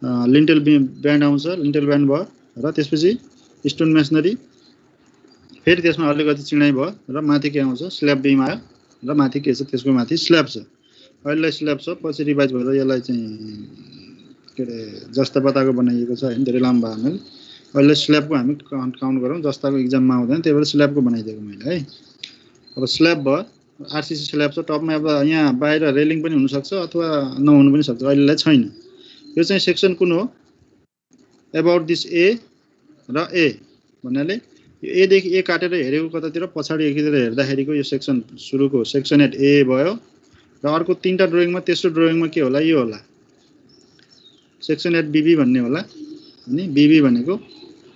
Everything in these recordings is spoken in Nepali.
लिन्टेल ब्यान्ड आउँछ, लिन्टेल ब्यान्ड भयो र त्यसपछि स्टोन मेसनरी, फेरि त्यसमा अलिकति चिनाइ भयो र माथि के आउँछ स्ल्याब बिम आयो र माथि के छ त्यसको माथि स्ल्याब छ। अहिले स्ल्याब छ, पछि रिभाइज भएर यसलाई चाहिँ के अरे जस्ता बताको बनाइएको छ हैन, धेरै लामो भयो। अहिले स्ल्याबको हामी काउन्ट गरौँ, जस्ताको इक्जाममा आउँदैन, त्यही भएर स्ल्याबको बनाइदिएको मैले है। अब स्ल्याब भयो, आरसिसी स्ल्याब छ टपमा। अब यहाँ बाहिर रेलिङ पनि हुनसक्छ अथवा नहुनु पनि सक्छ, अहिलेलाई छैन। यो चाहिँ सेक्सन कुन हो, एबाउट दिस ए र ए भन्नाले यो ए देखि ए काटेर हेरेको कतातिर पछाडि एकीतिर हेर्दाखेरिको यो सेक्सन सुरुको सेक्सन एट ए भयो र अर्को तीनटा ड्रइङमा तेस्रो ड्रइङमा के होला, यो होला सेक्सन एट बीबी भन्ने होला। अनि बीबी भनेको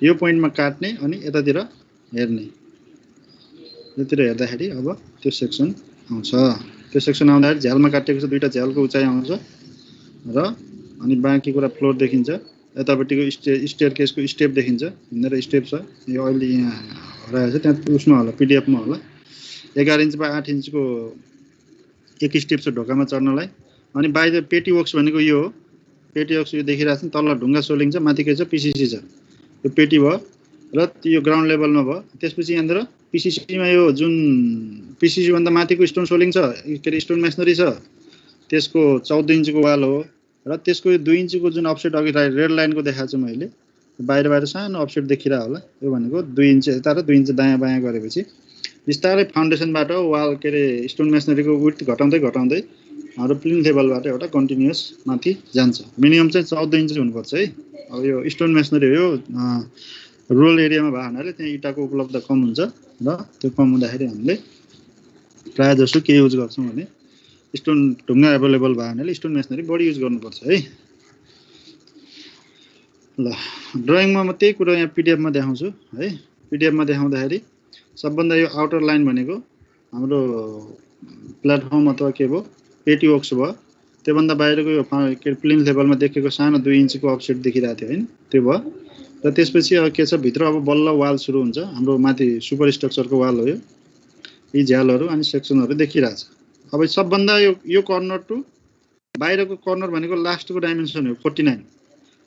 यो पोइन्टमा काट्ने अनि यतातिर हेर्ने, यतातिर हेर्दाखेरि अब त्यो सेक्सन आउँछ। त्यो सेक्सन आउँदाखेरि झ्यालमा काटेको छ, दुईटा झ्यालको उचाइ आउँछ र अनि बाँकी कुरा फ्लोर देखिन्छ, यतापट्टिको स्टेयर केसको स्टेप देखिन्छ, हिँडेर स्टेप छ। यो अहिले यहाँ हराएको छ, त्यहाँ उसमा होला पिडिएफमा होला। 11 इन्च बाई 8 इन्चको एक स्टेप छ ढोकामा चढ्नलाई। अनि बाहिर पेटी वर्क्स भनेको यो हो, पेटी वर्क्स यो देखिरहेको छ, तल ढुङ्गा सोलिङ छ, माथि के छ पिसिसी छ। यो पेटी भयो र यो ग्राउन्ड लेभलमा भयो। त्यसपछि यहाँनिर पिसिसीमा यो जुन पिसिसी भन्दा माथिको स्टोन सोलिङ छ, के अरे स्टोन मेसनरी छ, त्यसको 14 इन्चको वाल हो र त्यसको 2 इन्चको जुन अफसेट अघि रेड लाइनको देखाएको छु मैले, बाहिर बाहिर सानो अफसेट देखिरह होला। यो भनेको 2 इन्च यता र 2 इन्च दायाँ बायाँ गरेपछि बिस्तारै फाउन्डेसनबाट वाल के अरे स्टोन मेसनरीको विड्थ घटाउँदै घटाउँदै हाम्रो प्लिन लेभलबाट एउटा कन्टिन्युअस माथि जान्छ। मिनिमम चाहिँ 14 इन्च हुनुपर्छ है। अब यो स्टोन मेसनरी हो, यो रुरल एरियामा भएको हुनाले त्यहाँ इँटाको उपलब्ध कम हुन्छ र त्यो कम हुँदाखेरि हामीले प्रायः जसो के युज गर्छौँ भने स्टोन ढुङ्गा एभाइलेबल भएको हुनाले स्टोन मेसनरी बढी युज गर्नुपर्छ है। ल ड्रइङमा म त्यही कुरा यहाँ पिडिएफमा देखाउँछु है। पिडिएफमा देखाउँदाखेरि सबभन्दा यो आउटर लाइन भनेको हाम्रो प्लेटफर्म अथवा के भयो पेटी वर्क्स भयो, त्योभन्दा बाहिरको यो के प्लेन लेभलमा देखेको सानो 2 इन्चको अफसेट देखिरहेको थियो हैन, त्यो भयो। र त्यसपछि अब के छ भित्र अब बल्ल वाल सुरु हुन्छ, हाम्रो माथि सुपर स्ट्रक्चरको वाल हो यो। यी झ्यालहरू अनि सेक्सनहरू देखिरहेछ। अब सबभन्दा यो कर्नर टु बाहिरको कर्नर भनेको लास्टको डाइमेन्सन हो 49,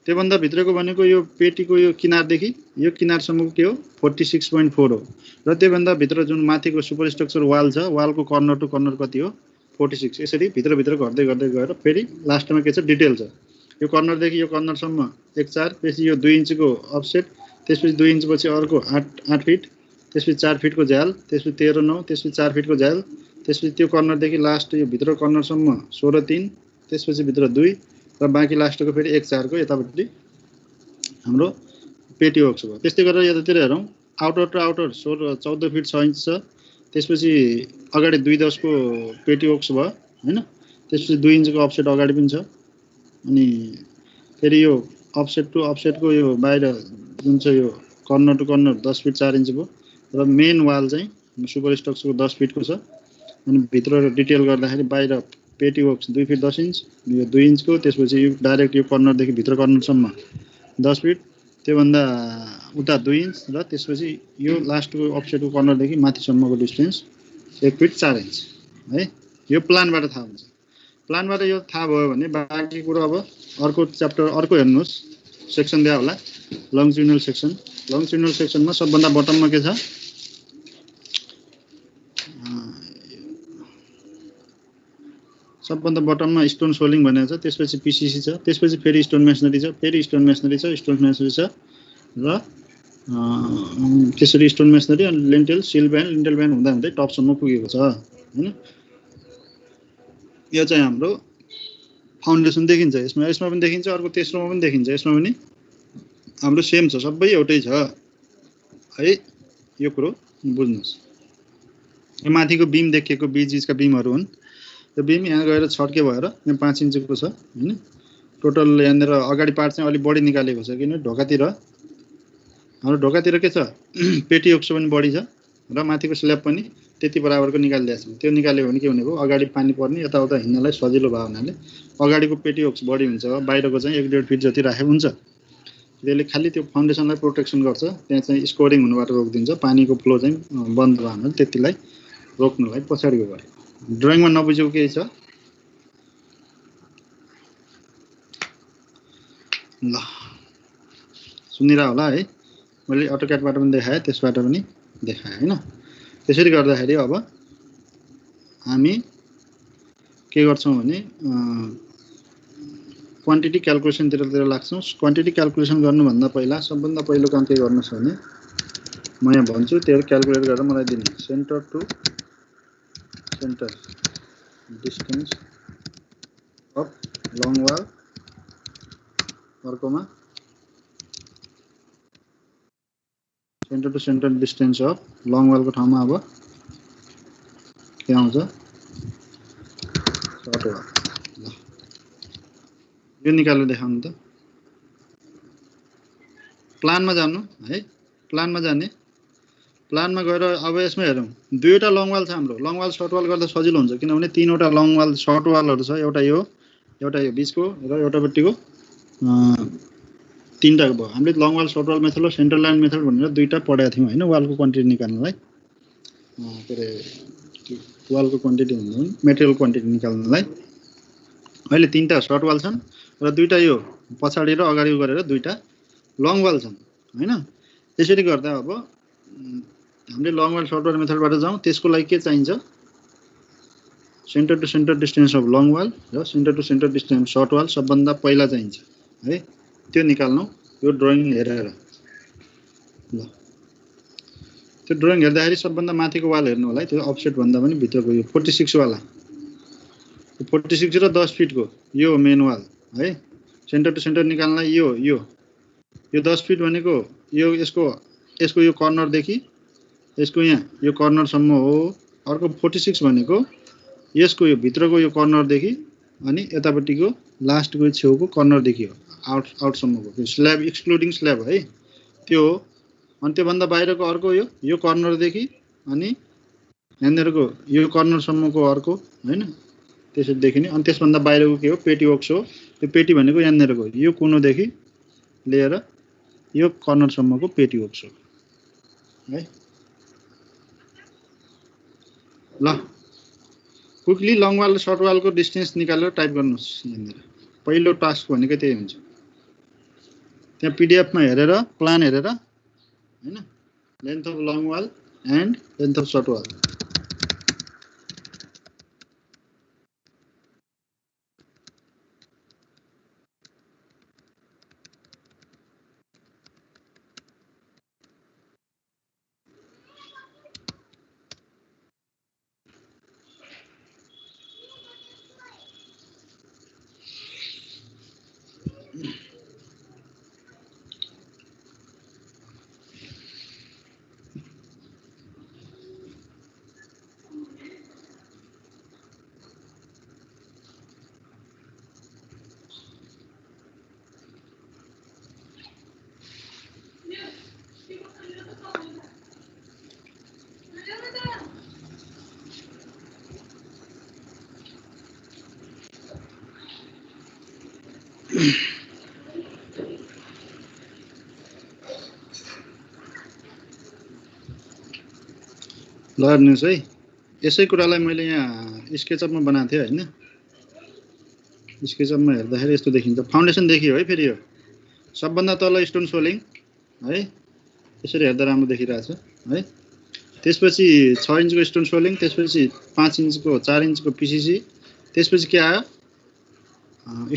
त्योभन्दा भित्रको भनेको यो पेटीको यो किनारदेखि यो किनारसम्मको के हो 46.4 हो। र त्योभन्दा भित्र जुन माथिको सुपर स्ट्रक्चर वाल छ, वालको कर्नर टु कर्नर कति हो 46। यसरी भित्रभित्र गर्दै गर्दै गएर फेरि लास्टमा के छ डिटेल छ। यो कर्नरदेखि यो कर्नरसम्म 1.4, त्यसपछि यो 2 इन्चको अफसेट, त्यसपछि 2 इन्च पछि अर्को 8 फिट, त्यसपछि 4 फिटको झ्याल, त्यसपछि 13.9, त्यसपछि 4 फिटको झ्याल, त्यसपछि त्यो कर्नरदेखि लास्ट यो भित्र कर्नरसम्म 16.3, त्यसपछि भित्र 2 र बाँकी लास्टको फेरि 1.4 को यतापट्टि हाम्रो पेटी वर्क्स भयो। त्यस्तै गरेर यतातिर हेरौँ, outer to outer 14 feet 6 inch छ। त्यसपछि अगाडि 2.10 को पेटी वर्क्स भयो हैन। त्यसपछि 2 इन्चको अफसेट अगाडि पनि छ। अनि फेरि यो अफसेट टु अफसेटको यो बाहिर जुन छ यो corner to corner 10 feet 4 inch भयो र मेन वाल चाहिँ सुपर स्ट्रक्चरको 10 फिटको छ। अनि भित्र डिटेल गर्दाखेरि बाहिर पेटी वर्क्स 2 फिट 10 इन्च, यो 2 इन्चको, त्यसपछि यो डाइरेक्ट यो कर्नरदेखि भित्र कर्नरसम्म 10 फिट, त्योभन्दा उता 2 इन्च र त्यसपछि यो लास्टको अफसेटको कर्नरदेखि माथिसम्मको डिस्टेन्स 1 फिट 4 इन्च है। यो प्लानबाट थाहा हुन्छ। प्लानबाट यो थाहा भयो भने बाँकी कुरो अब अर्को च्याप्टर अर्को हेर्नुहोस्, सेक्सन दिया होला लङ्जिट्युडनल सेक्सन। लङ्जिट्युडनल सेक्सनमा सबभन्दा बटममा के छ, सबभन्दा बटममा स्टोन सोलिङ भनेको छ, त्यसपछि पिसिसी छ, त्यसपछि फेरि स्टोन मेसनरी छ, फेरि स्टोन मेसनरी छ, स्टोन मेसनरी छ र त्यसरी स्टोन मेसनरी अनि लिन्टेल लिन्टेल ब्यान्ड हुँदा हुँदै टपसम्म पुगेको छ हैन। यो चाहिँ हाम्रो फाउन्डेसन देखिन्छ, यसमा पनि देखिन्छ, अर्को तेस्रोमा पनि देखिन्छ, यसमा पनि हाम्रो सेम छ, सबै एउटै छ है। यो कुरो बुझ्नुहोस्। यो माथिको बिम देखिएको बीचका बिमहरू हुन्। त्यो बिम यहाँ गएर छड्के भएर यहाँ 5 इन्चको छ हैन। टोटल यहाँनिर अगाडि पार्ट चाहिँ अलि बढी निकालेको छ, किन ढोकातिर हाम्रो ढोकातिर के छ पेटी वर्क्स पनि बढी छ र माथिको स्ल्याब पनि त्यति बराबरको निकालिदिएको छ। त्यो निकाल्यो भने के हुने भयो, अगाडि पानी पर्ने यताउता हिँड्नलाई सजिलो भयो हुनाले अगाडिको पेटी वर्क्स बढी हुन्छ, बाहिरको चाहिँ 1.5 फिट जति राखेको हुन्छ। त्यसले खालि त्यो फाउन्डेसनलाई प्रोटेक्सन गर्छ, त्यहाँ चाहिँ स्कोरिङ हुनबाट रोकिदिन्छ, पानीको फ्लो चाहिँ बन्द भयो भने त्यतिलाई रोक्नलाई पछाडिको गरेको। ड्रइङमा नबुझेको केही छ? ल सुनिरा होला है मैले अटोक्याडबाट पनि देखाएँ त्यसबाट पनि देखाएँ हैन त्यसरी गर्दाखेरि अब हामी के गर्छौं भने क्वान्टिटी क्याल्कुलेसनतिर लाग्छौं क्वान्टिटी क्याल्कुलेसन गर्नुभन्दा पहिला सबभन्दा पहिलो काम के गर्नुस् भने म यहाँ भन्छु त्यो क्याल्कुलेट गरेर मलाई दिने centre to centre distance of long wall अर्कोमा centre to centre distance of long वालको ठाउँमा अब के आउँछ सर्ट वाल ल यो निकालेर देखाउनु त प्लानमा जानु है प्लानमा जाने प्लानमा गएर अब यसमा हेरौं दुईवटा लङ वाल छ हाम्रो लङ वाल सर्ट वाल गर्दा सजिलो हुन्छ किनभने तीनवटा लङ वाल सर्ट वालहरु छ एउटा यो बीचको र एउटापट्टिको तीनटा भयो हामीले long wall short wall method र सेन्टर लाइन मेथड भनेर दुईटा पढाएको थियौं हैन वालको क्वान्टिटी निकाल्नलाई के रे वालको क्वान्टिटी भन्दा पनि मेटेरियल क्वान्टिटी निकाल्नलाई अहिले तीनटा सर्ट वाल छन् र दुईटा यो पछाडी र अगाडि गरेर दुईटा लङ वाल छन् हैन त्यसरी गर्दा अब हामीले लङ वाल सर्ट वाल मेथडबाट जाउँ त्यसको लागि के चाहिन्छ centre to centre distance of long wall र centre to centre distance short wall सबभन्दा पहिला चाहिन्छ है त्यो निकाल्नु यो ड्राइङ हेरेर ल त्यो ड्राइङ हेर्दाखेरि सबभन्दा माथिको वाल हेर्नु होला है त्यो अफसेट भन्दा पनि भित्रको यो 46 वाला 46 र 10 फिटको यो मेन वाल है सेन्टर टु सेन्टर निकाल्नलाई यो 10 फिट भनेको यो यसको यो कर्नर देखि यसको यहाँ यो कर्नर सम्म हो अर्को 46 भनेको यसको यो भित्रको यो कर्नर देखि अनि यतापट्टिको लास्टको छेउको कर्नर देखि हो आउट सम्मको स्ल्याब एक्सक्लुडिङ स्ल्याब है त्यो हो अनि त्यो भन्दा बाहिरको अर्को यो कर्नर देखि अनि यहाँनेरको यो कर्नर सम्मको अर्को हैन त्यसरी देखिने अनि त्यसभन्दा बाहिरको के हो पेटी वर्क्स हो त्यो पेटी भनेको यहाँनेरको यो कुनो देखि लिएर यो कर्नर सम्मको पेटी वर्क्स हो है ल क्विकली लङ वाल र सर्ट वालको डिस्टेन्स निकालेर टाइप गर्नुस् यहाँनेर पहिलो टास्क भनेको त्यही हुन्छ त्यहाँ पीडीएफ मा हेरेर प्लान हेरेर हैन length of long wall and length of short wall ल हेर्नुस् है यसै कुरालाई मैले यहाँ स्केचअपमा बनाएको थिएँ हैन स्केचअपमा हेर्दाखेरि यस्तो देखिन्छ फाउन्डेसन देखियो है फेरि यो सबभन्दा तल स्टोन सोलिङ है यसरी हेर्दा राम्रो देखिरहेछ है त्यसपछि 6 इन्चको स्टोन सोलिङ त्यसपछि 5 इन्चको 4 इन्चको पीसीसी त्यसपछि के आयो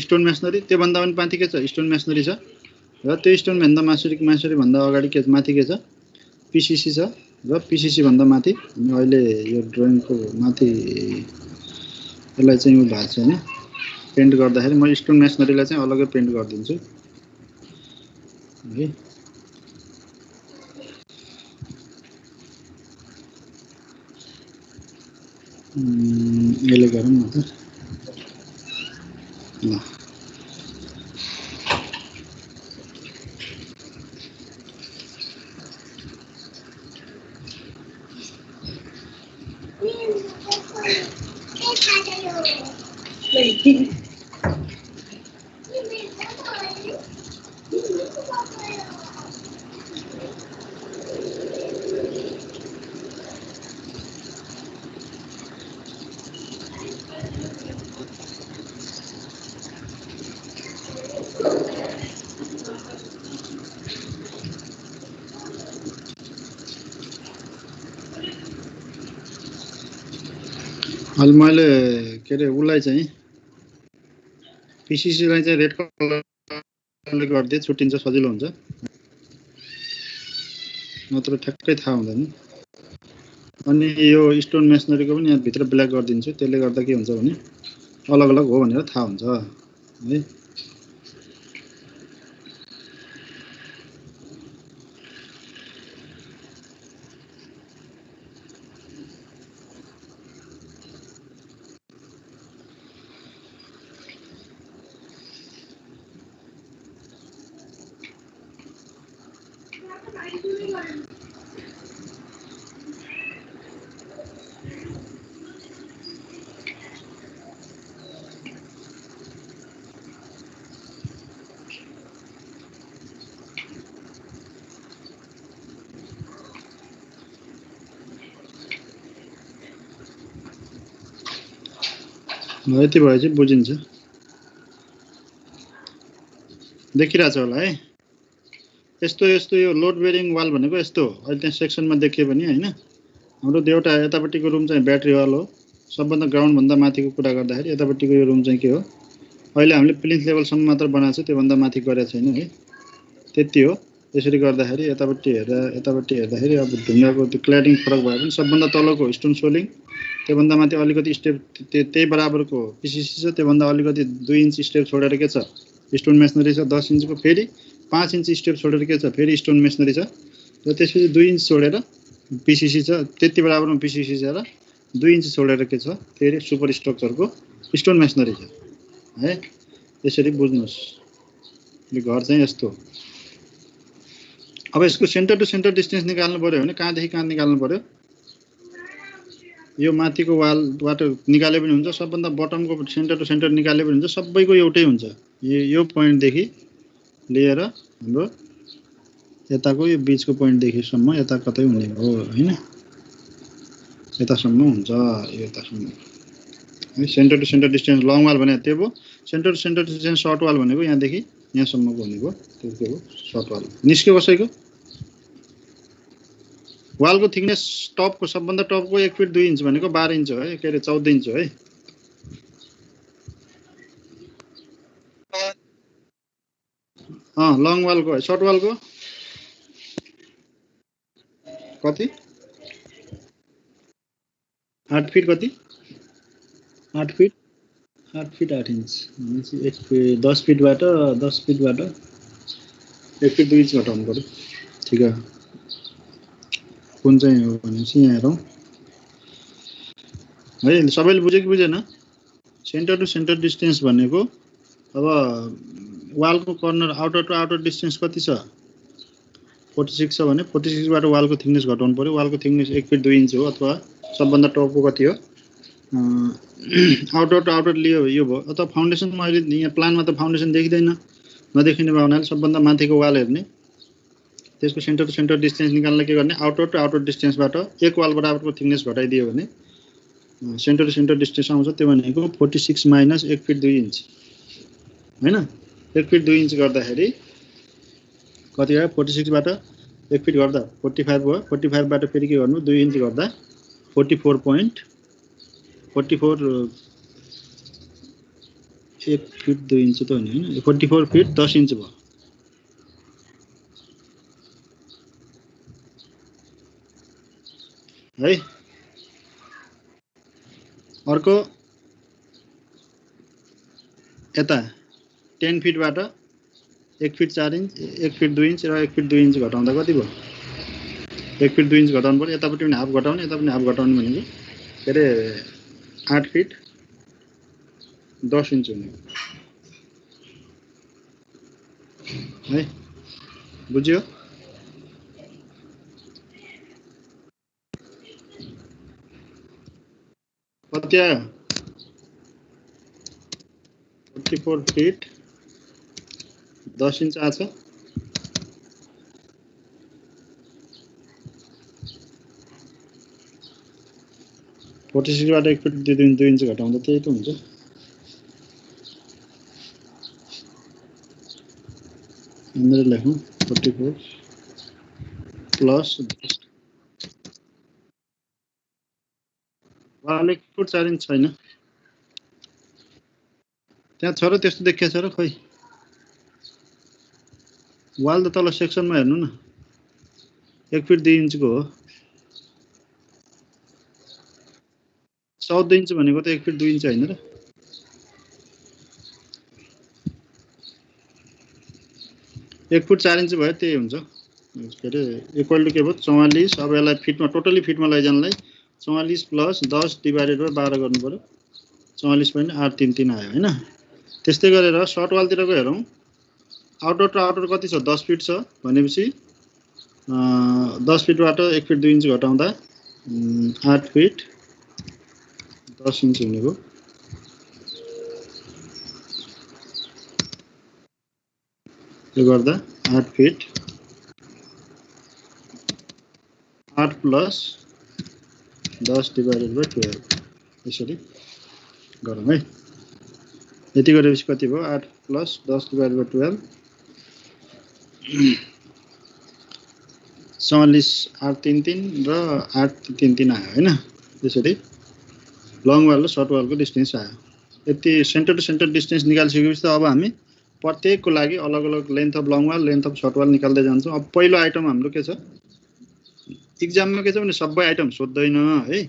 स्टोन मेसनरी त्यो भन्दा पनि माथि के छ स्टोन मेसनरी छ र त्यो स्टोन भन्दा मासुरी भन्दा अगाडि के माथि के छ पीसीसी छ र पीसीसी भन्दा माथि हामी अहिले यो ड्राइङको माथि यसलाई चाहिँ यो भएको छैन पेन्ट गर्दाखेरि म स्टोन मेसनरीलाई चाहिँ अलग्गै पेन्ट गरिदिन्छु है यसले गरौँ न त ल अहिले मैले के अरे उसलाई चाहिँ पिसिसीलाई चाहिँ रेड कलरले गरिदिए छुट्टिन्छ, सजिलो हुन्छ, नत्र ठ्याक्कै थाहा हुँदैन। अनि यो स्टोन मेसनरीको पनि यहाँ भित्र ब्ल्याक गरिदिन्छु, त्यसले गर्दा के हुन्छ भने अलग अलग हो भनेर थाहा हुन्छ है। यति भएपछि बुझिन्छ, देखिरहेछ होला है। यस्तो यस्तो यो लोड बेरिङ वाल भनेको यस्तो हो। अहिले त्यहाँ सेक्सनमा देखियो भने हैन, हाम्रो एउटा यतापट्टिको रुम चाहिँ ब्याट्री वाल हो। सबभन्दा ग्राउन्डभन्दा माथिको कुरा गर्दाखेरि यतापट्टिको यो रुम चाहिँ के हो, अहिले हामीले प्लिन्थ लेभलसम्म मात्र बनाएको छ, त्योभन्दा माथि गरेको छैन है, त्यति हो। यसरी गर्दाखेरि यतापट्टि हेर्दाखेरि अब ढुङ्गाको त्यो क्ल्याडिङ फरक भए पनि सबभन्दा तलको स्टोन सोलिङ, त्योभन्दा माथि अलिकति स्टेप त्यही बराबरको पिसिसी छ, त्योभन्दा अलिकति 2 इन्च स्टेप छोडेर के छ स्टोन मेसनरी छ। 10 इन्चको फेरि 5 इन्च स्टेप छोडेर के छ फेरि स्टोन मेसनरी छ, र त्यसपछि 2 इन्च छोडेर पिसिसी छ, त्यति बराबरमा पिसिसी छ, र 2 इन्च छोडेर के छ फेरि सुपर स्ट्रक्चरको स्टोन मेसनरी छ है। यसरी बुझ्नुहोस्, यो घर चाहिँ यस्तो हो। अब यसको सेन्टर टु सेन्टर डिस्टेन्स निकाल्नु पर्यो भने कहाँदेखि कहाँ निकाल्नु पर्यो, यो माथिको वालबाट निकाले पनि हुन्छ, सबभन्दा बटमको सेन्टर टु सेन्टर निकाले पनि हुन्छ, सबैको एउटै हुन्छ। यो पोइन्टदेखि लिएर हाम्रो यताको यो बीचको पोइन्टदेखिसम्म यता कतै हुने हो हैन, यतासम्म हुन्छ, यो यतासम्म है। Center to centre distance long wall भने त्यो भयो, center to centre distance short wall भनेको यहाँदेखि यहाँसम्मको हुने भयो, त्यो के हो सर्ट वाल। निस्क्यो कसैको? वालको थिकनेस टपको सबभन्दा टपको 1 फिट 2 इन्च भनेको 12 इन्च हो है, के अरे 14 इन्च हो है। लङ वालको, सर्ट वालको कति? 8 फिट कति? 8 फिट 8 फिट 8 इन्च भनेपछि 10 फिटबाट 1 फिट 2 इन्च घटाउनु पर्यो। ठिक है, कुन चाहिँ हो भनेपछि यहाँ हेरौँ है। सबैले बुझ्यो कि बुझेन? सेन्टर टु सेन्टर डिस्टेन्स भनेको अब वालको corner outer to outer distance कति छ? 46 छ भने 46बाट वालको थिकनेस घटाउनु पर्यो। वालको थिकनेस 1 फिट 2 इन्च हो, अथवा सबभन्दा टपको कति हो आउटर टु आउटर लियो यो भयो। अथवा फाउन्डेसनमा अहिले यहाँ प्लानमा त फाउन्डेसन देखिँदैन, नदेखिने भयो हुनाले सबभन्दा माथिको वाल हेर्ने, त्यसको सेन्टर टु सेन्टर डिस्टेन्स निकाल्न के गर्ने, आउटर टु आउटर डिस्टेन्सबाट एक वाल बराबरको थिकनेस घटाइदियो भने सेन्टर टु सेन्टर डिस्टेन्स आउँछ। त्यो भनेको 46 माइनस 1 फिट 2 इन्च हैन। 1 फिट 2 इन्च गर्दाखेरि कति आयो? 46बाट 1 फिट गर्दा 45 भयो। 45बाट फेरि के गर्नु, 2 इन्च गर्दा 44.44 1 फिट 2 इन्च त होइन, 44 फिट 10 इन्च भयो है। अर्को यता 10 फिटबाट 1 फिट 4 इन्च 1 फिट 2 इन्च र 1 फिट 2 इन्च घटाउँदा कति भयो? 1 फिट 2 इन्च घटाउनु पर्यो। यतापट्टि पनि हाफ घटाउने, यता पनि हाफ घटाउने भनेको के अरे 8 फिट 10 इन्च हुने है। बुझ्यो? कति आयो? 44 फिट 10 इन्च आछ। बाट 1 फिट 2 इन्च घटाउँदा त्यही त हुन्छ। यहाँनिर लेखौँ 44 प्लस वाल 1 फुट 4 इन्च छैन त्यहाँ छ र त्यस्तो देखिएको छ र खोइ वाल त तल सेक्सनमा हेर्नु न 1 फिट 2 इन्चको हो 14 इन्च भनेको त 1 फिट 2 इन्च हैन र 1 फुट 4 इन्च भयो त्यही हुन्छ के अरे इक्वल टु के भयो 44 अब यसलाई फिटमा टोटली फिटमा लैजानलाई 44 प्लस 10 डिभाइडेड बाइ 12 गर्नु पर्यो 44 पनि 833 आयो हैन त्यस्तै गरेर सर्ट वालतिरको हेरौँ आउटर टु आउटर कति छ 10 फिट छ भनेपछि 10 फिटबाट 1 फिट 2 इन्च घटाउँदा 8 फिट 10 इन्च हुने भयो यो गर्दा 8 फिट 8 प्लस 10 डिभाइडेड बाइ 12 यसरी गरौँ है यति गरेपछि कति भयो 8 प्लस 10 डिभाइडेड बाइ 12 44 833 र 833 आयो हैन त्यसरी लङ वाल र सर्ट वालको डिस्टेन्स आयो यति सेन्टर टु सेन्टर डिस्टेन्स निकालिसकेपछि त अब हामी प्रत्येकको लागि अलग अलग length of long wall length of short wall निकाल्दै जान्छौँ अब पहिलो आइटम हाम्रो के छ एक्जाममा के छ भने सबै आइटम सोध्दैन है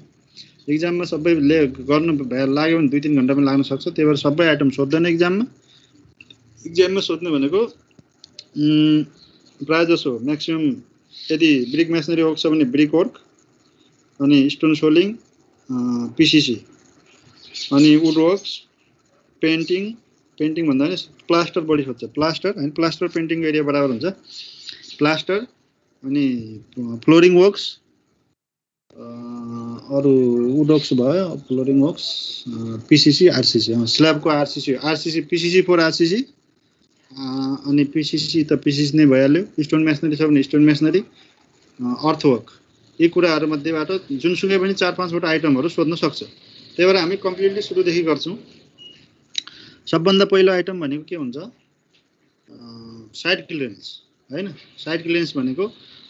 एक्जाममा सबै गर्नु लाग्यो भने 2-3 घण्टामा लाग्न सक्छ त्यही भएर सबै आइटम सोध्दैन एक्जाममा सोध्ने भनेको प्राय जसो म्याक्सिमम यदि ब्रिक मेसनरी वर्क छ भने ब्रिक वर्क अनि स्टोन सोलिङ पीसीसी अनि वुड वर्क्स पेन्टिङ भन्दा पनि प्लास्टर बढी सोध्छ प्लास्टर हैन प्लास्टर पेन्टिङको एरिया बराबर हुन्छ प्लास्टर अनि फ्लोरिङ वर्क्स अरु वुड वर्क्स भयो फ्लोरिङ वर्क्स पीसीसी आरसीसी स्ल्याबको आरसीसी पीसीसी फर आरसीसी अनि पीसीसी त पीसीसी नै भइहाल्यो स्टोन मेसनरी छ भने स्टोन मेसनरी अर्थवर्क यी कुराहरु मध्येबाट जुनसुकै पनि 4-5 वटा आइटमहरु सोध्न सक्छ त्यही भएर हामी कम्प्लिटली सुरुदेखि गर्छौं सबभन्दा पहिलो आइटम भनेको के हुन्छ साइड क्लियरेन्स हैन साइड क्लियरेन्स भनेको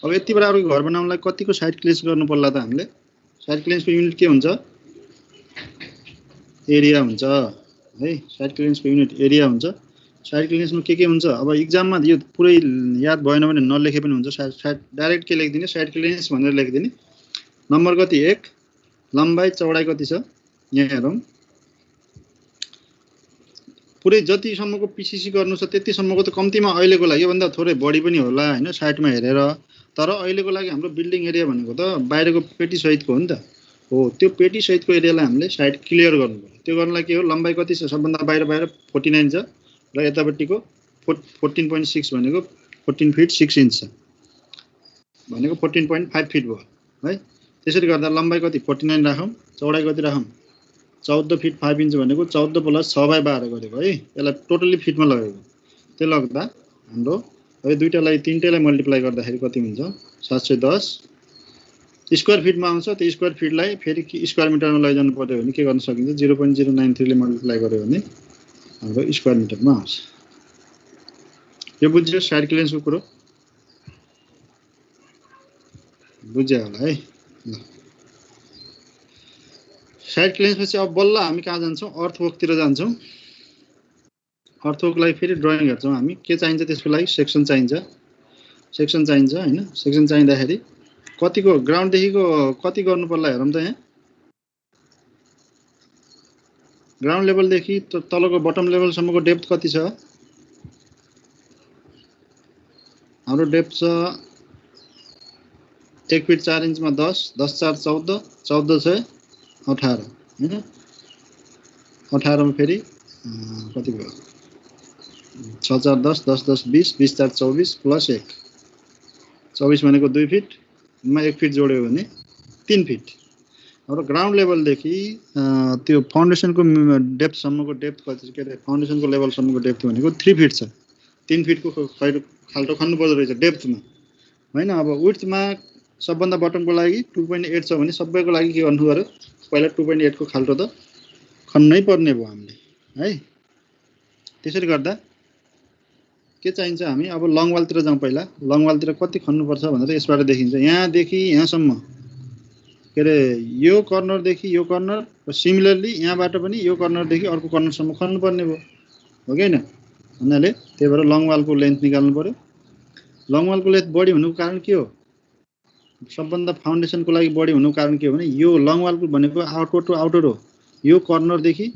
अब यति बराबरको घर बनाउनलाई कतिको साइड क्लियरेन्स गर्नु पर्ला त हामीले साइड क्लियरेन्सको युनिट के हुन्छ एरिया हुन्छ है साइड क्लियरेन्सको युनिट एरिया हुन्छ साइड क्लियरेन्समा के हुन्छ अब एक्जाममा यो पुरै याद भएन भने नलेखे पनि हुन्छ साइड डाइरेक्ट के लेख्दिने साइड क्लियरेन्स भनेर लेख्दिने नम्बर कति 1 लम्बाई चौडाई कति छ यहाँ हेरौं पुरै जति सम्मको पीसीसी गर्नु छ त्यति सम्मको त कम्तिमा अहिलेको लागि भन्दा थोरै बढी पनि होला हैन साइडमा हेरेर तर अहिलेको लागि हाम्रो बिल्डिङ एरिया भनेको त बाहिरको पेटी सहितको हो नि त हो त्यो पेटी सहितको एरियालाई हामीले साइड क्लियर गर्नु पर्यो त्यो गर्नलाई के हो लम्बाई कति छ सबभन्दा बाहिर 49 छ र यतापट्टिको 14.6 भनेको 14 फिट 6 इन्च छ भनेको 14.5 फिट भयो है त्यसरी गर्दा लम्बाई कति 49 राखौं चौडाई कति राखौं 14 फिट 5 इन्च भनेको 14 प्लस 6/12 गरेको है यसलाई टोटली फिटमा लगेको त्यो लाग्दा हाम्रो अब दुईटालाई तीनटैलाई मल्टिप्लाई गर्दाखेरि कति हुन्छ 710 स्क्वायर फिटमा आउँछ त्यो स्क्वायर फिटलाई फेरि स्क्वायर मिटरमा लैजानु पर्यो भने के गर्न सकिन्छ 0.093 ले मल्टिप्लाई गर्यो भने हाम्रो स्क्वायर मिटरमा आउँछ यो बुझ्यो साइड क्लियरेन्सको कुरो बुझ्यो होला है ल साइड क्लियरेन्स पछि अब बल्ल हामी कहाँ जान्छौं अर्थवर्कतिर जान्छौं अर्थवर्कलाई फेरि ड्राइङ गर्छौं हामी के चाहिन्छ त्यसको लागि सेक्सन चाहिन्छ हैन सेक्सन चाहिँदाखेरि कतिको ग्राउन्ड देखिको कति गर्नु पर्ला हेरौँ त यहाँ ग्राउन्ड लेभल देखि तलको बटम लेभल सम्मको डेप्थ कति छ हाम्रो डेप्थ छ 1 फिट 4 इन्चमा 10 10 4 14 14 6 18 हैन 18 मा फेरि कति भयो 6 4 10 10 10 20 20 4 24 प्लस 1 24 भनेको 2 फिट मा 1 फिट जोड्यो भने 3 फिट हाम्रो ग्राउन्ड लेभल देखि त्यो फाउन्डेसनको डेप्थ सम्मको डेप्थ कति के रे फाउन्डेसनको लेभल सम्मको डेप्थ भनेको 3 फिट छ 3 फिटको खाल्टो खन्नु पर्दो रहेछ डेप्थमा हैन अब विड्थमा सबभन्दा बटमको लागि 2.8 छ भने सबैको लागि के गर्नु पर्यो पहिला 2.8 को खाल्टो त खन्नै पर्ने भयो हामीले है त्यसरी गर्दा के चाहिन्छ हामी अब लङ वालतिर जाउँ पहिला लङ वालतिर कति खन्नु पर्छ भनेर यसबाट देखिन्छ यहाँ देखि यहाँसम्म के अरे यो कर्नरदेखि यो कर्नर र सिमिलरली यहाँबाट पनि यो कर्नरदेखि अर्को कर्नरसम्म खन्नुपर्ने भयो हो कि होइन भन्नाले त्यही भएर लङ वालको लेन्थ निकाल्नु पर्यो लङ वालको लेन्थ बढी हुनुको कारण के हो सबभन्दा फाउन्डेसनको लागि बढी हुनुको कारण के हो भने यो लङ वालको भनेको आउटर टु आउटर हो यो कर्नरदेखि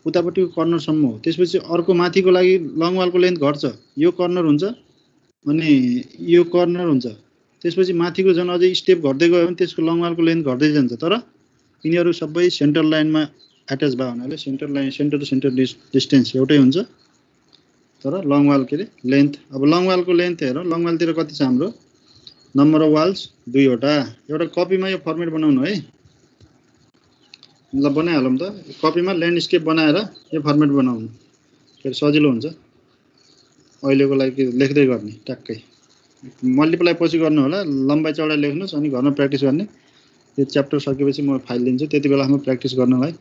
उतापट्टिको कर्नरसम्म हो त्यसपछि अर्को माथिको लागि लङ वालको लेन्थ घट्छ यो कर्नर हुन्छ अनि यो कर्नर हुन्छ त्यसपछि माथिको झन् अझै स्टेप घट्दै गयो भने त्यसको लङ वालको लेन्थ घट्दै जान्छ तर यिनीहरू सबै सेन्टर लाइनमा एट्याच भयो हुनाले सेन्टर टु सेन्टर डिस्टेन्स एउटै हुन्छ तर लङ वाल के अरे लेन्थ अब लङ वालको लेन्थ हेरौँ लङ वालतिर कति छ हाम्रो नम्बर अफ वाल्स 2 वटा एउटा कपीमा यो फर्मेट बनाउनु है ल बनाइहालौँ त कपीमा ल्यान्डस्केप बनाएर यो फर्मेट बनाउनु फेरि सजिलो हुन्छ अहिलेको लागि लेख्दै गर्ने ट्याक्कै मल्टिप्लाई पछि गर्नु होला लम्बाइ चौडाइ लेख्नुस् अनि घरमा प्र्याक्टिस गर्ने यो च्याप्टर सकेपछि म फाइल दिन्छु त्यति बेलासम्म प्र्याक्टिस गर्नलाई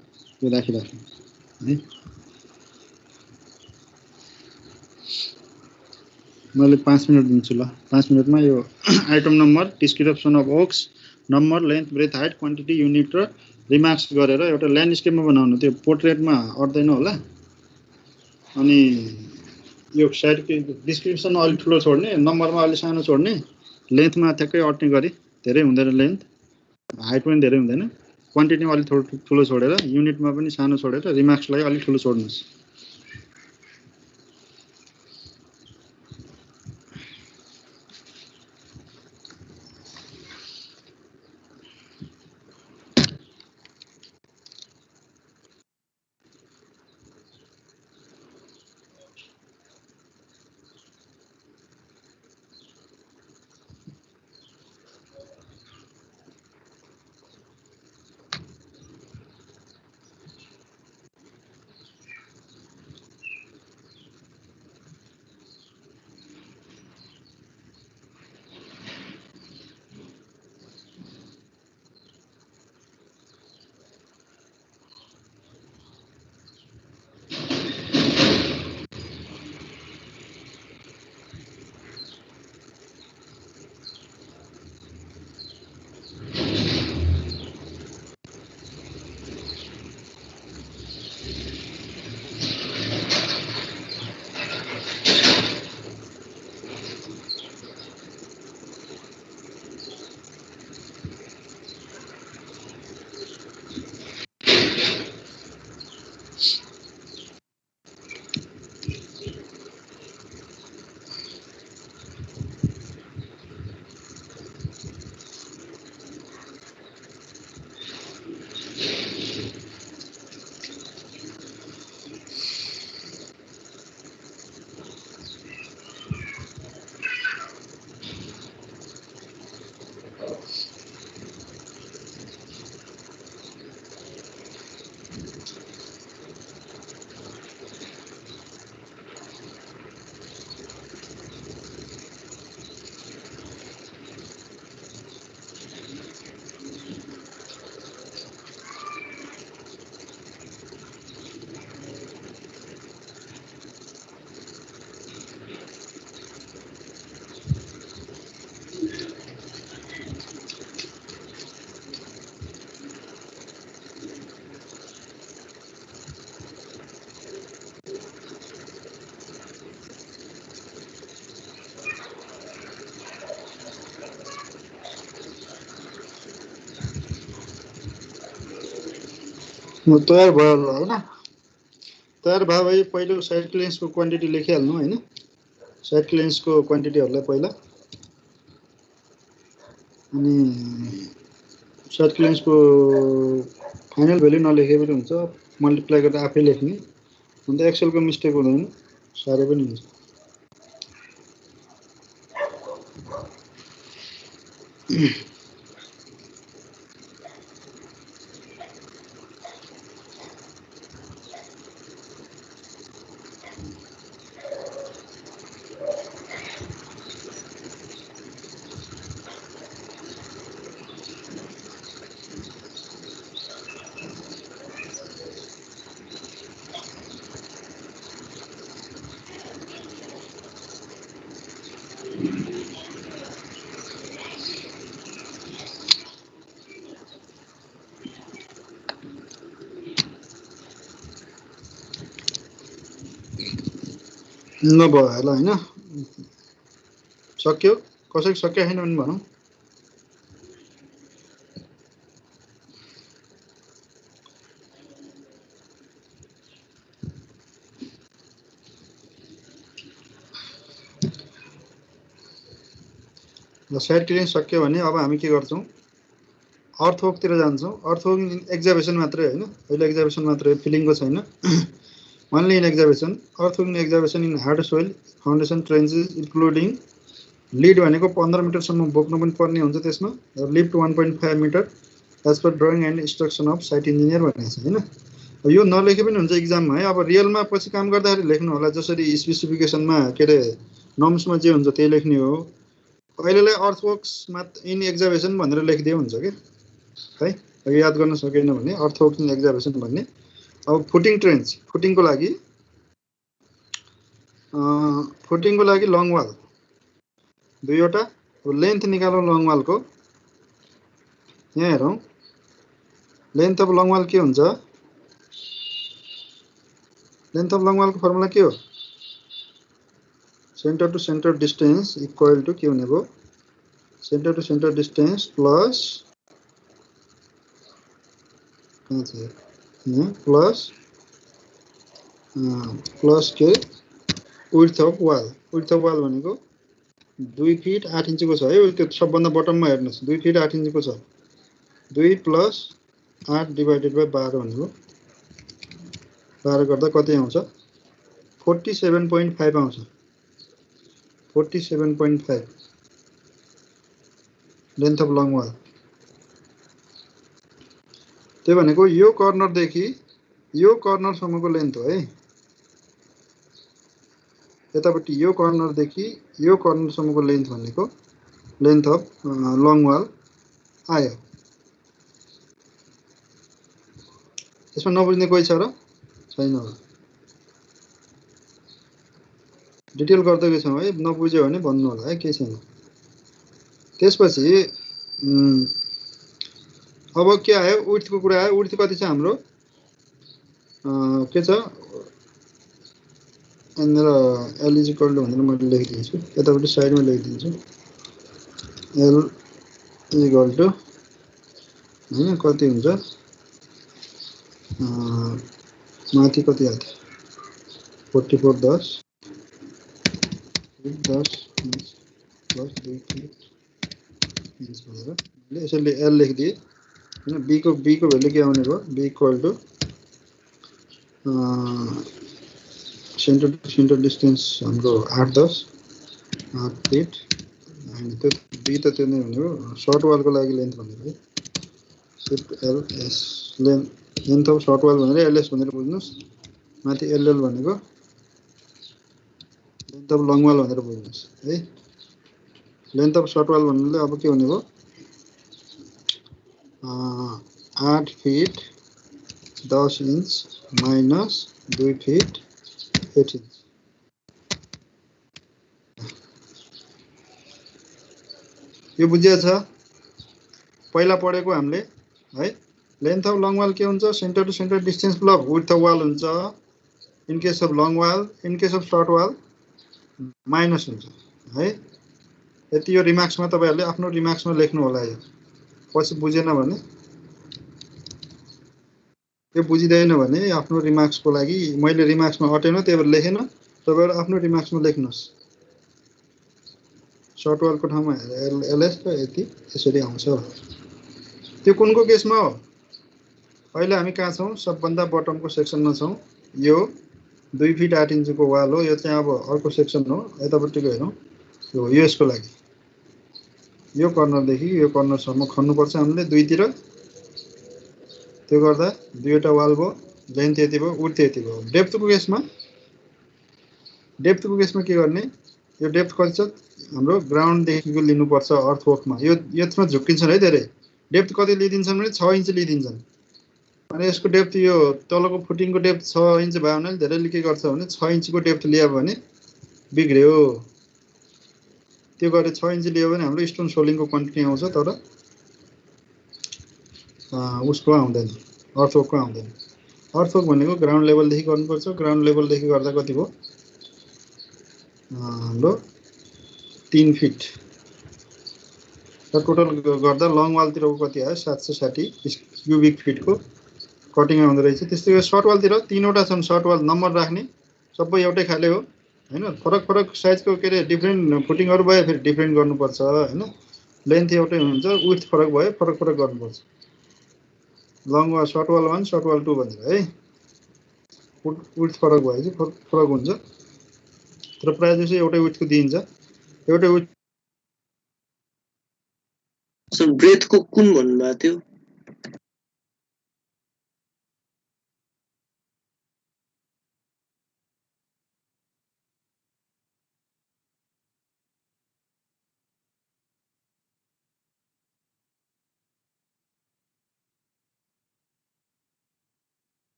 यो राखिराख्नु है मैले 5 मिनट दिन्छु ल 5 मिनटमा यो item number description of works number length breadth height quantity unit र रिमार्क्स गरेर एउटा ल्यान्डस्केपमा बनाउनु त्यो पोर्ट्रेटमा अट्दैन होला अनि यो साइडको डिस्क्रिप्सन अलि ठुलो छोड्ने नम्बरमा अलि सानो छोड्ने लेन्थमा ठ्याक्कै अट्ने गरी धेरै हुँदैन लेन्थ हाइट पनि धेरै हुँदैन क्वान्टिटीमा अलि ठुलो छोडेर युनिटमा पनि सानो छोडेर रिमार्क्सलाई अलि ठुलो छोड्नुस् तयार भयो होला हैन तयार भयो भाइ पहिलो साइड क्लियरेन्सको क्वान्टिटी लेखिहाल्नु हैन साइड क्लियरेन्सको क्वान्टिटीहरुलाई पहिला अनि साइड क्लियरेन्सको फाइनल भ्यालु नलेखे पनि हुन्छ मल्टिप्लाई गरेर आफै लेख्ने अन्त एक्सेलको मिस्टेक हुँदैन साह्रै पनि हुन्छ नभयो होला हैन सक्यो कसैको सक्यो छैन भने भनौँ ल साइड क्लियरिङ सक्यो भने अब हामी के गर्छौं अर्थवर्कतिर जान्छौं अर्थवर्क एक्जाभेसन मात्रै हैन अहिले एक्जाभेसन मात्रै फिलिङको छैन only in excavation earthwork in excavation in hard soil foundation trenches including lead भनेको 15 मिटर सम्म बोक्नु पनि पर्ने हुन्छ त्यसमा lift 1.5 metre as per drawing and instruction of site engineer भनेको छ हैन यो नलेखे पनि हुन्छ एक्जाममा है अब रियलमा पछि काम गर्दाखेरि लेख्नु होला जसरी स्पेसिफिकेसनमा के रे नर्म्समा जे हुन्छ त्यही लेख्ने हो अहिलेलाई अर्थवर्क्स इन एक्जाभेसन भनेर लेखिदिए हुन्छ के है याद गर्न सकेन भने अर्थवर्क्स इन एक्जाभेसन भन्ने अब फुटिङ ट्रेन्च फुटिङको लागि लङ वाल दुईवटा लेन्थ निकालौं लङ वालको यहाँ हेरौं लेन्थ अफ लङ वाल के हुन्छ लेन्थ अफ लङ वालको फर्मुला के हो center to centre distance equal to के हुने भयो center to centre distance plus plus के विड्थ अफ वाल भनेको 2 फिट 8 इन्चको छ है त्यो सबभन्दा बटममा हेर्नुस् 2 फिट 8 इन्चको छ 2 प्लस 8 डिवाइडेड बाइ 12 भनेको 12 गर्दा कति आउँछ 47.5 आउँछ 47.5 लेन्थ अफ लङ वाल त्यो भनेको यो कर्नरदेखि यो कर्नरसम्मको लेन्थ हो है यतापट्टि यो कर्नरदेखि यो कर्नरसम्मको लेन्थ भनेको लेन्थ अफ लङ वाल आयो यसमा नबुझ्ने कोही छ र छैन होला डिटेल गर्दै गएछौँ है नबुझ्यो भने भन्नु होला है के छैन त्यसपछि अब के आयो विड्थको कुरा आयो विड्थ कति छ हाम्रो के छ यहाँनिर एल इज इक्वल टु भनेर मैले लेखिदिन्छु यतापट्टि साइडमा लेखिदिन्छु एल इज इक्वल टु हैन कति हुन्छ माथि कति आयो 44 10 इंच प्लस 2 इंच भनेर यसरी एल लेखिदिए हैन बी को भ्यालु के आउने भयो B equal to center to centre distance हाम्रो 8 फिट हैन त्यो बी त त्यो नै हुने हो सर्ट वालको लागि लेन्थ भनेको है shift L S length of short wall भनेर एलएस भनेर बुझ्नुस् माथि एलएल भनेको लेन्थ अफ लङ वाल भनेर बुझ्नुस् है लेन्थ अफ सर्ट वाल भन्नाले अब के हुने भयो 8 fit 10 inch minus 2 fit 8 inch यो बुझिया छ पहिला पढेको हामीले है लेन्थ अफ लङ वाल के हुन्छ centre to centre distance plus width of wall हुन्छ in case of long wall in case of short wall minus हुन्छ है यति यो रिमार्क्समा तपाईहरुले आफ्नो रिमार्क्समा लेख्नु होला यो पछि बुझेन भने यो बुझिदैन भने आफ्नो रिमार्क्सको लागि मैले रिमार्क्समा अटेन त्यही भएर लेखेन तपाईहरु आफ्नो रिमार्क्समा लेख्नुस् सर्ट वालको ठाउँमा एलएस र यति यसरी आउँछ त्यो कुनको केसमा हो अहिले हामी कहाँ छौं सबभन्दा बटमको सेक्सनमा छौं यो 2 फिट 8 इन्चको वाल हो यो चाहिँ अब अर्को सेक्सन हो यतापट्टिको हेरौं यो यसको लागि यो कर्नरदेखि यो कर्नरसम्म खन्नु पर्छ हामीले दुईतिर त्यो गर्दा दुईवटा वाल भयो लेन्थ यति भयो विड्थ यति भयो डेप्थको केसमा के गर्ने यो डेप्थ कति छ हाम्रो ग्राउन्ड देखिको लिनु पर्छ अर्थवर्कमा यो यसमा झुक्किन्छन् है धेरै डेप्थ कति लिदिन्छन् भने 6 इन्च लिदिन्छन् अनि यसको डेप्थ यो तलको फुटिङको डेप्थ 6 इन्च भयो भने धेरैले के गर्छ भने 6 इन्चको डेप्थ लियो भने बिग्र्यो त्यो गरे 6 इन्च लियो भने हाम्रो स्टोन सोलिङको क्वान्टिटी आउँछ तर उसको आउँदैन अर्थवर्कको आउँदैन अर्थवर्क भनेको ग्राउन्ड लेभलदेखि गर्नुपर्छ ग्राउन्ड लेभलदेखि गर्दा कति भयो हाम्रो 3 फिट र टोटल गर्दा लङ वालतिरको कति आयो 760 क्युबिक फिटको कटिङ आउँदो रहेछ। त्यस्तै गरी सर्ट वालतिर 3वटा छन् सर्ट वाल नम्बर राख्ने सबै एउटै खाले हो हैन। फरक फरक साइजको के अरे डिफ्रेन्ट फुटिङहरू भयो फेरि डिफ्रेन्ट गर्नुपर्छ हैन। लेन्थ एउटै हुन्छ विड्थ फरक भयो फरक फरक गर्नुपर्छ। Long wall short wall 1 short wall 2 भनेर है विड्थ फरक भयो चाहिँ फरक हुन्छ तर प्रायः जसो एउटै विड्थको दिइन्छ। एउटै विड्थ सर ब्रेथको कुन भन्नुभएको थियो?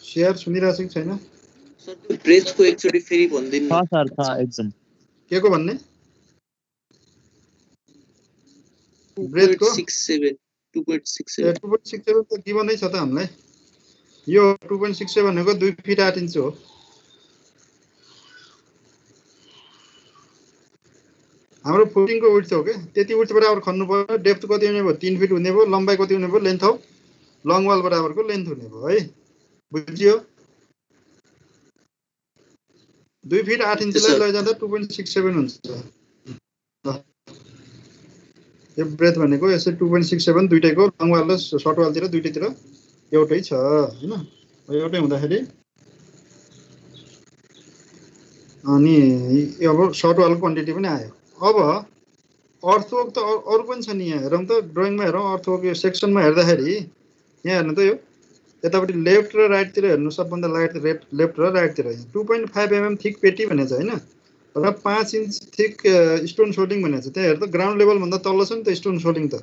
शेयर सुनिरहेछ कि छैन? सर त्यो ब्रेथको एकचोटी फेरि भन्दिनु। छ सर छ एकदम। के को भन्ने? ब्रेथको 2.67 2.67 त गिभनै छ त हामीलाई। यो 2.67 भनेको 2 फिट 8 इन्च हो। हाम्रो फुटिङको विड्थ हो के त्यति विड्थ बराबर खन्नु पर्यो। डेप्थ कति हुने भयो 3 फिट हुने भयो। लम्बाइ कति हुने भयो लेन्थ हो लङ वाल बराबरको लेन्थ हुने भयो है। बुझियो? 2 फिट 8 इन्चलाई लैजाँदा 2.67 हुन्छ। यो ब्रेथ भनेको यसै 2.67 दुईटैको लङ वाल र सर्ट वालतिर दुईटैतिर एउटै छ हैन। एउटै हुँदाखेरि अनि अब सर्ट वालको क्वान्टिटी पनि आयो। अब अर्थवर्क त अरु पनि छ नि यहाँ हेरौँ त ड्रइङमा हेरौँ। अर्थवर्क यो सेक्सनमा हेर्दाखेरि यहाँ हेर्नु त यो यतापट्टि लेफ्ट र राइटतिर हेर्नु सबभन्दा लेफ्ट र राइटतिर 2.5 mm थिक पेटी भनेको छ हैन र 5 इन्च थिक स्टोन सोल्डिङ भनेको छ। त्यहाँ हेर्दा ग्राउन्ड लेभल भन्दा तल छ नि त स्टोन सोल्डिङ त।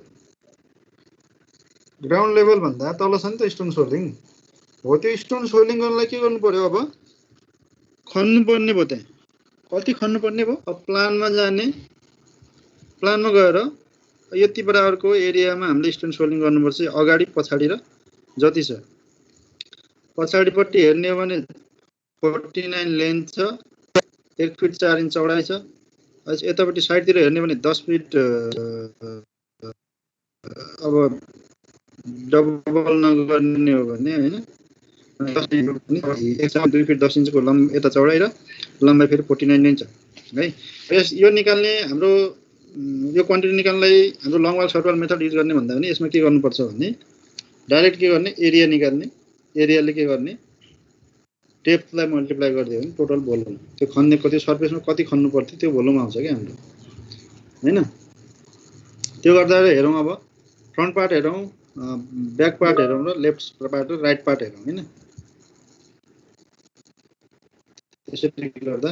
ग्राउन्ड लेभल भन्दा तल छ नि त स्टोन सोल्डिङ हो। त्यो स्टोन सोल्डिङ गर्नलाई के गर्नु पर्यो? अब खन्नु पर्ने भयो। त्यहाँ कति खन्नु पर्ने भयो? अब प्लानमा जाने प्लानमा गएर यति बराबरको एरियामा हामीले स्टोन सोल्डिङ गर्नुपर्छ। अगाडि पछाडि र जति छ पछाडिपट्टि हेर्ने हो भने 49 लेन्थ छ 1 फिट 4 इन्च चौडाइ छ। यतापट्टि साइडतिर हेर्ने भने 10 फिट अब डबल नगर्ने हो भने हैन 2 फिट 10 इन्चको यता चौडाइ र लम्बाइ फेरि 49 नै छ है। यो निकाल्ने हाम्रो यो क्वान्टिटी निकाल्नलाई हाम्रो long wall short wall method use गर्ने भन्दा पनि यसमा के गर्नुपर्छ भने डाइरेक्ट के गर्ने एरिया निकाल्ने। एरियाले के गर्ने डेप्थलाई मल्टिप्लाई गरिदियो भने टोटल भोल्युम त्यो खन्ने कति सर्फेसमा कति खन्नु पर्थ्यो त्यो भोल्युम आउँछ के हाम्रो हैन। त्यो गर्दा हेरौँ अब फ्रन्ट पार्ट हेरौँ ब्याक पार्ट हेरौँ र लेफ्ट पार्ट र राइट पार्ट हेरौँ हैन। त्यसरी गर्दा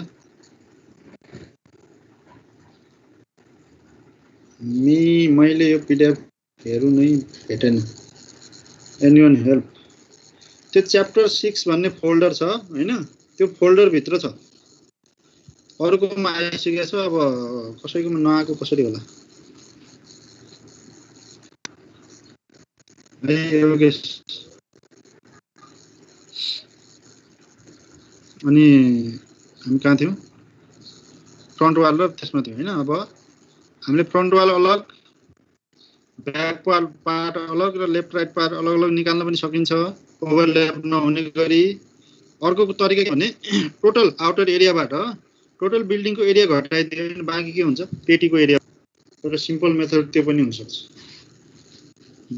मैले यो पीडीएफ हेरौँ नै भेटेन। Anyone help? त्यो च्याप्टर 6 भन्ने फोल्डर छ हैन त्यो फोल्डर भित्र छ। अरुकोमा आइसकेको छ अब कसैकोमा नआएको कसरी होला? अनि हामी कहाँ थियौँ? फ्रन्ट वाल र त्यसमा थियो हैन। अब हामीले फ्रन्ट वाल अलग ब्याक पार्ट अलग र लेफ्ट राइट पार्ट अलग अलग निकाल्न पनि सकिन्छ ओभरल्याप नहुने गरी। अर्को तरिका के भने टोटल आउटर एरियाबाट टोटल बिल्डिङको एरिया घटाइदियो भने बाँकी के हुन्छ पेटीको एरिया एउटा सिम्पल मेथड त्यो पनि हुनसक्छ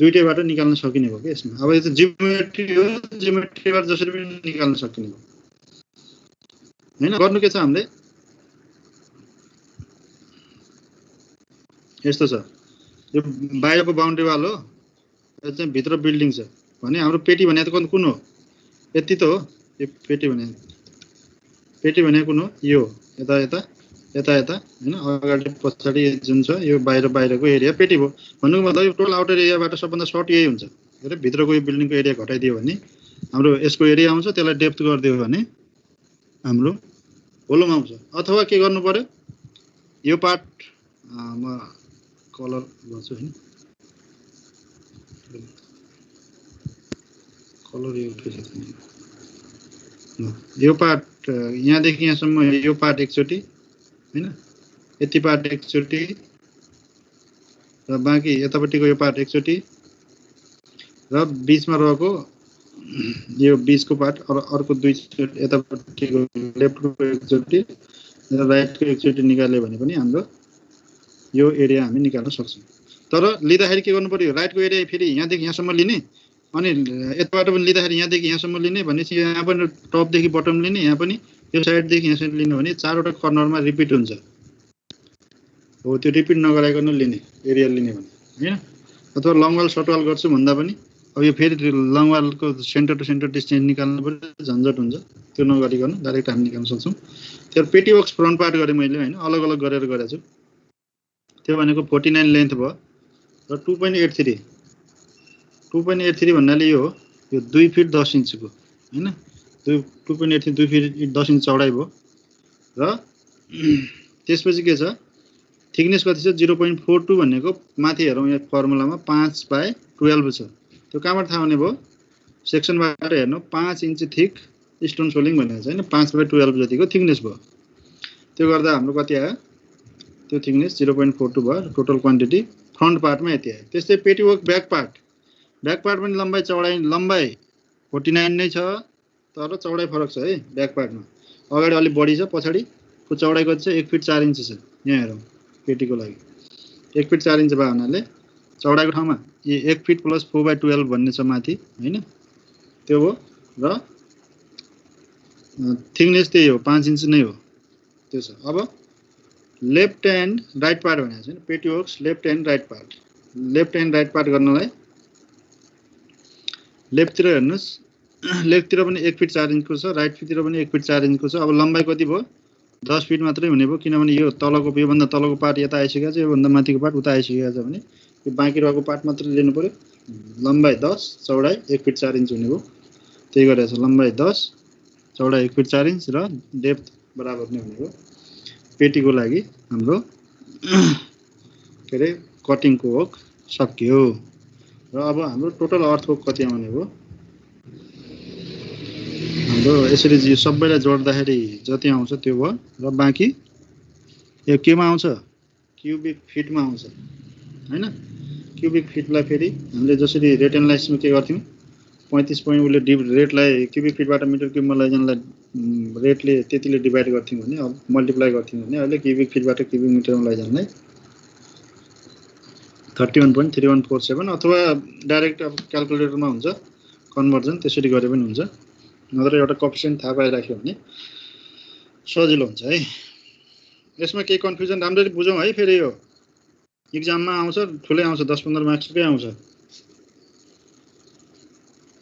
दुईटैबाट निकाल्न सकिने भयो के यसमा अब यो त जियोमेट्री हो जियोमेट्रीबाट जसरी पनि निकाल्न सकिने भयो हैन गर्नु के छ हामीले यस्तो छ यो बाहिरको बाउन्ड्री वाल हो यो चाहिँ भित्र बिल्डिङ छ भने हाम्रो पेटी भनेको कुन हो यति त हो यो पेटी भने कुन हो यो यता यता यता यता हैन अगाडि पछाडि जुन छ यो बाहिरको एरिया पेटी भयो भन्नुको मतलब यो टोटल आउटर एरियाबाट सबभन्दा सर्ट यही हुन्छ के अरे भित्रको यो बिल्डिङको एरिया घटाइदियो भने हाम्रो यसको एरिया आउँछ त्यसलाई डेप्थ गरिदियो भने हाम्रो भोल्युम आउँछ अथवा के गर्नु पर्यो यो पार्ट म कलर गर्छु हैन कलर यो पार्ट यहाँदेखि यहाँसम्म यो पार्ट एकचोटि हैन यति पार्ट एकचोटि र बाँकी यतापट्टिको यो पार्ट एकचोटि र बीचमा रहेको यो बीचको पार्ट अर्को दुईचोटि यतापट्टिको लेफ्टको एकचोटि र राइटको एकचोटि निकाल्यो भने पनि हाम्रो यो एरिया हामी निकाल्न सक्छौँ तर लिँदाखेरि के गर्नु पर्यो राइटको एरिया फेरि यहाँदेखि यहाँसम्म लिने अनि यताबाट पनि लिँदाखेरि यहाँदेखि यहाँसम्म लिने भनेपछि यहाँ पनि टपदेखि बटम लिने यहाँ पनि यो साइडदेखि यहाँसम्म लिने भने चारवटा कर्नरमा रिपिट हुन्छ हो त्यो रिपिट नगराइकन लिने एरिया लिने भने हैन अथवा लङ वाल सर्ट वाल गर्छु भन्दा पनि अब यो फेरि लङ वालको सेन्टर टु सेन्टर डिस्टेन्स निकाल्नु पर्यो झन्झट हुन्छ त्यो नगरिकन डाइरेक्ट हामी निकाल्न सक्छौँ त्यो पेटी बक्स फ्रन्ट पार्ट गरेँ मैले हैन अलग अलग गरेर गरेको छु त्यो भनेको 49 लेन्थ भयो र 2.83 भन्नाले यो 2 फिट 10 इन्चको हैन 2.83 2 फिट 10 इन्च चौडाइ भयो र त्यसपछि के छ थिकनेस कति छ 0.42 भनेको माथि हेरौँ यहाँ फर्मुलामा 5/12 छ त्यो कहाँबाट थाहा हुने भयो सेक्सनबाट हेर्नु 5 इन्च थिक स्टोन सोलिङ भनेको छ हैन 5/12 जतिको थिकनेस भयो त्यो गर्दा हाम्रो कति आयो त्यो थिकनेस 0.42 भयो टोटल क्वान्टिटी फ्रन्ट पार्टमा यति आयो त्यस्तै पेटीवर्क ब्याक पार्ट पनि लम्बाइ 49 नै छ तर चौडाइ फरक छ है ब्याक पार्टमा अगाडि अलि बढी छ पछाडिको चौडाइ कति छ 1 फिट 4 इन्च छ यहाँ हेरौँ पेटीको लागि 1 फिट 4 इन्च भयो हुनाले चौडाइको ठाउँमा 1 फिट प्लस 4/12 भन्ने छ माथि हैन त्यो हो र थिकनेस त्यही हो 5 इन्च नै हो त्यो छ अब लेफ्ट एन्ड राइट पार्ट भनेको छ पेटीवर्क्स लेफ्ट एन्ड राइट पार्ट गर्नलाई लेफ्टतिर हेर्नुस् लेफ्टतिर पनि 1 फिट 4 इन्चको छ राइटतिर पनि 1 फिट 4 इन्चको छ अब लम्बाइ कति भयो 10 फिट मात्रै हुने भयो किनभने यो योभन्दा तलको पार्ट यता आइसकेको छ योभन्दा माथिको पार्ट उता आइसकेको छ भने यो बाँकी रहेको पार्ट मात्रै लिनु पर्यो लम्बाइ 10 चौडाइ 1 फिट 4 इन्च हुने भयो त्यही गरेर छ लम्बाइ 10 चौडाइ 1 फिट 4 इन्च र डेप्थ बराबर नै हुने भयो पेटीको लागि हाम्रो के अरे कटिङको वर्क सकियो र अब हाम्रो टोटल अर्थ वर्क कति आउने भयो हाम्रो यसरी सबैलाई जोड्दाखेरि जति आउँछ त्यो भयो र बाँकी यो केमा आउँछ क्युबिक फिटमा आउँछ हैन क्युबिक फिटलाई फेरि हामीले जसरी रेट एनालाइसिसमा के गर्थ्यौँ 35 पोइन्ट उसले रेटलाई क्युबिक फिटबाट मिटर क्युबमा लैजानलाई रेटले त्यतिले डिभाइड गर्थ्यौँ भने अब मल्टिप्लाई गर्थ्यौँ भने अहिले क्युबिक फिटबाट क्युबिक मिटरमा लैजानलाई 31.3147 अथवा डाइरेक्ट अब क्याल्कुलेटरमा हुन्छ कन्भर्जन त्यसरी गरे पनि हुन्छ नत्र एउटा कोएफिसिएन्ट थाहा पाइराख्यो भने सजिलो हुन्छ है यसमा केही कन्फ्युजन राम्ररी बुझौँ है फेरि यो एक्जाममा आउँछ ठुलै आउँछ 10-15 मार्क्सकै आउँछ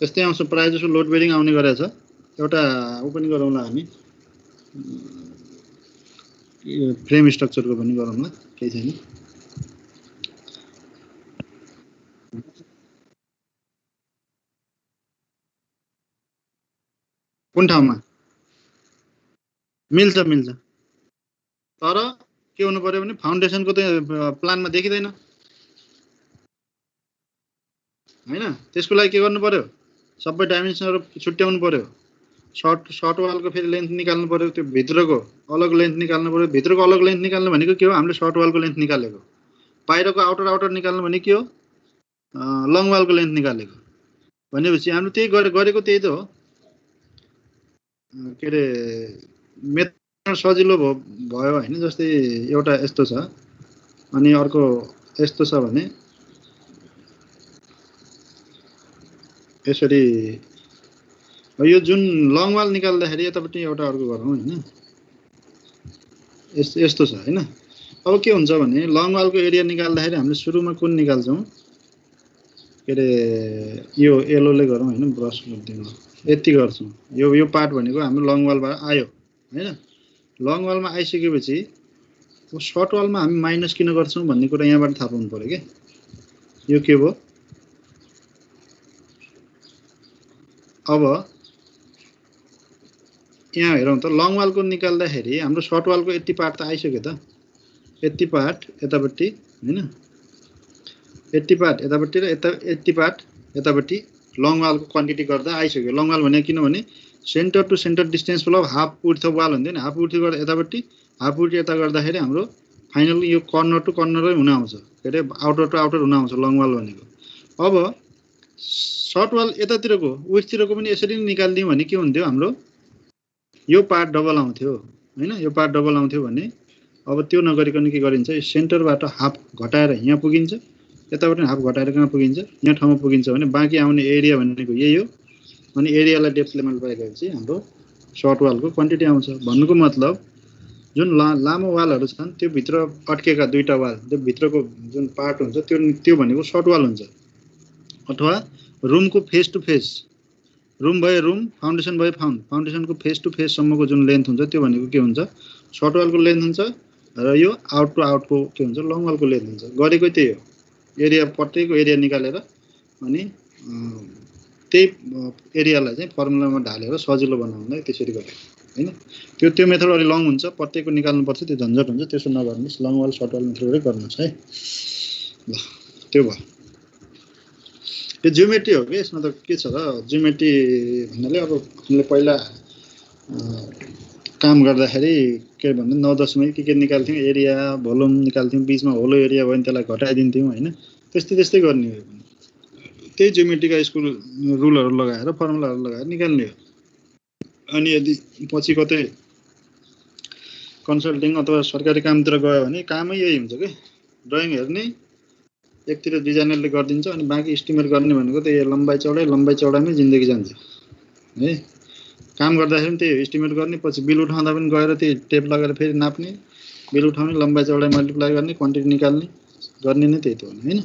त्यस्तै आउँछ प्रायः जसो लोड बेरिङ आउने गरेछ एउटा उ पनि गरौँला हामी फ्रेम स्ट्रक्चरको पनि गरौँला केही छैन कुन ठाउँमा मिल्छ तर के हुनु पर्यो भने फाउन्डेसनको त प्लानमा देखिदैन हैन त्यसको लागि के गर्नु पर्यो सबै डाइमेन्सनहरु छुट्याउनु पर्यो सर्ट वालको फेरि लेन्थ निकाल्नु पर्यो त्यो भित्रको अलग लेन्थ निकाल्नु पर्यो भित्रको अलग लेन्थ निकाल्नु भनेको के हो हामीले सर्ट वालको लेन्थ निकालेको बाहिरको आउटर निकाल्नु भने के हो लङ वालको लेन्थ निकालेको भनेपछि हामीले त्यही गरेको त्यही त हो के रे मेथड सजिलो भयो हैन जस्तै एउटा यस्तो छ अनि अर्को यस्तो छ भने यसरी यो जुन लङ वाल निकाल्दाखेरि यतापट्टि एउटा अर्को गरौँ हैन यस्तो छ हैन अब के हुन्छ भने लङ वालको एरिया निकाल्दाखेरि हामीले सुरुमा कुन निकाल्छौं के रे यो येलोले गरौँ हैन ब्रश गर्दिनु यति गर्छौं यो पार्ट भनेको हाम्रो लङ वालबाट आयो हैन लङ वालमा आइसकेपछि सर्ट वालमा हामी माइनस किन गर्छौं भन्ने कुरा यहाँबाट थाहा पाउनु पर्यो के यो के भयो अब यहाँ हेरौँ त लङ वालको निकाल्दाखेरि हाम्रो सर्ट वालको यति पार्ट त आइसक्यो त यति पार्ट यतापट्टि हैन यति पार्ट यतापट्टि र यति पार्ट यतापट्टि लङ वालको क्वान्टिटी गर्दा आइसक्यो लङ वाल भने किनभने center to centre distance plus half width of wall हुन्थ्यो नि हाफ विड्थ गर्दा यतापट्टि हाफ विड्थ यता गर्दाखेरि हाम्रो फाइनल यो कर्नर टु कर्नरै हुन आउँछ के रे आउटर टु आउटर हुन आउँछ लङ वाल भनेको अब सर्ट वाल यतातिरको विड्थतिरको पनि यसरी नै निकाल्दियौ भने के हुन्थ्यो हाम्रो यो पार्ट डबल आउँथ्यो हैन यो पार्ट डबल आउँथ्यो भने अब त्यो नगरिकन के गरिन्छ सेन्टरबाट हाफ घटाएर यहाँ पुगिन्छ यताबाट हाफ घटाएर कहाँ पुगिन्छ यहाँ ठाउँमा पुगिन्छ भने बाँकी आउने एरिया भनेको यही हो अनि एरियालाई डेप्थले मल्टिप्लाई हाम्रो सर्ट वालको क्वान्टिटी आउँछ भन्नुको मतलब जुन लामो वालहरु छन् त्यो भित्र अड्केका दुईटा वाल त्यो भित्रको जुन पार्ट हुन्छ त्यो भनेको सर्ट वाल हुन्छ अथवा रुमको फेस टु फेस रुम भए रुम फाउन्डेसन भए फाउन्डेसनको फेस टु फेस सम्मको जुन लेन्थ हुन्छ त्यो भनेको के हुन्छ सर्ट वालको लेन्थ हुन्छ र यो आउट टु आउटको के हुन्छ लङ वालको लेन्थ हुन्छ गरेको त्यही हो एरिया प्रत्येकको एरिया निकालेर अनि त्यही एरियालाई चाहिँ फर्मुलामा ढालेर सजिलो बनाउनलाई त्यसरी गरेको हैन त्यो मेथड अलि लङ हुन्छ प्रत्येकको निकाल्नु पर्छ त्यो झन्झट हुन्छ त्यसो नगर्नुस् लङ वाल सर्ट वाल मेथडले गर्नुस् है ल त्यो भयो यो जियोमेट्री हो के यसमा त के छ र जियोमेट्री भन्नाले अब हामीले पहिला काम गर्दाखेरि के भन्नु 9-10 मै के निकाल्थ्यौं एरिया भोल्युम निकाल्थ्यौं बीचमा होलो एरिया भयो नि त्यसलाई घटाइदिन्थ्यौं हैन त्यस्तै गर्ने हो त्यही जियोमेट्रीका स्कुल रुलहरु लगाएर फर्मुलाहरु लगाएर निकाल्ने हो अनि यदि पछि कतै कन्सल्टिङ अथवा सरकारी कामतिर गयो भने कामै यही हुन्छ के ड्राइङ हेर्ने एकतिर डिजाइनरले गर्दिन्छ अनि बाँकी एस्टिमेट गर्ने भनेको त यो लम्बाइ चौडाइमै जिन्दगी जान्छ है काम गर्दाखेरि पनि त्यही एस्टिमेट गर्ने पछि बिल उठाउँदा पनि गएर त्यही टेप लगाएर फेरि नाप्ने बिल उठाउने लम्बाइ चौडाइ मल्टिप्लाई गर्ने क्वान्टिटी निकाल्ने गर्ने नै त्यही त हो हैन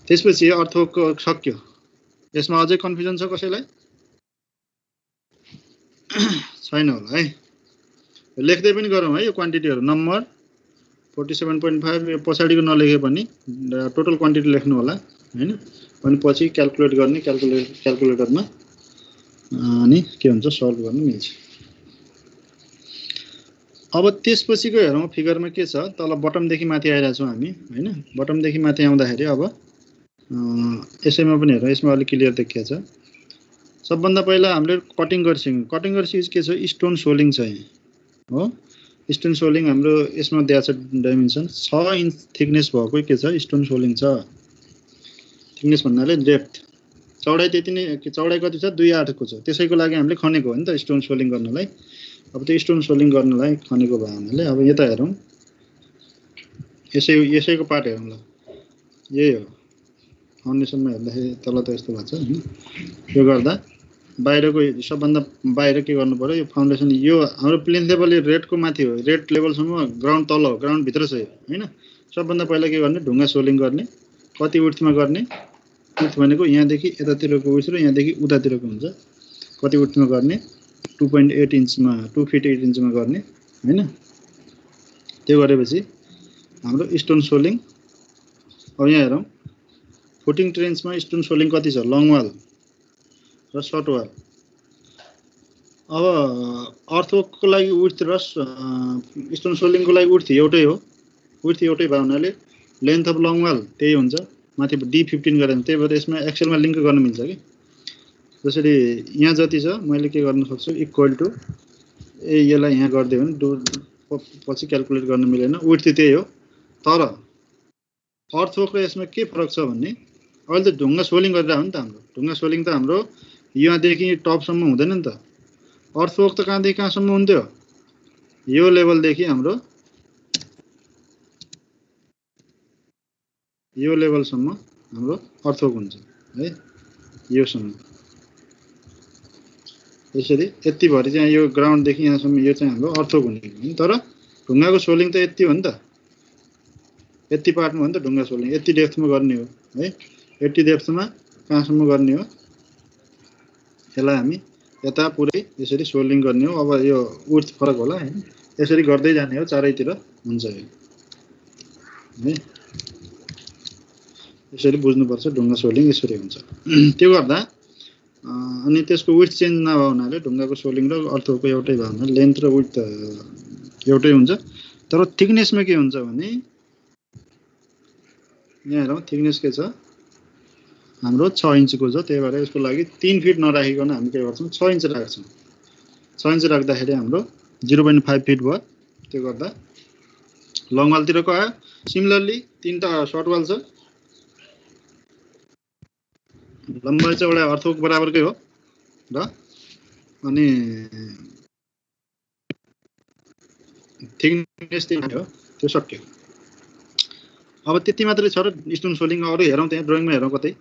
त्यसपछि अर्थको सक्यो यसमा अझै कन्फ्युजन छ कसैलाई छैन होला है लेख्दै पनि गरौँ है यो क्वान्टिटीहरु नम्बर 47.5 यो पछाडीको नलेखे पनि टोटल क्वान्टिटी लेख्नु होला हैन अनि पछि क्याल्कुलेट गर्ने क्याल्कुलेटरमा अनि के हुन्छ सल्भ गर्न मिल्छ अब त्यसपछिको हेरौँ फिगरमा के छ तल बटम देखि माथि आइरा छौं हामी हैन बटम देखि माथि आउँदाखेरि अब यसैमा पनि हेरौँ यसमा अलि क्लियर देखिया छ सबभन्दा पहिला हामीले कटिङ गर्छौं के छ स्टोन सोलिङ छ हो स्टोन सोलिङ हाम्रो यसमा दिएको छ डाइमेन्सन 6 इन्च थिकनेस भएको के छ स्टोन सोलिङ छ थिकनेस भन्नाले डेप्थ चौडाइ त्यति नै चौडाइ कति छ 2.8 को छ त्यसैको लागि हामीले खनेको हो नि त स्टोन सोलिङ गर्नलाई अब त्यो स्टोन सोलिङ गर्नलाई खनेको भयो हामीले अब यता हेरौँ यसैको पार्ट हेरौँ ल यही हो फाउन्डेसनमा हेर्दाखेरि तल त यस्तो भएको छ हैन यो गर्दा बाहिरको सबभन्दा बाहिर के गर्नु पर्यो यो फाउन्डेसन यो हाम्रो प्लेन लेभल रेडको माथि हो रेड लेभलसम्म ग्राउन्ड तल हो ग्राउन्ड भित्र छ हैन सबभन्दा पहिला के गर्ने ढुङ्गा सोलिङ गर्ने कति विड्थमा गर्ने विड्थ भनेको यहाँ देखि यतातिरको विड्थ र यहाँ देखि उतातिरको हुन्छ कति विड्थमा गर्ने 2.8 इन्चमा 2 फिट 8 इन्चमा गर्ने हैन त्यो गरेपछि हाम्रो स्टोन सोलिङ अब यहाँ हेरौँ फुटिङ ट्रेन्चमा स्टोन सोलिङ कति छ लङ वाल र सर्ट वाल अब अर्थको लागि विड्थ र स्टोन सोलिङको लागि विड्थ एउटै हो विड्थ एउटै भयो हुनाले लेन्थ अफ लङ वाल त्यही हुन्छ माथि D15 गरेर त्यही भएर यसमा एक्सेलमा लिंक गर्न मिल्छ के जसरी यहाँ जति छ मैले के गर्न सक्छु इक्वल टु यसलाई यहाँ गर्दै भने पछि क्याल्कुलेट गर्न मिलेन विड्थ त्यही हो तर अर्थको यसमा के फरक छ भन्ने अहिले त ढुङ्गा सोलिङ गरेर हो नि त हाम्रो ढुङ्गा सोलिङ त हाम्रो यहाँदेखि टपसम्म हुँदैन नि त अर्थवर्क त कहाँदेखि कहाँसम्म हुन्थ्यो यो लेभलदेखि हाम्रो यो लेभलसम्म हाम्रो अर्थोक हुन्छ है, योसम्म यसरी यति भरि चाहिँ यो ग्राउन्डदेखि यहाँसम्म यो चाहिँ हाम्रो अर्थोक हुने। तर ढुङ्गाको सोलिङ त यति हो नि त, यति पार्टमा हो नि त ढुङ्गा सोलिङ, यति डेप्थमा गर्ने हो है, यति डेप्थमा कहाँसम्म गर्ने हो, यसलाई हामी यता पुरै यसरी सोल्डिङ गर्ने हो। अब यो उर्थ फरक होला हैन, यसरी गर्दै जाने हो, चारैतिर हुन्छ यो है, यसरी बुझ्नुपर्छ ढुङ्गा सोल्डिङ यसरी हुन्छ। त्यो गर्दा अनि त्यसको विड्थ चेन्ज नभए हुनाले ढुङ्गाको सोल्डिङ र अर्थोको एउटै भयो भने लेन्थ र विड्थ एउटै हुन्छ। तर थिकनेसमा के हुन्छ भने यहाँ हेरौँ थिकनेस के छ हाम्रो 6 इन्चको छ, त्यही भएर यसको लागि 3 फिट नराखिकन हामी के गर्छौँ 6 इन्च राख्छौँ। 6 इन्च राख्दाखेरि हाम्रो 0.5 फिट भयो। त्यो गर्दा लङ वालतिरको आयो। सिमिलरली तीनटा सर्ट वाल छ, लम्बाइ चौडाइ अर्थोक बराबरकै हो र अनि थिकनेस त्यही हो, त्यो सक्यो। अब त्यति मात्रै छ र स्टोन सोलिङ अरु हेरौँ, त्यहाँ ड्रइङमा हेरौँ कतै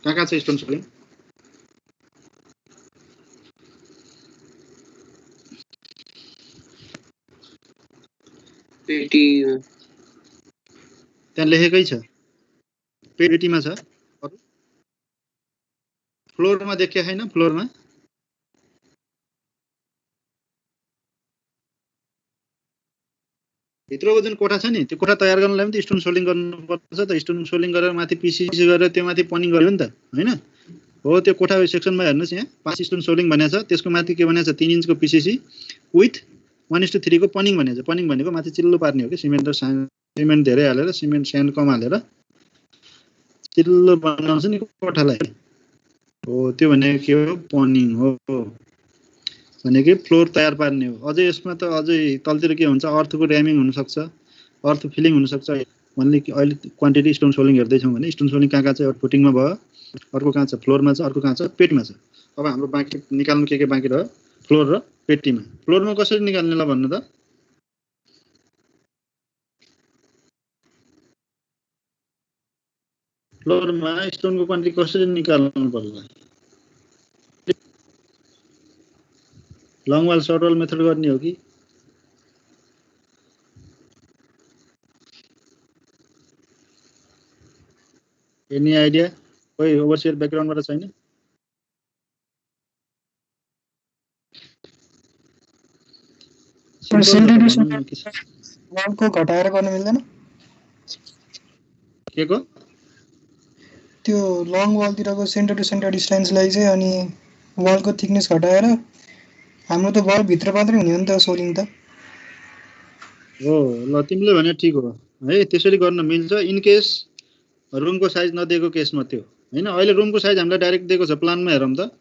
कहाँ छ स्टोन सोलिङ। पेटी त्यहाँ लेखेकै छ, पेटीमा छ, फ्लोरमा देखिया छैन। फ्लोरमा भित्रको जुन कोठा छ नि, त्यो कोठा तयार गर्नलाई पनि त स्टोन सोल्डिङ गर्नुपर्छ त। स्टोन सोल्डिङ गरेर माथि पिसिसी गरेर त्यो माथि पनिङ गर्यो नि त हैन। हो त्यो कोठा सेक्सनमा हेर्नुस्, यहाँ 5 स्टोन सोल्डिङ भनेको छ, त्यसको माथि के भनेको छ 3 इन्चको पिसिसी विथ 1:3 को पनिङ भनेको छ। पनिङ भनेको माथि चिल्लो पार्ने हो कि, सिमेन्ट र सिमेन्ट धेरै हालेर सिमेन्ट स्यान्ड कम हालेर चिल्लो बनाउँछ नि कोठालाई, हो त्यो भनेको के हो पनिङ हो, भनेको फ्लोर तयार पार्ने हो। अझै यसमा त अझै तलतिर के हुन्छ अर्थको र्यामिङ हुन सक्छ, अर्थ फिलिङ हुन सक्छ भन्ने अहिले क्वान्टिटी स्टोन सोलिङ हेर्दै छौं भने स्टोन सोलिङ कहाँ छ फुटिङमा भयो, अर्को कहाँ छ फ्लोरमा छ, अर्को कहाँ छ पेटमा छ। अब हाम्रो बाँकी निकाल्नु के बाँकी रह्यो फ्लोर र पेटीमा। फ्लोरमा कसरी निकाल्ने ल भन्नु त, फ्लोरमा स्टोनको क्वान्टिटी कसरी निकाल्नु पर्ला, long wall short wall method गर्ने हो कि एनी आइडिया? कोही ओभरसियर ब्याकग्राउन्डबाट छैन? वालको घटाएर गर्न मिल्दैन? के को? त्यो लङ वालतिरको सेन्टर टु सेन्टर डिस्टेन्सलाई चाहिँ अनि वालको थिकनेस घटाएर हाम्रो त वाल भित्र मात्रै हुने हो नि त सोलिङ त। हो ल तिमीले भने ठीक हो है, त्यसरी गर्न मिल्छ इन केस रुमको साइज नदिएको केसमा त्यो हैन। अहिले रुमको साइज हामीलाई डाइरेक्ट दिएको छ, प्लानमा हेरौँ त।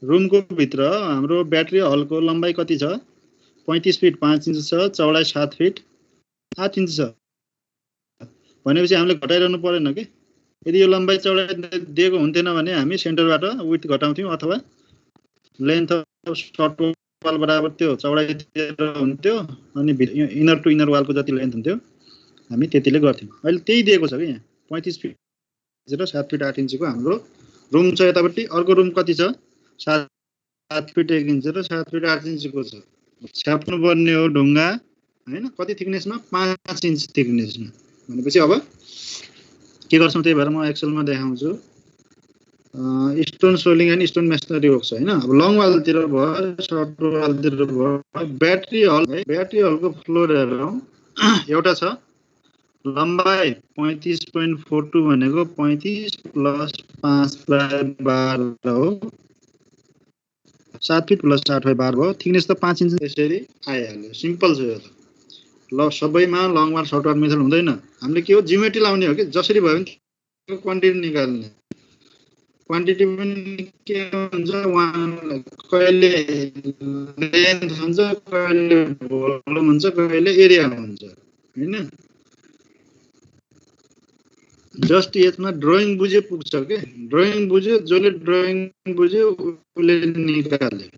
रुमको भित्र हाम्रो ब्याट्री हलको लम्बाइ कति छ 35 फिट 5 इन्च छ, चौडाइ 7 फिट 8 इन्च छ भनेपछि हामीले घटाइरहनु परेन के। यदि यो लम्बाइ चौडाइ दिएको हुन्थेन भने हामी सेन्टरबाट विड्थ घटाउँथ्यौं अथवा लेन्थ अफ सर्ट वाल बराबर त्यो चौडाइ दिएर हुन्थ्यो, अनि इनर टु इनर वालको जति लेन्थ हुन्थ्यो हामी त्यतिले गर्थ्यौं। अहिले त्यही दिएको छ कि यहाँ 35 फिट र 7 फिट 8 इन्चको हाम्रो रुम छ यतापट्टि। अर्को रुम कति छ 7 फिट 1 इन्च र 7 फिट 8 इन्चको छ। छ्याप्नु पर्ने हो ढुङ्गा हैन, कति थिकनेसमा 5 इन्च थिकनेसमा भनेपछि अब के गर्छौं, त्यही भएर म एक्सेलमा देखाउँछु। Stone soling and stone masonry works हैन। अब लङ वालतिर भयो सर्ट वालतिर भयो, ब्याट्री हल है, ब्याट्री हलको फ्लोर हेरौँ एउटा छ लम्बाइ 35.42 भनेको 35 प्लस 5/12 हो, 7 फिट प्लस 8/12 भयो। थिकनेस त 5 इन्च त्यसरी आइहाल्यो, सिम्पल छ यो त। ल सबैमा long wall short wall method हुँदैन, हामीले के हो जियोमेट्री लाउने हो कि, जसरी भयो भने क्वान्टिटी निकाल्ने। क्वान्टिटी पनि के हुन्छ कहिले लेन्थ हुन्छ, कहिले भोल्युम हुन्छ, कहिले एरिया हुन्छ हैन। जस्ट यसमा ड्रइङ बुझे पुग्छ के, ड्रइङ बुझ्यो जसले ड्रइङ बुझ्यो उसले निकाल्यो।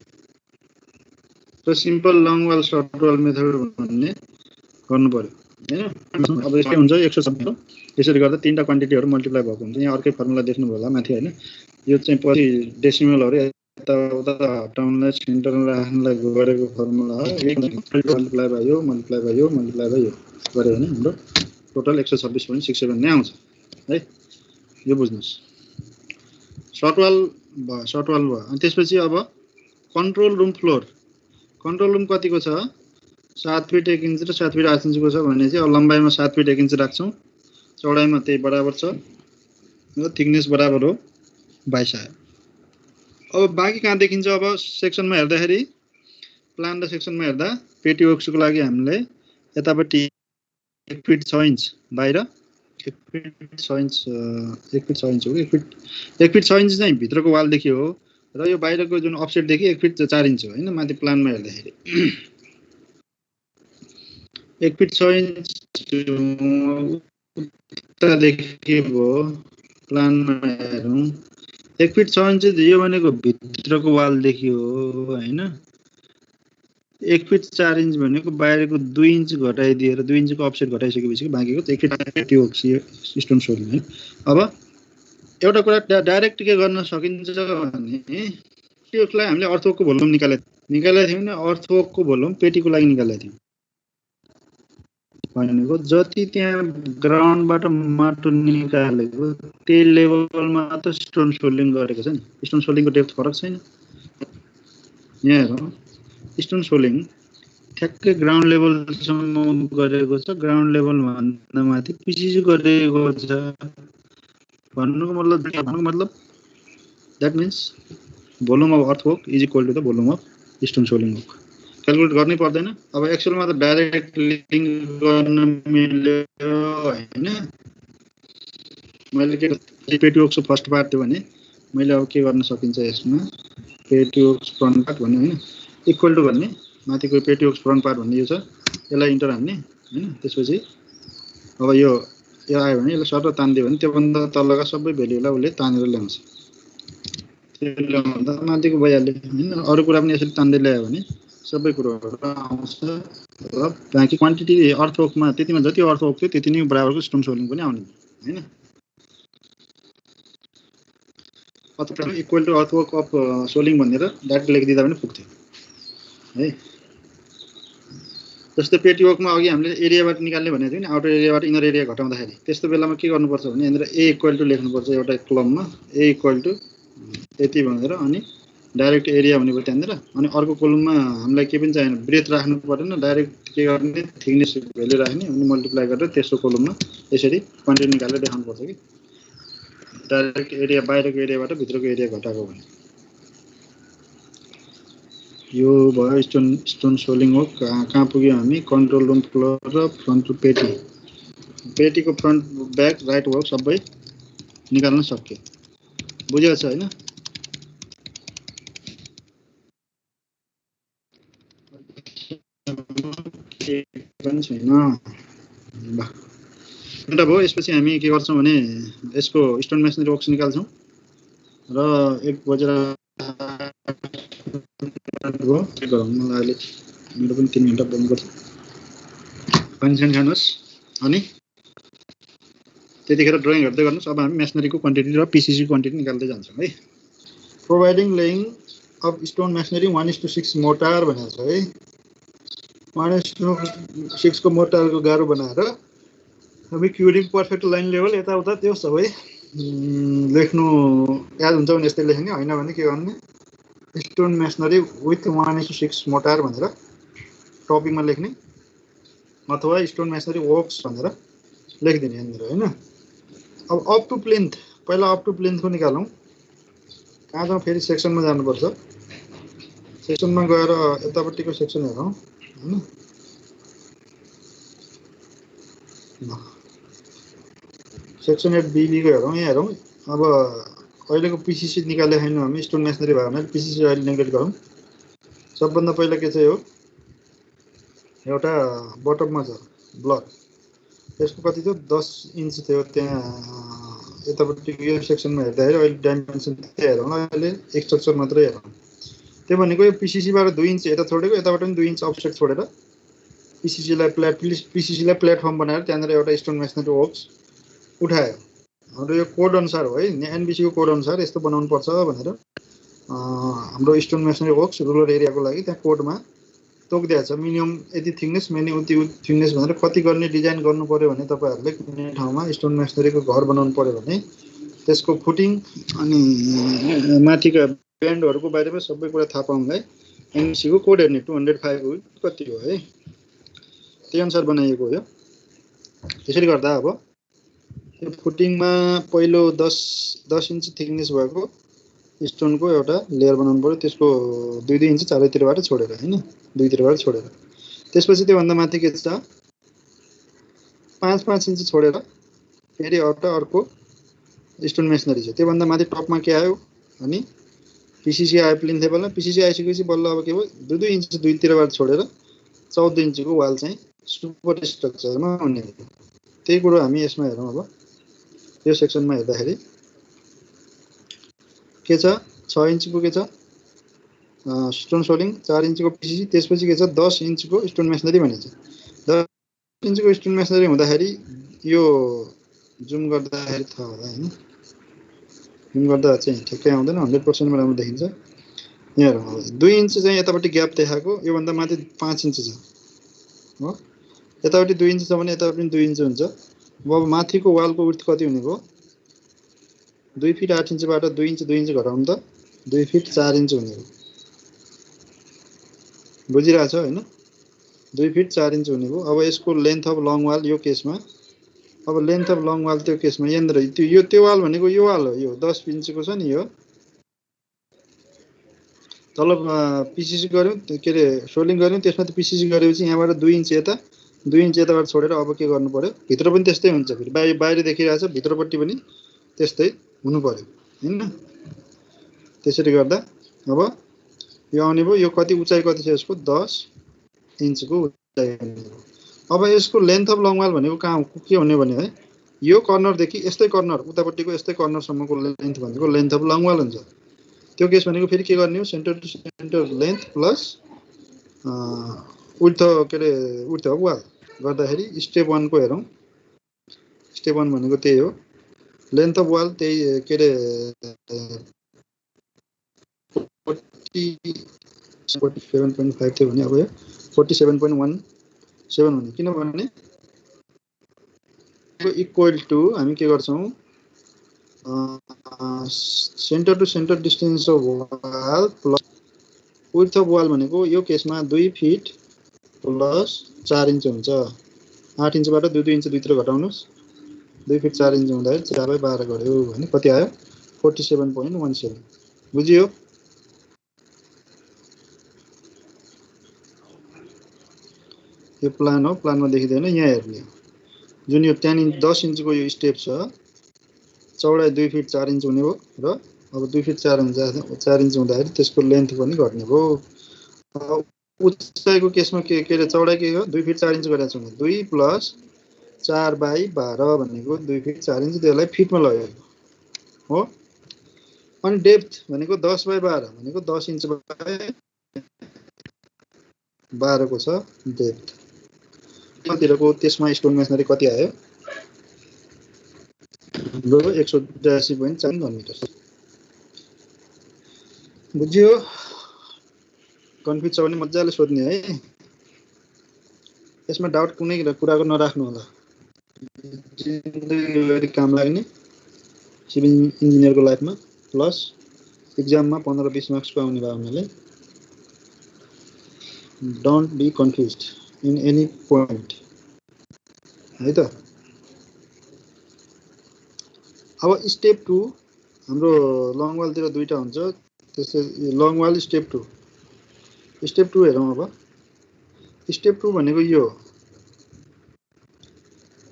त simple long wall short wall method भन्ने गर्नु पर्यो। हैन। अब यस्तै हुन्छ 126 यसरी गर्दा तीनटा क्वान्टिटीहरु मल्टिप्लाई भएको हुन्छ। यहाँ अर्कै फर्मुला देख्नुभयो होला माथि हैन। यो चाहिँ पछि डेसिमलहरु यताउता हटाउनलाई सेन्टरमा राख्नलाई गरेको फर्मुला हो। मल्टिप्लाई भयो मल्टिप्लाई भयो मल्टिप्लाई भयो गरे भने हाम्रो टोटल 126.67 नै आउँछ है। यो बुझ्नुस्। सर्टवाल भयो। अनि त्यसपछि अब control room floor. Control room कतिको छ? 7 फिट 1 इन्च र 7 फिट 8 इन्चको छ भने चाहिँ अब लम्बाइमा 7 फिट 1 इन्च राख्छौं, चौडाइमा त्यही बराबर छ र थिकनेस बराबर हो 22 आयो। अब बाँकी कहाँ देखिन्छ? अब सेक्सनमा हेर्दाखेरि प्लान र सेक्सनमा हेर्दा पेटी वर्क्सको लागि हामीले यतापट्टि 1 फिट 6 इन्च बाहिर 1 फिट 6 इन्च 1 फिट 6 इन्च हो। 1 फिट 6 इन्च चाहिँ भित्रको वालदेखि हो र यो बाहिरको जुन अफसेटदेखि 1 फिट 4 इन्च हो हैन। माथि प्लानमा हेर्दाखेरि 1 फिट 6 इन्च उतादेखि भयो प्लानमा हेरौँ 1 फिट 6 इन्च यो भनेको भित्रको वालदेखि हो हैन। 1 फिट 4 इन्च भनेको बाहिरको 2 इन्च घटाइदिएर 2 इन्चको अफसेट घटाइसकेपछि बाँकीको 1 फिट हो स्टोन सोलिङ है। अब एउटा कुरा डाइरेक्ट के गर्न सकिन्छ भने त्यसलाई हामीले अर्थवर्कको भोल्युम निकालेको थियौँ नि। अर्थवर्कको भोल्युम पेटीको लागि निकालेको थियौँ भनेको जति त्यहाँ ग्राउन्डबाट माटो निकालेको त्यही लेभलमा त स्टोन सोलिङ गरेको छ नि। स्टोन सोलिङको डेप्थ फरक छैन। यहाँ हेरौँ स्टोन सोलिङ ठ्याक्कै ग्राउन्ड लेभलसम्म गरेको छ। ग्राउन्ड लेभल भन्दा माथि पिसिसी गरेको छ भन्नुको मतलब that means volume of earthwork is equal to the volume of stone soling work. Calculate गर्नै पर्दैन। अब एक्सेलमा त डाइरेक्ट लिङ्क गर्न मिल्यो हैन। मैले के पेटी वर्क्सको फर्स्ट पार्ट थियो भने मैले अब के गर्न सकिन्छ यसमा पेटी वर्क्स फ्रन्ट पार्ट भन्ने हैन इक्वल टु भन्ने माथिको पेटी वर्क्स फ्रन्ट पार्ट भन्ने यो छ। यसलाई इन्टर हान्ने हैन। त्यसपछि अब यो आयो भने यसलाई सर तान्दियो भने त्योभन्दा तलका सबै भ्यालुलाई उसले तानेर ल्याउँछ। त्यसले भन्दा माथिको भइहाल्यो हैन। अरू कुरा पनि यसरी तान्दै ल्यायो भने सबै कुराहरु आउँछ र बाँकी क्वान्टिटी अर्थवर्कमा त्यतिमा जति अर्थवर्क थियो त्यति नै बराबरको स्टोन सोलिङ पनि आउने हैन। अथवा equal to earthwork of soling भनेर डाइरेक्ट लेखिदिँदा पनि पुग्थ्यो है। जस्तै पेटी वर्कमा अघि हामीले एरियाबाट निकाल्ने भनेको थियो नि, आउटर एरियाबाट इनर एरिया घटाउँदाखेरि त्यस्तो बेलामा के गर्नुपर्छ भने यहाँनिर ए इक्वल टु लेख्नुपर्छ एउटा कलममा ए इक्वल टु यति भनेर अनि डाइरेक्ट एरिया हुने भयो त्यहाँनिर। अनि अर्को कलममा हामीलाई के पनि चाहिएन, ब्रेथ राख्नु परेन, डाइरेक्ट के गर्ने थिकनेस भ्यालु राख्ने अनि मल्टिप्लाई गरेर तेस्रो कलममा यसरी क्वान्टिटी निकालेर देखाउनुपर्छ कि डाइरेक्ट एरिया बाहिरको एरियाबाट भित्रको एरिया घटाएको भने। यो भयो स्टोन सोलिङ हो। कहाँ पुग्यो हामी? कन्ट्रोल रुम फ्लोर र फ्रन्ट टु पेटी। पेटीको फ्रन्ट ब्याक राइट वर्क सबै निकाल्न सक्यो। बुझेको छ हैन? पनि छैन ल। एउटा भयो। यसपछि हामी के गर्छौँ भने यसको स्टोन मेसनरी वर्क्स निकाल्छौँ र 1 बजेर भयो के गरौँ मलाई अहिले मेरो पनि 3 घण्टा बन्नुपर्छ। पानी सानी खानुहोस् अनि त्यतिखेर ड्रइङ हेर्दै गर्नुहोस्। अब हामी मेसनरीको क्वान्टिटी र पिसिसी क्वान्टिटी निकाल्दै जान्छौँ है। Providing laying of stone masonry 1:6 motor भनेको छ है। 1:6 को मोटारको गाह्रो बनाएर हामी क्युरिङ पर्फेक्ट लाइन लेभल यताउता त्यो सबै लेख्नु याद हुन्छ भने यस्तै लेख्ने, होइन भने के गर्ने स्टोन मेसनरी विथ 1:6 मोटार भनेर टपिङमा लेख्ने अथवा स्टोन मेसनरी वर्क्स भनेर लेखिदिने यहाँनिर हैन। अब अप टु प्लेन्थ, पहिला अप टु प्लेन्थको निकालौँ। कहाँ जाउँ? फेरि सेक्सनमा जानुपर्छ। सेक्सनमा गएर यतापट्टिको सेक्सन हेरौँ हैन। सेक्सन 8 बीबीको हेरौँ। यहाँ हेरौँ। अब अहिलेको पिसिसी निकाले छैन हामी, स्टोन मेसनरी भयो भने पिसिसी अहिले नेगलेक्ट गरौँ। सबभन्दा पहिला के चाहिँ हो एउटा बटममा छ ब्लक, त्यसको कति थियो 10 इन्च थियो। त्यहाँ यतापट्टिको यो सेक्सनमा हेर्दाखेरि अहिले डाइमेन्सन त्यही हेरौँ न, अहिले स्ट्रक्चर मात्रै हेरौँ। त्यो भनेको यो पिसिसीबाट 2 इन्च यता छोडेको, यताबाट पनि 2 इन्च अफसेट छोडेर पिसिसीलाई प्लेटफर्म बनाएर त्यहाँनिर एउटा स्टोन मेसनरी वर्क्स उठायो। हाम्रो यो कोड अनुसार हो है, एनबिसीको कोड अनुसार यस्तो बनाउनु पर्छ भनेर हाम्रो स्टोन मेसनरी वर्क्स रुरल एरियाको लागि त्यहाँ कोडमा तोकिदिएको छ। मिनिमम यति थिकनेस उति थिकनेस भनेर कति गर्ने डिजाइन गर्नु पर्यो भने तपाईँहरूले कुनै ठाउँमा स्टोन मेसनरीको घर बनाउनु पर्यो भने त्यसको फुटिङ अनि माथिका ब्यान्डहरूको बारेमा सबै कुरा थाहा पाउनलाई एनबिसीको कोड हेर्ने 205 कति हो है, त्यही अनुसार बनाइएको हो। त्यसरी गर्दा अब यो फुटिङमा पहिलो 10 इन्च थिकनेस भएको स्टोनको एउटा लेयर बनाउनु पर्यो, त्यसको 2 इन्च चारैतिरबाट छोडेर हैन, दुईतिरबाट छोडेर। त्यसपछि त्योभन्दा माथि के छ 5 इन्च छोडेर फेरि एउटा अर्को स्टोन मेसनरी छ। त्योभन्दा माथि टपमा के आयो अनि पिसिसी आयो प्लिन्थ लेभलमा। पिसिसी आइसकेपछि बल्ल अब के भयो 2 इन्च दुईतिरबाट छोडेर 14 इन्चको वाल चाहिँ सुपर स्ट्रक्चरमा हुने। त्यही कुरो हामी यसमा हेरौँ। अब यो सेक्सनमा हेर्दाखेरि के छ 6 इन्चको के छ स्टोन सोलिङ, 4 इन्चको पिसिसी, त्यसपछि के छ 10 इन्चको स्टोन मेसनरी भनेको छ। 10 इन्चको स्टोन मेसनरी हुँदाखेरि यो जुम गर्दाखेरि थाहा होला हैन, जुम गर्दा चाहिँ ठ्याक्कै आउँदैन, 100% मा राम्रो देखिन्छ। यहाँ हेरौँ 2 इन्च चाहिँ यतापट्टि ग्याप देखाएको, योभन्दा माथि 5 इन्च छ हो। यतापट्टि 2 इन्च छ भने यतापट्टि 2 इन्च हुन्छ। अब माथिको वालको विड्थ कति हुने भयो 2 फिट 8 इन्चबाट 2 इन्च घटाउनु त 2 फिट 4 इन्च हुने भयो। बुझिरहेको छ हैन, 2 फिट 4 इन्च हुने भयो। अब यसको लेन्थ अफ लङ वाल यो केसमा, अब लेन्थ अफ लङ वाल त्यो केसमा यहाँनिर त्यो वाल भनेको यो वाल हो, यो 10 इन्चको छ नि, यो तल पिसिसी गर्यौँ के अरे सोलिङ गर्यौँ, त्यसमा त पिसिसी गरेपछि यहाँबाट 2 इन्च यता 2 इन्च यताबाट छोडेर अब के गर्नु पर्यो, भित्र पनि त्यस्तै हुन्छ, फेरि बाहिर देखिरहेछ, भित्रपट्टि पनि त्यस्तै हुनु पर्यो हैन। त्यसरी गर्दा अब यो आउने भयो। यो कति उचाइ कति छ यसको 10 इन्चको उचाइ हुने भयो। अब यसको लेन्थ अफ लङ वाल भनेको कहाँ के हुने भने है, यो कर्नरदेखि यस्तै कर्नर उतापट्टिको यस्तै कर्नरसम्मको लेन्थ भनेको लेन्थ अफ लङ वाल हुन्छ। त्यो केस भनेको फेरि के गर्ने हो, center to center length plus width के अरे विड्थ अफ वाल गर्दाखेरि स्टेप 1 को हेरौँ। स्टेप 1 भनेको त्यही हो, लेन्थ अफ वाल त्यही के अरे 47.5 थियो भने अब यो 47.17 हुने, किनभने इक्वल टु हामी के गर्छौँ center to centre distance of wall plus width of wall भनेको यो केसमा 2 फिट प्लस 4 इन्च हुन्छ। 8 इन्चबाट 2 इन्च दुईतिर घटाउनुहोस्, 2 फिट 4 इन्च हुँदाखेरि 4/12 गर्यो भने कति आयो 47.17। बुझियो? यो प्लान हो, प्लानमा देखिँदैन, यहाँ हेर्ने जुन यो 10 इन्चको यो स्टेप छ, चौडाइ 2 फिट 4 इन्च हुने हो र अब 2 फिट 4 इन्च हुँदाखेरि त्यसको लेन्थ पनि घट्ने भयो। उचाइको केसमा के अरे चौडाइ के हो 2 फिट 4 इन्च गरेको छु भने 2 प्लस 4/12 भनेको 2 फिट 4 इन्च, त्यसलाई फिटमा लग्यो हो। अनि डेप्थ भनेको 10/12 भनेको 10 इन्च/12 को छ डेप्थ। तिरको त्यसमा स्टोन मेसनरी कति आयो 182.4 घनमिटर। बुझ्यो? कन्फ्युज छ भने मजाले सोध्ने है, यसमा डाउट कुनै कुराको नराख्नु होला, जिन्दगीभरि काम लाग्ने सिभिल इन्जिनियरको लाइफमा, प्लस एक्जाममा 15-20 मार्क्स पाउने भयो हुनाले don't be confused in any point है त। अब स्टेप 2 हाम्रो लङ वालतिर दुईटा हुन्छ, त्यसै लङ वाल स्टेप 2 हेरौँ। अब स्टेप 2 भनेको यो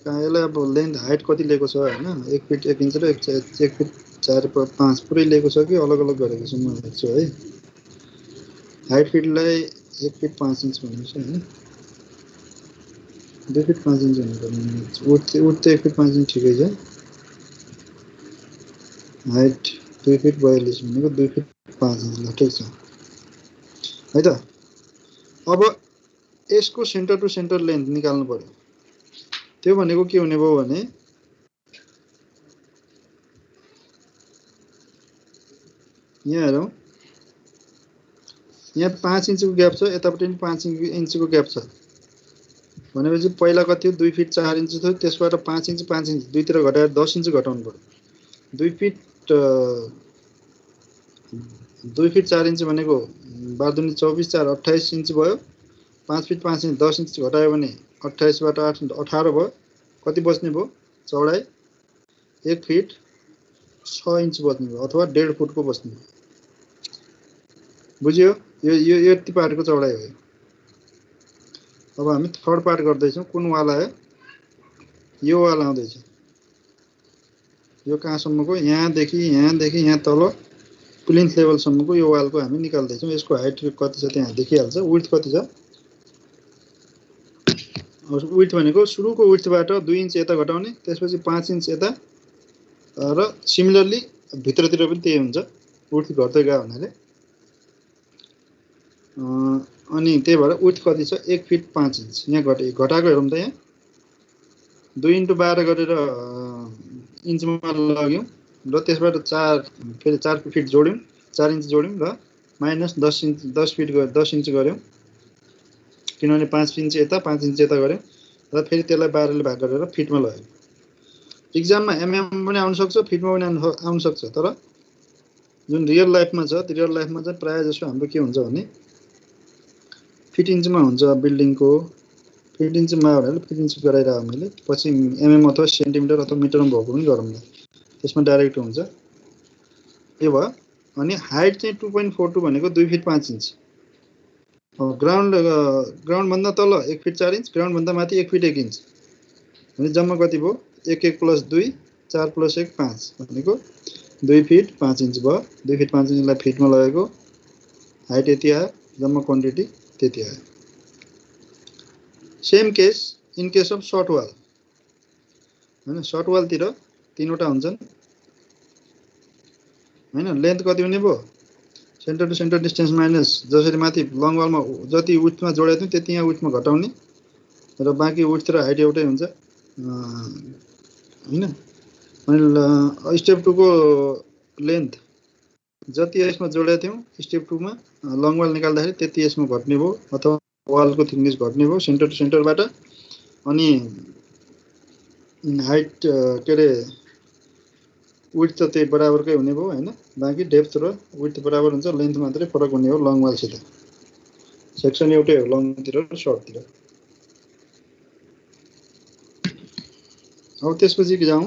यसलाई अब लेन्थ हाइट कति लिएको छ हैन, 1 फिट 1 इन्च र 1 फिट 4/5 पुरै लिएको छ कि अलग अलग गरेको छ म हेर्छु है। हाइट फिटलाई 1 फिट 5 इन्च भनेको छ हैन, 2 फिट 5 इन्च हुनुपर्ने, विड्थ त 1 फिट 5 इन्च ठिकै छ। हाइट 2 फिट 42 भनेको 2 फिट 5 इन्च ल, ठिक छ है त। अब यसको सेन्टर टु सेन्टर लेन्थ निकाल्नु पर्यो। त्यो भनेको के हुने भयो भने यहाँ हेरौँ, यहाँ 5 इन्चको ग्याप छ, यतापट्टि पनि 5 इन्चको ग्याप छ भनेपछि पहिला कति हो 2 फिट 4 इन्च थियो, त्यसबाट 5 इन्च 5 इन्च दुईतिर घटाएर 10 इन्च घटाउनु पर्यो। 2 फिट 4 इन्च भनेको 12 दुनी 24 4 28 इन्च भयो। 5 फिट 5 इन्च 10 इन्च घटायो भने 28 बाट 8 18 भयो। कति बच्ने भयो चौडाइ 1 फिट 6 इन्च बच्ने भयो अथवा 1.5 फुटको बच्ने भयो। बुझ्यो? यो यति पार्टको चौडाइ हो। अब हामी थर्ड पार्ट गर्दैछौँ। कुन वाल आयो? यो वाल आउँदैछ। यो कहाँसम्मको? यहाँदेखि यहाँ तल प्लिन्थ लेभलसम्मको यो वालको हामी निकाल्दैछौँ। यसको हाइट कति छ त्यहाँ देखिहाल्छ। विड्थ कति छ? विड्थ भनेको सुरुको विड्थबाट 2 इन्च यता घटाउने, त्यसपछि 5 इन्च यता र सिमिलरली भित्रतिर पनि त्यही हुन्छ। विड्थ घट्दै गयो हुनाले अनि त्यही भएर विड्थ कति छ? 1 फिट 5 इन्च। यहाँ घटाएको हेरौँ त, यहाँ 2 × 12 गरेर इन्चमा लग्यौँ र त्यसबाट 4 फिट जोड्यौँ, 4 इन्च जोड्यौँ र माइनस 10 इन्च गऱ्यौँ किनभने 5 इन्च यता 5 इन्च यता गऱ्यौँ र फेरि त्यसलाई 12 ले भाग गरेर फिटमा लग्यौँ। इक्जाममा एमएम पनि आउन सक्छ, फिटमा पनि आउन सक्छ, तर जुन रियल लाइफमा छ त्यो रियल लाइफमा चाहिँ प्रायः जसो हाम्रो के हुन्छ भने फिट इन्चमा हुन्छ। बिल्डिङको फिट इन्चमा भनेर फिट इन्च गराइरहेको मैले, पछि एमएम अथवा सेन्टिमिटर अथवा मिटरमा भएको पनि गरौँला, त्यसमा डाइरेक्ट हुन्छ। यो भयो। अनि हाइट चाहिँ 2.42 भनेको 2 फिट 5 इन्च। ग्राउन्डभन्दा तल 1 फिट 4 इन्च, ग्राउन्डभन्दा माथि 1 फिट 1 इन्च भने जम्मा कति भयो? 1 1 + 2 4 + 1 5 भनेको 2 फिट 5 इन्च भयो। 2 फिट 5 इन्चलाई फिटमा लगेको हाइट यति आयो, जम्मा क्वान्टिटी त्यति आयो। Same case in case of short wall हैन। सर्ट वालतिर 3 वटा हुन्छन् हैन। लेन्थ कति हुने भयो? Center to centre distance minus जसरी माथि लङ वालमा जति विड्थमा जोडेको थियौँ त्यति यहाँ विड्थमा घटाउने र बाँकी विड्थ र हाइट एउटै हुन्छ हैन। अनि स्टेप 2 को लेन्थ जति यसमा जोडेको थियौँ स्टेप 2 मा लङ वाल निकाल्दाखेरि त्यति यसमा घट्ने भयो अथवा वालको थिकनेस घट्ने भयो सेन्टर टु सेन्टरबाट। अनि हाइट के अरे विड्थ त त्यही बराबरकै हुने भयो हैन। बाँकी डेप्थ र विड्थ बराबर हुन्छ, लेन्थ मात्रै फरक हुने हो लङ वालसित। सेक्सन एउटै हो लङतिर र सर्टतिर। अब त्यसपछि जाउँ,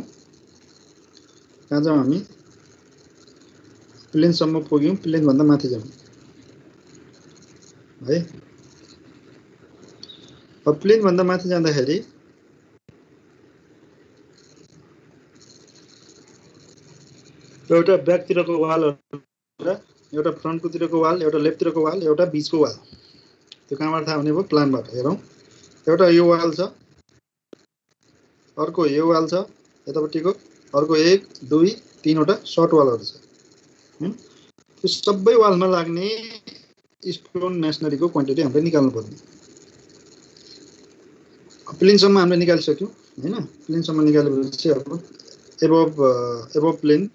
कहाँ जाउँ हामी? प्लेनसम्म पुग्यौँ, प्लेनभन्दा माथि जाउँ है। अब प्लेनभन्दा माथि जाँदाखेरि एउटा ब्याकतिरको वाल, एउटा फ्रन्टकोतिरको वाल, एउटा लेफ्टतिरको वाल, एउटा बिचको वाल। त्यो कहाँबाट थाहा हुने भयो? प्लानबाट हेरौँ। एउटा यो वाल छ, अर्को यो वाल छ यतापट्टिको, अर्को 1 2 3 वटा सर्ट वालहरू छ। त्यो सबै वालमा लाग्ने स्टोन मेसनरीको क्वान्टिटी हामीले निकाल्नु पर्ने। प्लेनसम्म हामीले निकालिसक्यौँ हैन। प्लेनसम्म निकालेपछि अब एबभ प्लेन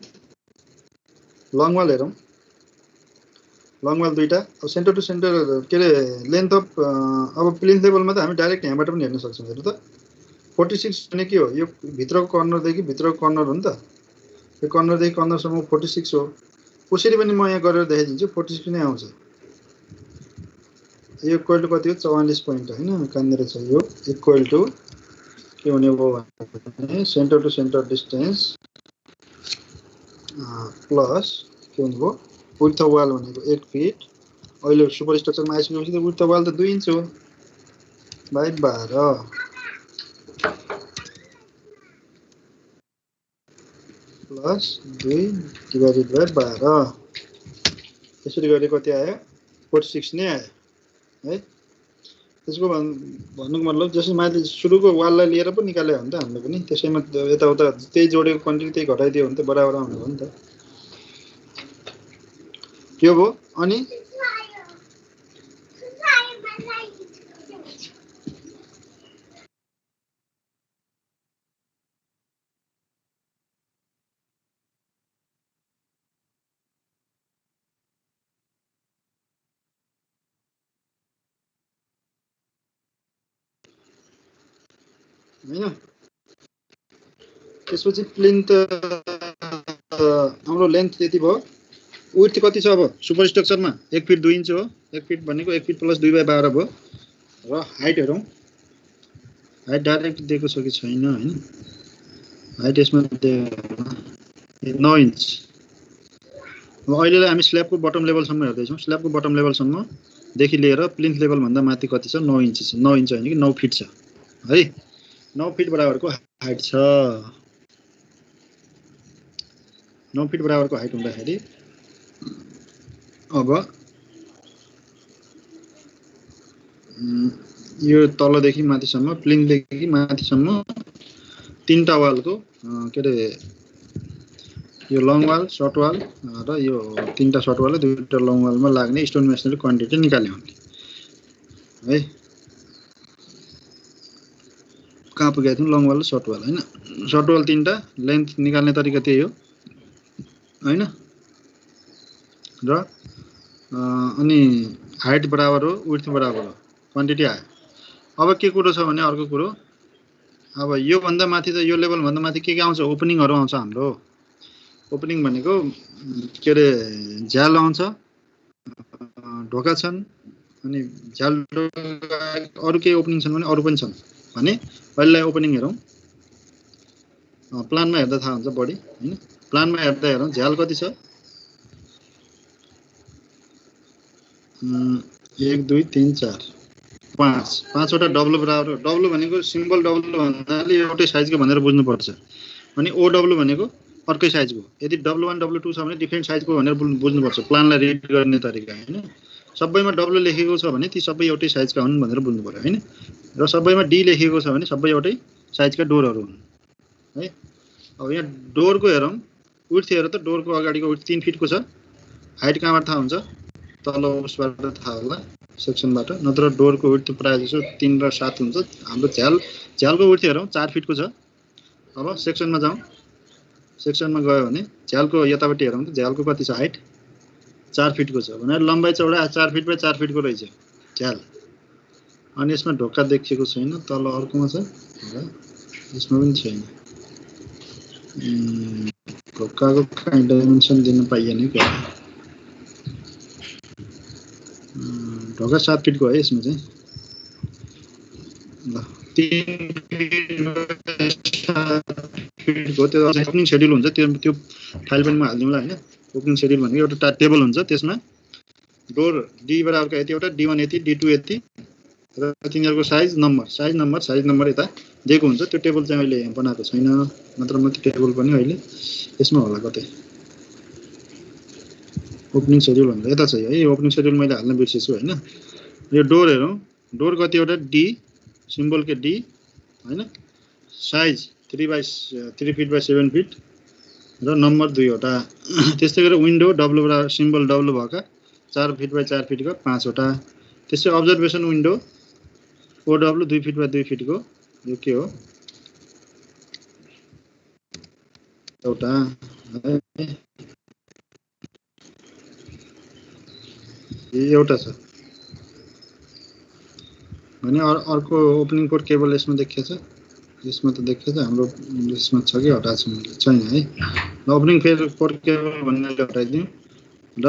लङ वाल हेरौँ। लङ वाल दुईटा। अब सेन्टर टु सेन्टर के अरे लेन्थ अफ अब प्लेन लेभलमा त हामी डाइरेक्ट यहाँबाट पनि हेर्न सक्छौँ। हेर्नु त 46 भने के हो? यो भित्रको कर्नरदेखि भित्रको कर्नर हो नि त। यो कर्नरदेखि कर्नरसम्म 46 हो। कसरी पनि म यहाँ गरेर देखाइदिन्छु, 46 नै आउँछ। यो इक्वल टु कति हो? 44 पोइन्ट हैन। कहाँनिर छ यो? इक्वल टु के हुने भयो भने center to centre distance plus के हुने भयो? विड्थ अफ वाल भनेको 1 फिट। अहिले सुपर स्ट्रक्चरमा आइसकेपछि त विड्थ अफ वाल त 2 इन्च हो बाइ 12 प्लस 2 डिभाइडेड बाइ 12। यसरी गरे कति आयो? 46 नै आयो है। त्यसको भन्नुको मतलब जसरी माथि सुरुको वाललाई लिएर पो निकाल्यो भने त हामीले पनि त्यसैमा यताउता त्यही जोडेको क्वान्टिटी त्यही घटाइदियो भने त बराबर आउने हो नि त। यो भयो। अनि हैन। त्यसपछि प्लिन्थ हाम्रो लेन्थ त्यति भयो। विड्थ कति छ अब सुपर स्ट्रक्चरमा 1 फिट 2 इन्च हो। 1 फिट भनेको 1 फिट प्लस 2/12 भयो। र हाइट हेरौँ, हाइट डाइरेक्ट दिएको छ कि छैन हैन। हाइट यसमा 9 इन्च। अब अहिलेलाई हामी स्ल्याबको बटम लेभलसम्म हेर्दैछौँ। स्ल्याबको बटम लेभलसम्म देखि लिएर प्लिन्थ लेभल भन्दा माथि कति छ? 9 इन्च छ। 9 इन्च हैन कि 9 फिट छ है। 9 फिट बराबरको हाइट छ। 9 फिट बराबरको हाइट हुँदाखेरि अब यो तलदेखि माथिसम्म, प्लिन्थदेखि माथिसम्म 3टा वालको के अरे यो लङ वाल, सर्ट वाल र यो 3टा सर्ट वाल र 2टा लङ वालमा लाग्ने स्टोन मेसनरी क्वान्टिटी निकाल्यो है। कहाँ पुगेको थियौँ? लङ वाल र सर्ट वाल हैन। सर्ट वाल 3टा, लेन्थ निकाल्ने तरिका त्यही हो हैन। र अनि हाइट बराबर हो, विड्थ बराबर हो, क्वान्टिटी आयो। अब के कुरो छ भने अर्को कुरो, अब यो भन्दा माथि त यो लेभल भन्दा माथि के आउँछ? ओपनिङहरु आउँछ हाम्रो। ओपनिङ भनेको के अरे झ्याल आउँछ, ढोका छन्, अनि झ्याल अरु के ओपनिङ छन् भने अरु पनि छन् भने पहिला ओपनिङ हेरौँ। प्लानमा हेर्दा थाहा हुन्छ बढी हैन। प्लानमा हेर्दा हेरौँ झ्याल कति छ? 1 2 3 4 5 5वटा डब्लु बराबर। डब्लु भनेको सिम्बल डब्लु भन्नाले एउटै साइजको भनेर बुझ्नुपर्छ। अनि ओ डब्लु भनेको अर्कै साइजको। यदि W1 W2 छ भने डिफ्रेन्ट साइजको भनेर बुझ्नुपर्छ प्लानलाई रिड गर्ने तरिका हैन। सबैमा डब्लु लेखेको छ भने ती सबै एउटै साइजका हुन् भनेर बुझ्नु पर्यो हैन। र सबैमा डी लेखेको छ भने सबै एउटै साइजका डोरहरु हुन् है। अब यहाँ डोरको हेरौँ, विड्थ हेर त। डोरको अगाडिको विड्थ 3 फिटको छ। हाइट कहाँबाट थाहा हुन्छ? तल उसबाट थाहा होला, सेक्सनबाट। नत्र डोरको विड्थ प्राय जसो 3 र 7 हुन्छ। हाम्रो झ्यालको विड्थ हेरौँ 4 फिटको छ। अब सेक्सनमा जाउँ। सेक्सनमा गयो भने झ्यालको यतापट्टि हेरौँ त झ्यालको कति छ? हाइट 4 फिटको छ भने लम्बाइ चौडाइ 4 फिट बाइ 4 फिटको रहेछ झ्याल। अनि यसमा ढोका देखिएको छैन, तल अर्कोमा छ र यसमा पनि छैन। ढोकाको काहीँ डाइमेन्सन दिन पाइएन क्या? ढोका 7 फिटको है यसमा चाहिँ। ल 3 फिटको त्यो ओपनिङ सेड्युल हुन्छ। त्यो फाइल पनि म हाल्दिउँला हैन। ओपनिङ सेड्युल भनेको एउटा टेबल हुन्छ, त्यसमा डोर डी बराबरको यति एउटा, D1 यति, D2 यति र तिनीहरुको साइज नम्बर यता दिएको हुन्छ। त्यो टेबल चाहिँ अहिले बनाएको छैन, नत्र म त्यो टेबल पनि अहिले यसमा होला कतै। ओपनिङ सेड्युल भनेर यता छ है। ओपनिङ सेड्युल मैले हाल्न बिर्सेछु हैन। यो डोर हेरौँ, डोर कतिवटा? डी, सिम्बल के डी हैन। साइज 3 फिट बाइ 7 फिट र नम्बर 2 वटा। त्यस्तै गरेर विन्डो डब्लु बराबर सिम्बल डब्लु भएका 4 फिट बाइ 4 फिटको 5 वटा। त्यस्तै observation window O W 2 feet by 2 फिटको यो के हो? एउटा एउटा छ भने अर्को ओपनिङ पोर्ट केबल यसमा देखिएको छ। यसमा त देखिएको छ, हाम्रो यसमा छ कि हटाएको छु मैले? छैन है। ओपनिङ पोर्ट केबल भन्ने हटाइदिउँ र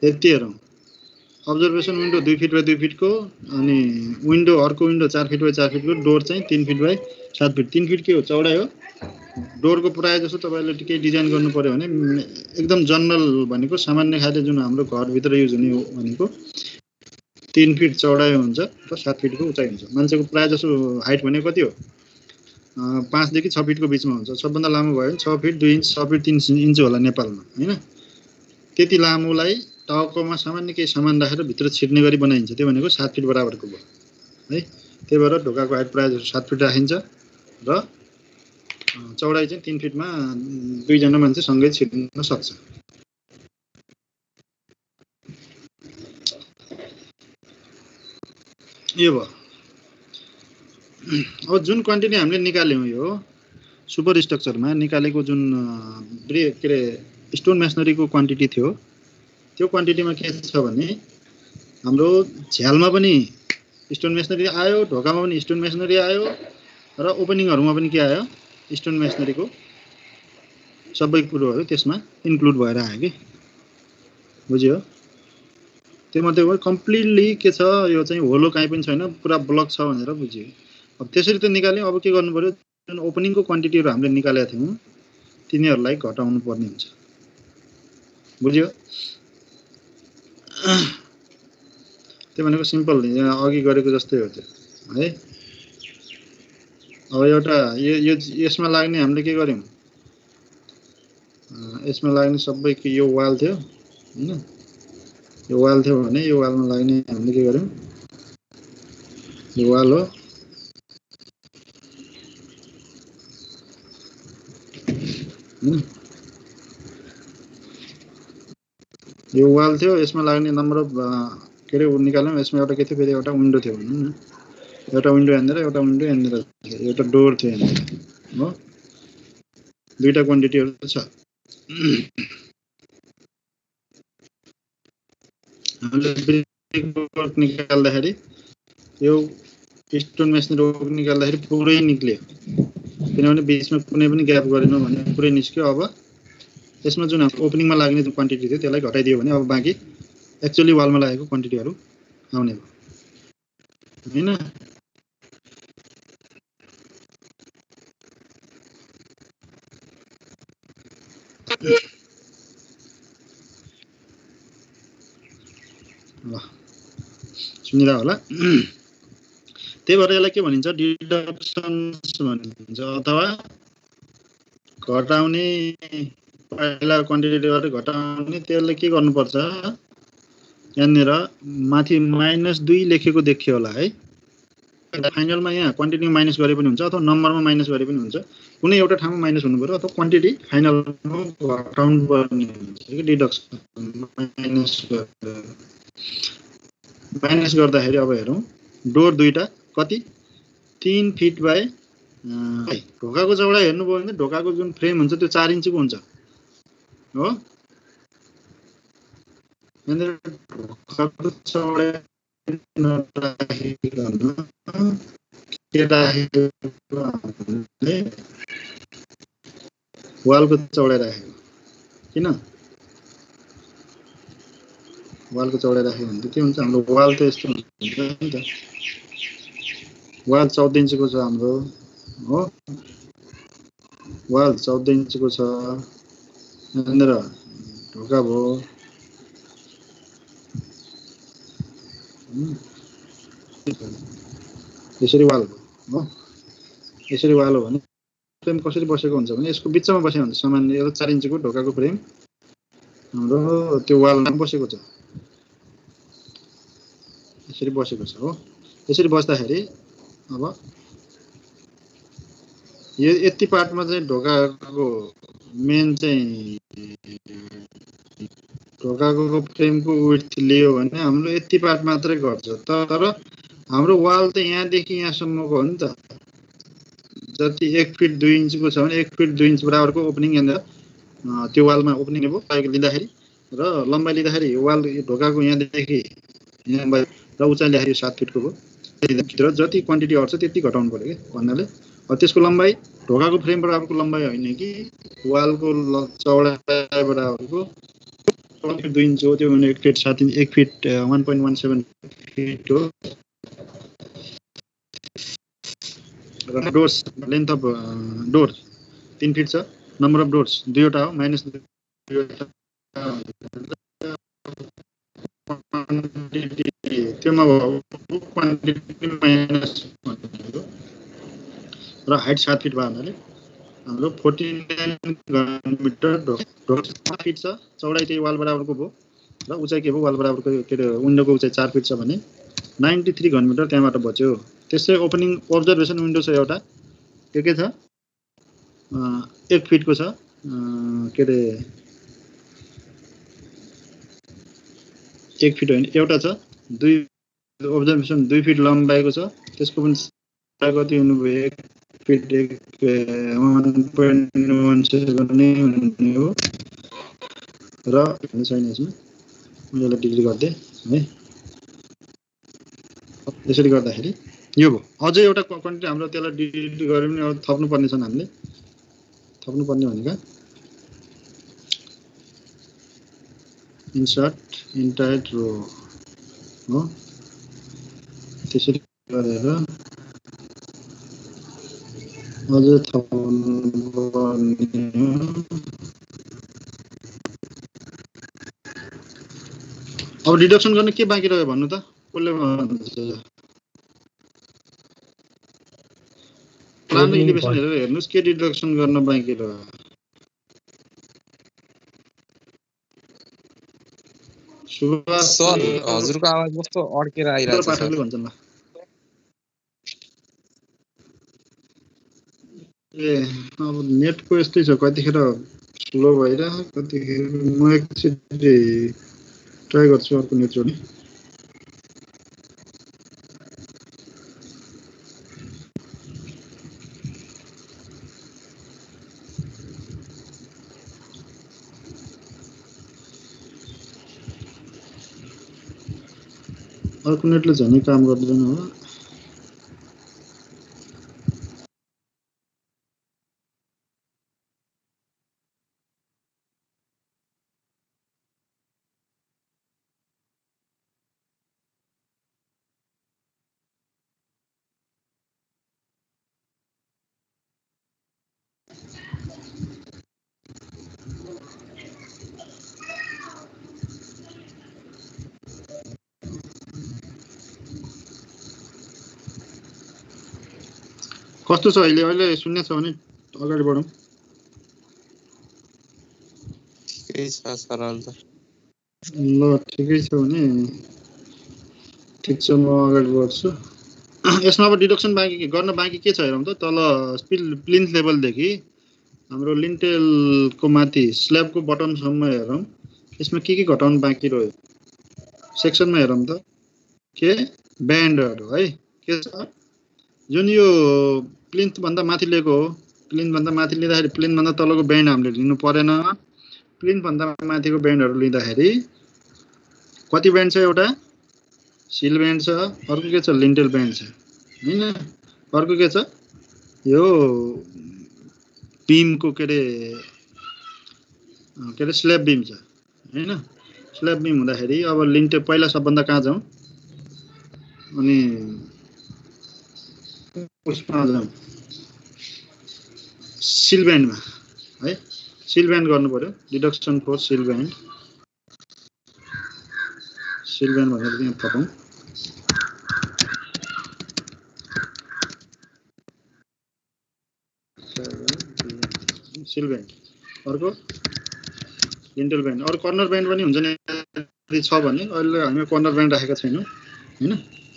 यति हेरौँ। अब्जर्भेसन विन्डो 2 फिट बाइ 2 फिटको, अनि विन्डो अर्को विन्डो 4 फिट बाइ 4 फिटको, डोर चाहिँ 3 फिट बाइ 7 फिट। 3 फिट के हो? चौडाइ हो। डोरको प्राय जसो तपाईले केही डिजाइन गर्नु पर्यो भने एकदम जनरल भनेको सामान्य खाले जुन हाम्रो घरभित्र युज हुने हो भनेको 3 फिट चौडाइ हुन्छ र 7 फिटको उचाइ हुन्छ। मान्छेको प्राय जसो हाइट भनेको कति हो? 5 देखि 6 फिटको बिचमा हुन्छ। सबभन्दा लामो भयो भने 6 फिट 2 इन्च, 6 फिट 3 इन्च होला नेपालमा हैन। त्यति लामोलाई टाउकोमा सामान्य केही सामान राखेर भित्र छिर्ने गरी बनाइन्छ। त्यो भनेको 7 फिट बराबरको भयो है। त्यही भएर ढोकाको हाइट प्राय जसो 7 फिट राखिन्छ र चौडाइ चाहिँ 3 फिटमा 2 जना मान्छे सँगै छिर्न सक्छ। यो भयो। अब जुन क्वान्टिटी हामीले निकाल्यौँ यो सुपर स्ट्रक्चरमा निकालेको जुन के अरे स्टोन मेसनरीको क्वान्टिटी थियो, त्यो क्वान्टिटीमा के छ भने हाम्रो झ्यालमा पनि स्टोन मेसनरी आयो, ढोकामा पनि स्टोन मेसनरी आयो र ओपनिङहरुमा पनि के आयो स्टोन मेसनरीको सबै कुरोहरु त्यसमा इन्क्लुड भएर आयो के बुझ्यो त्यो मध्ये कम्प्लिटली के छ यो चाहिँ होलो काई पनि छैन पुरा ब्लक छ भनेर बुझ्यो अब त्यसरी त निकाल्यौ अब के गर्नु पर्यो जुन ओपनिङको क्वान्टिटीहरु हामीले निकालेका थियौं तिनीहरुलाई घटाउनु पर्ने हुन्छ बुझ्यो त्यो भनेको सिम्पल यहाँ अघि गरेको जस्तै हो त्यो है अब एउटा यो यसमा लाग्ने हामीले के गर्यौं यसमा लाग्ने सबै यो वाल थियो हैन यो वाल थियो भने यो वालमा लाग्ने हामीले के गर्यौं यो वाल हो यो वाल थियो यसमा लाग्ने नम्बर अफ के रे निकाल्यौं यसमा एउटा के थियो फेरि एउटा विन्डो थियो भनौं न एउटा विन्डो यहाँनिर एउटा विन्डो यहाँनिर एउटा डोर थियो यहाँनिर हो दुईटा क्वान्टिटीहरु छ हामीले ब्रिक निकाल्दाखेरि यो स्टोन मेसनरी निकाल्दाखेरि पुरै निक्ल्यो किनभने बीचमा कुनै पनि ग्याप गरेन भने पुरै निस्क्यो अब यसमा जुन हाम्रो ओपनिङमा लाग्ने जुन क्वान्टिटी थियो त्यसलाई घटाइदियो भने अब बाँकी एक्चुअली वालमा लागेको क्वान्टिटीहरु आउने भयो हैन ल सुनिरा होला त्यही भएर यसलाई के भनिन्छ डिडक्सन्स भनिन्छ अथवा घटाउने पहिला क्वान्टिटीबाट घटाउने त्यसले के गर्नुपर्छ यहाँनिर माथि -2 लेखेको देखियो होला है फाइनलमा यहाँ क्वान्टिटी माइनस गरे पनि हुन्छ अथवा नम्बरमा माइनस गरे पनि हुन्छ कुनै एउटा ठाउँमा माइनस हुनु पर्यो अथवा क्वान्टिटी फाइनलमा घटाउनु पर्ने हुन्छ कि डिडक्सन माइनस गर्दाखेरि अब हेरौं डोर दुईटा कति 3 फिट बाइ ढोकाको चौडाइ हेर्नुभयो भने ढोकाको जुन फ्रेम हुन्छ त्यो 4 इन्चको हुन्छ हो यहाँनिर ढोकाको चौडाइ वालको चौडाइ राखेको किन वालको चौडाइ राखेको भने के हुन्छ हाम्रो वाल त यस्तो हुन्छ नि त वाल 14 इन्चको छ हाम्रो हो वाल 14 इन्चको छ यहाँनिर ढोका भयो यसरी वाल हो यसरी वाल हो भने फ्रेम कसरी बसेको हुन्छ भने यसको बिचमा बसेको हुन्छ सामान्य यो 4 इन्चको ढोकाको फ्रेम हाम्रो त्यो वालमा बसेको छ यसरी बसेको छ हो यसरी बस्दाखेरि अब यो यति पार्टमा चाहिँ ढोकाको मेन चाहिँ ढोकाको फ्रेमको विड्थ लियो भने हाम्रो यति पार्ट मात्रै गर्छ तर हाम्रो वाल त यहाँदेखि यहाँसम्मको हो नि त जति 1 फिट 2 इन्चको छ भने 1 फिट 2 इन्च बराबरको ओपनिङ यहाँनिर त्यो वालमा ओपनिङ भयो पाइक लिँदाखेरि र लम्बाइ लिँदाखेरि वाल ढोकाको यहाँदेखि यहाँ र उचाइ लिँदाखेरि 7 फिटको भयो भित्र जति क्वान्टिटी अट्छ त्यति घटाउनु पर्यो के भन्नाले अब त्यसको लम्बाइ ढोकाको फ्रेम बराबरको लम्बाइ होइन कि वालको चौडाइ बराबरको 2 इन्च हो त्यो भने 1 फिट 7 इन्च 1 फिट 1.17 फिट हो र डोर्स लेन्थ अफ डोर 3 फिट छ नम्बर अफ डोर्स दुईवटा हो -2 त्योमा क्वान्टिटी माइनस र हाइट 7 फिट भयो हुनाले हाम्रो 49 घन मिटर ढोका 7 फिट छ चौडाइ त्यही वाल बराबरको भयो र उचाइ के भयो वाल बराबरको के रे विन्डोको उचाइ 4 फिट छ भने 93 घन मिटर त्यहाँबाट बच्यो त्यसै ओपनिङ अब्जर्भेसन विन्डो छ एउटा के छ 1 फिटको छ के रे 1 फिट होइन एउटा छ 2 अब्जर्भेसन 2 फिट लम्बाइको छ त्यसको पनि कति हुनुभयो 1 फिट 1.17 नै हुने हो र छैन यसमा मैले डिग्री गर्दै है त्यसरी गर्दाखेरि यो भयो। अझै एउटा क्वान्टिटी हाम्रो त्यसलाई डिलिट गऱ्यो भने अब थप्नुपर्ने छन् हामीले। थप्नुपर्ने भनेको इन्सर्ट इन्टायर रो हो। त्यसरी गरेर अझै थप्नुपर्ने हो। अब डिडक्सन गर्न के बाँकी रह्यो भन्नु त? कसले भन्छ? प्लान इलिभेसन हेरेर हेर्नुस् के डिडक्सन गर्न बाँकी रह्यो। सर हजुरको आवाज कस्तो अड्केर आइरहेछ सर। पाठकले भन्छन् ल। ए अब नेटको यस्तै छ, कतिखेर स्लो भइरहेको, कतिखेर म एकचोटि ट्राई गर्छु अर्को नेट जोड्ने। अर्को नेटले झनै काम गर्दैन होला। कस्तो छ अहिले? अहिले सुन्ने छ भने अगाडि बढौँ। ठिकै छ सर अहिले त। ल ठिकै छ भने ठिक छ, म अगाडि बढ्छु। यसमा अब डिडक्सन बाँकी गर्न बाँकी के छ हेरौँ त। तल प्लिन्थ लेभलदेखि हाम्रो लिन्टेलको माथि स्ल्याबको बटमसम्म हेरौँ। यसमा के घटाउनु बाँकी रह्यो सेक्सनमा हेरौँ त। के ब्यान्डहरू है के छ, जुन यो प्लिन्थभन्दा माथि लिएको हो। प्लिन्थभन्दा माथि लिँदाखेरि प्लिन्थभन्दा तलको ब्यान्ड हामीले लिनु परेन। प्लिन्थभन्दा माथिको ब्यान्डहरू लिँदाखेरि कति ब्यान्ड छ? एउटा सिल ब्यान्ड छ, अर्को के छ? लिन्टेल ब्यान्ड छ हैन। अर्को के छ? यो बीमको के अरे स्ल्याब बीम छ हैन। स्ल्याब बीम हुँदाखेरि अब लिन्टेल पहिला सबभन्दा कहाँ जाउँ अनि उसमा जाउँ सिल ब्यान्डमा है। सिल ब्यान्ड गर्नु पर्यो। Deduction for sill band. Sill band भनेर यहाँ थपौँ। सिल ब्यान्ड अर्को लिन्टेल ब्यान्ड। अरू कर्नर ब्यान्ड पनि हुन्छ नि छ भने। अहिले हामी कर्नर ब्यान्ड राखेका छैनौँ हैन।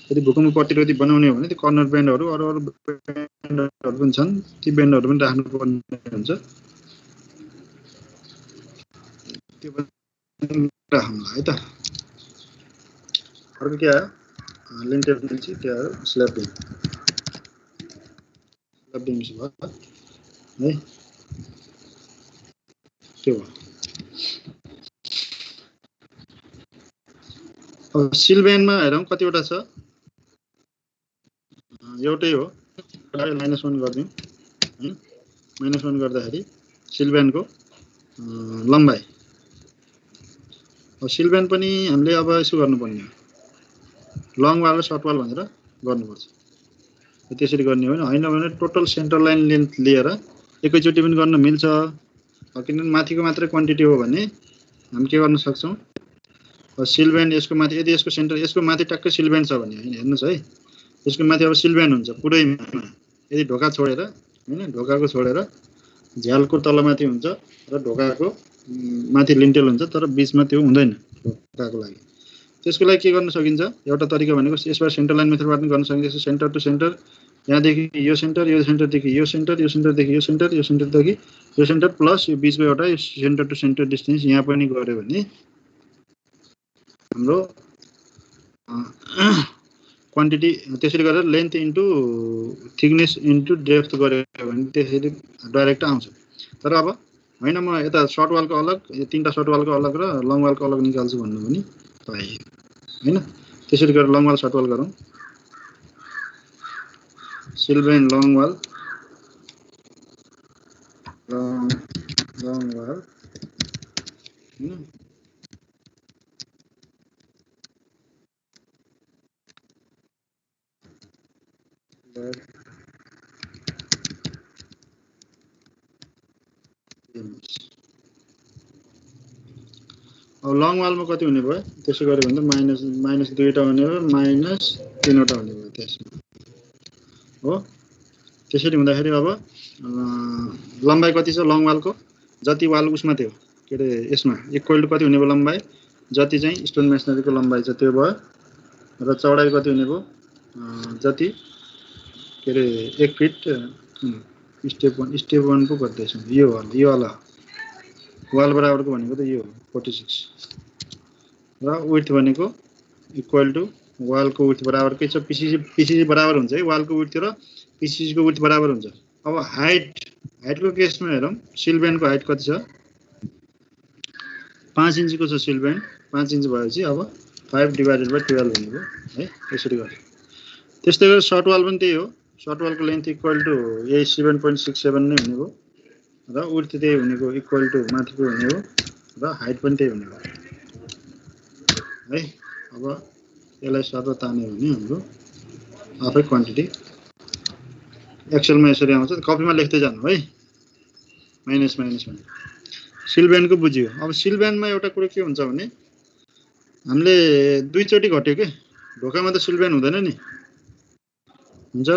यदि भूकम्प प्रतिरोधी बनाउने हो भने त्यो कर्नर ब्यान्डहरू अरू ब्यान्डहरू पनि छन्, ती ब्यान्डहरू पनि राख्नुपर्ने हुन्छ। त्यो पनि राखौँला है त। अर्को के आयो? लिन्टेल पछि के आयो? Slab beam. स्ल्याब बीम भयो है। त्यो भयो। अब सिल ब्यान्डमा हेरौँ कतिवटा छ। एउटै हो। -1 गरिदिउँ हैन। -1 गर्दाखेरि सिल ब्यान्डको लम्बाइ। अब सिल ब्यान्ड पनि हामीले अब यसो गर्नुपर्ने हो, लङ वाल र सर्ट वाल भनेर गर्नुपर्छ। त्यसरी गर्ने हो हैन भने टोटल सेन्टर लाइन लेन्थ लिएर एकैचोटि पनि गर्न मिल्छ। किनभने माथिको मात्रै क्वान्टिटी हो भने हामी के गर्न सक्छौँ? सिल ब्यान्ड यसको माथि, यदि यसको सेन्टर यसको माथि टक्कै सिल ब्यान्ड छ भने हैन, हेर्नुस् है, यसको माथि अब सिल ब्यान्ड हुन्छ पुरैमा। यदि ढोका छोडेर हैन, ढोकाको छोडेर झ्यालको तलमाथि हुन्छ र ढोकाको माथि लिन्टेल हुन्छ, तर बीचमा त्यो हुँदैन ढोकाको लागि। त्यसको लागि के गर्न सकिन्छ? एउटा तरिका भनेको यसबाट सेन्टर लाइन मेथडबाट पनि गर्न सकिन्छ। सेन्टर टु सेन्टर, यहाँदेखि यो सेन्टरदेखि यो सेन्टर, यो सेन्टरदेखि यो सेन्टर, यो सेन्टरदेखि यो सेन्टर प्लस यो बीचको एउटा सेन्टर टु सेन्टर डिस्टेन्स यहाँ पनि गऱ्यो भने हाम्रो क्वान्टिटी त्यसरी गरेर length into thickness into depth गऱ्यो भने त्यसरी डाइरेक्ट आउँछ। तर अब होइन म यता सर्ट वालको अलग, यो 3टा सर्ट वालको अलग र लङ वालको अलग निकाल्छु भन्नु पनि पाइयो हैन। त्यसरी गरेर लङ वाल सर्ट वाल गरौँ। सिल्बेन लङ वाल हैन अब लङ वालमा कति हुने भयो त्यसो गर्यो भने माइनस 2 हुने भयो माइनस 3 हुने भयो त्यसमा हो त्यसरी हुँदाखेरि अब लम्बाइ कति छ लङ वालको जति वाल उसमा थियो के रे यसमा इक्वल टु कति हुने भयो लम्बाइ जति चाहिँ स्टोन मेसनरीको लम्बाइ छ त्यो भयो र चौडाइ कति हुने भयो जति के रे 1 फिट स्टेप 1 पो गर्दैछ यो वाला वाल बराबरको भनेको त यो 46 र विड्थ भनेको इक्वल टु वालको विड्थ बराबरकै छ पीसीसी बराबर हुन्छ है वालको विड्थ र पीसीसी को विड्थ बराबर हुन्छ अब हाइटको केसमा हेरौँ सिल्बेनको हाइट कति छ 5 इन्चको छ सिल्बेन 5 इन्च भएपछि अब 5 डिवाइडेड बाइ 12 हुने भयो है यसरी गर्यो त्यस्तै गरी सर्ट वाल पनि त्यही हो सर्ट वालको लेन्थ इक्वल टु यही 7.67 नै हुने भयो र विड्थ त्यही हुनेको इक्वल टु माथिको हुने हो र हाइट पनि त्यही हुने हो है अब यसलाई सर्ट तान्यो भने हाम्रो आफै क्वान्टिटी एक्सेलमा यसरी आउँछ कपीमा लेख्दै जानु है माइनस सिल्बेनको बुझ्यो अब सिल्बेनमा एउटा कुरा के हुन्छ भने हामीले दुई चोटी घट्यो के ढोकामा त सिल्बेन हुँदैन नि हुन्छ र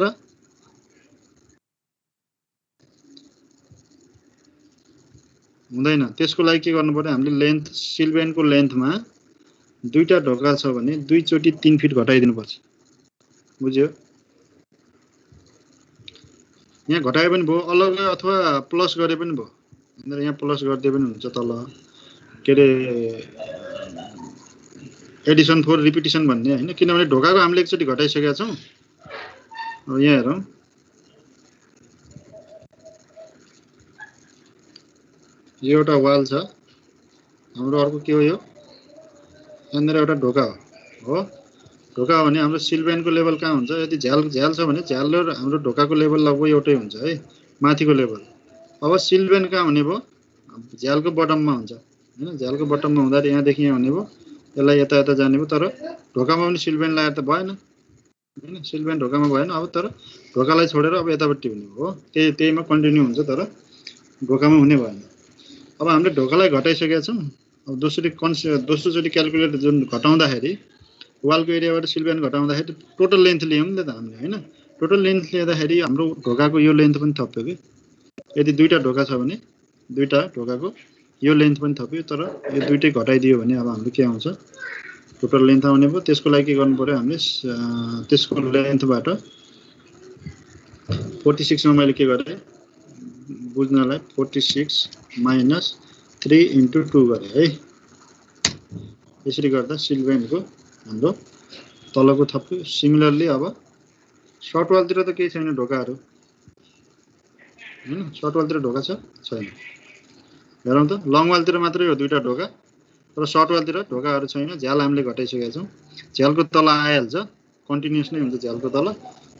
हुँदैन त्यसको लागि के गर्नु पर्यो हामीले लेन्थ सिल्बेनको लेन्थमा दुईटा ढोका छ भने दुई चोटी 3 फिट घटाइदिनु पर्छ बुझ्यो यहाँ घटाए पनि भयो अलग अथवा प्लस गरे पनि भयो हैन यहाँ प्लस गर्दै पनि हुन्छ तल के रे एडिसन फर रिपिटिसन भन्ने हैन किनभने ढोकाको हामीले एकचोटी घटाइसकेका छौं अब यहाँ हेरौं यो एउटा वाल छ हाम्रो अर्को के हो यो यहाँनिर एउटा ढोका हो ढोका भने हाम्रो सिल्बेनको लेभल कहाँ हुन्छ यदि झ्याल छ भने झ्याल र हाम्रो ढोकाको लेभल लगभग एउटै हुन्छ है माथिको लेभल अब सिल्बेन कहाँ हुने भयो झ्यालको बटममा हुन्छ हैन झ्यालको बटममा हुँदा यहाँदेखि यहाँ हुने भयो यसलाई यता जाने भयो तर ढोकामा पनि सिल्बेन लगाएर त भएन हैन सिल्बेन ढोकामा भएन अब तर ढोकालाई छोडेर अब यतापट्टि हुने हो त्यहीमा कन्टिन्यू हुन्छ तर ढोकामा हुने भएन अब हामीले ढोकालाई घटाइसकेका छौं अब दोस्रो चोटी क्याल्कुलेट जुन घटाउँदाखेरि वालको एरियाबाट सिल्बेन घटाउँदाखेरि टोटल लेन्थ लियौं नि त हामीले हैन टोटल लेन्थ लिँदाखेरि हाम्रो ढोकाको यो लेन्थ पनि थप्यो के यदि दुईटा ढोका छ भने दुईटा ढोकाको यो लेन्थ पनि थप्यो तर यो दुईटै घटाइदियो भने अब हाम्रो के आउँछ टोटल लेन्थ आउने भयो त्यसको लागि के गर्नु पर्यो हामीले त्यसको लेन्थबाट 46 मा मैले के गरे बुझ्नलाई 46 माइनस 3 into 2 गरे है यसरी गर्दा सिल्बेनको हाम्रो तलको थप्यो सिमिलरली अब सर्ट वालतिर त केही छैन ढोकाहरु हैन सर्ट वालतिर ढोका छैन हेरौं त लङ वालतिर मात्रै हो दुईटा ढोका तर सर्ट वालतिर ढोकाहरु छैन झ्याल हामीले घटाइसकेका छौं झ्यालको तल आइहाल्छ कन्टिन्युअस नै हुन्छ झ्यालको तल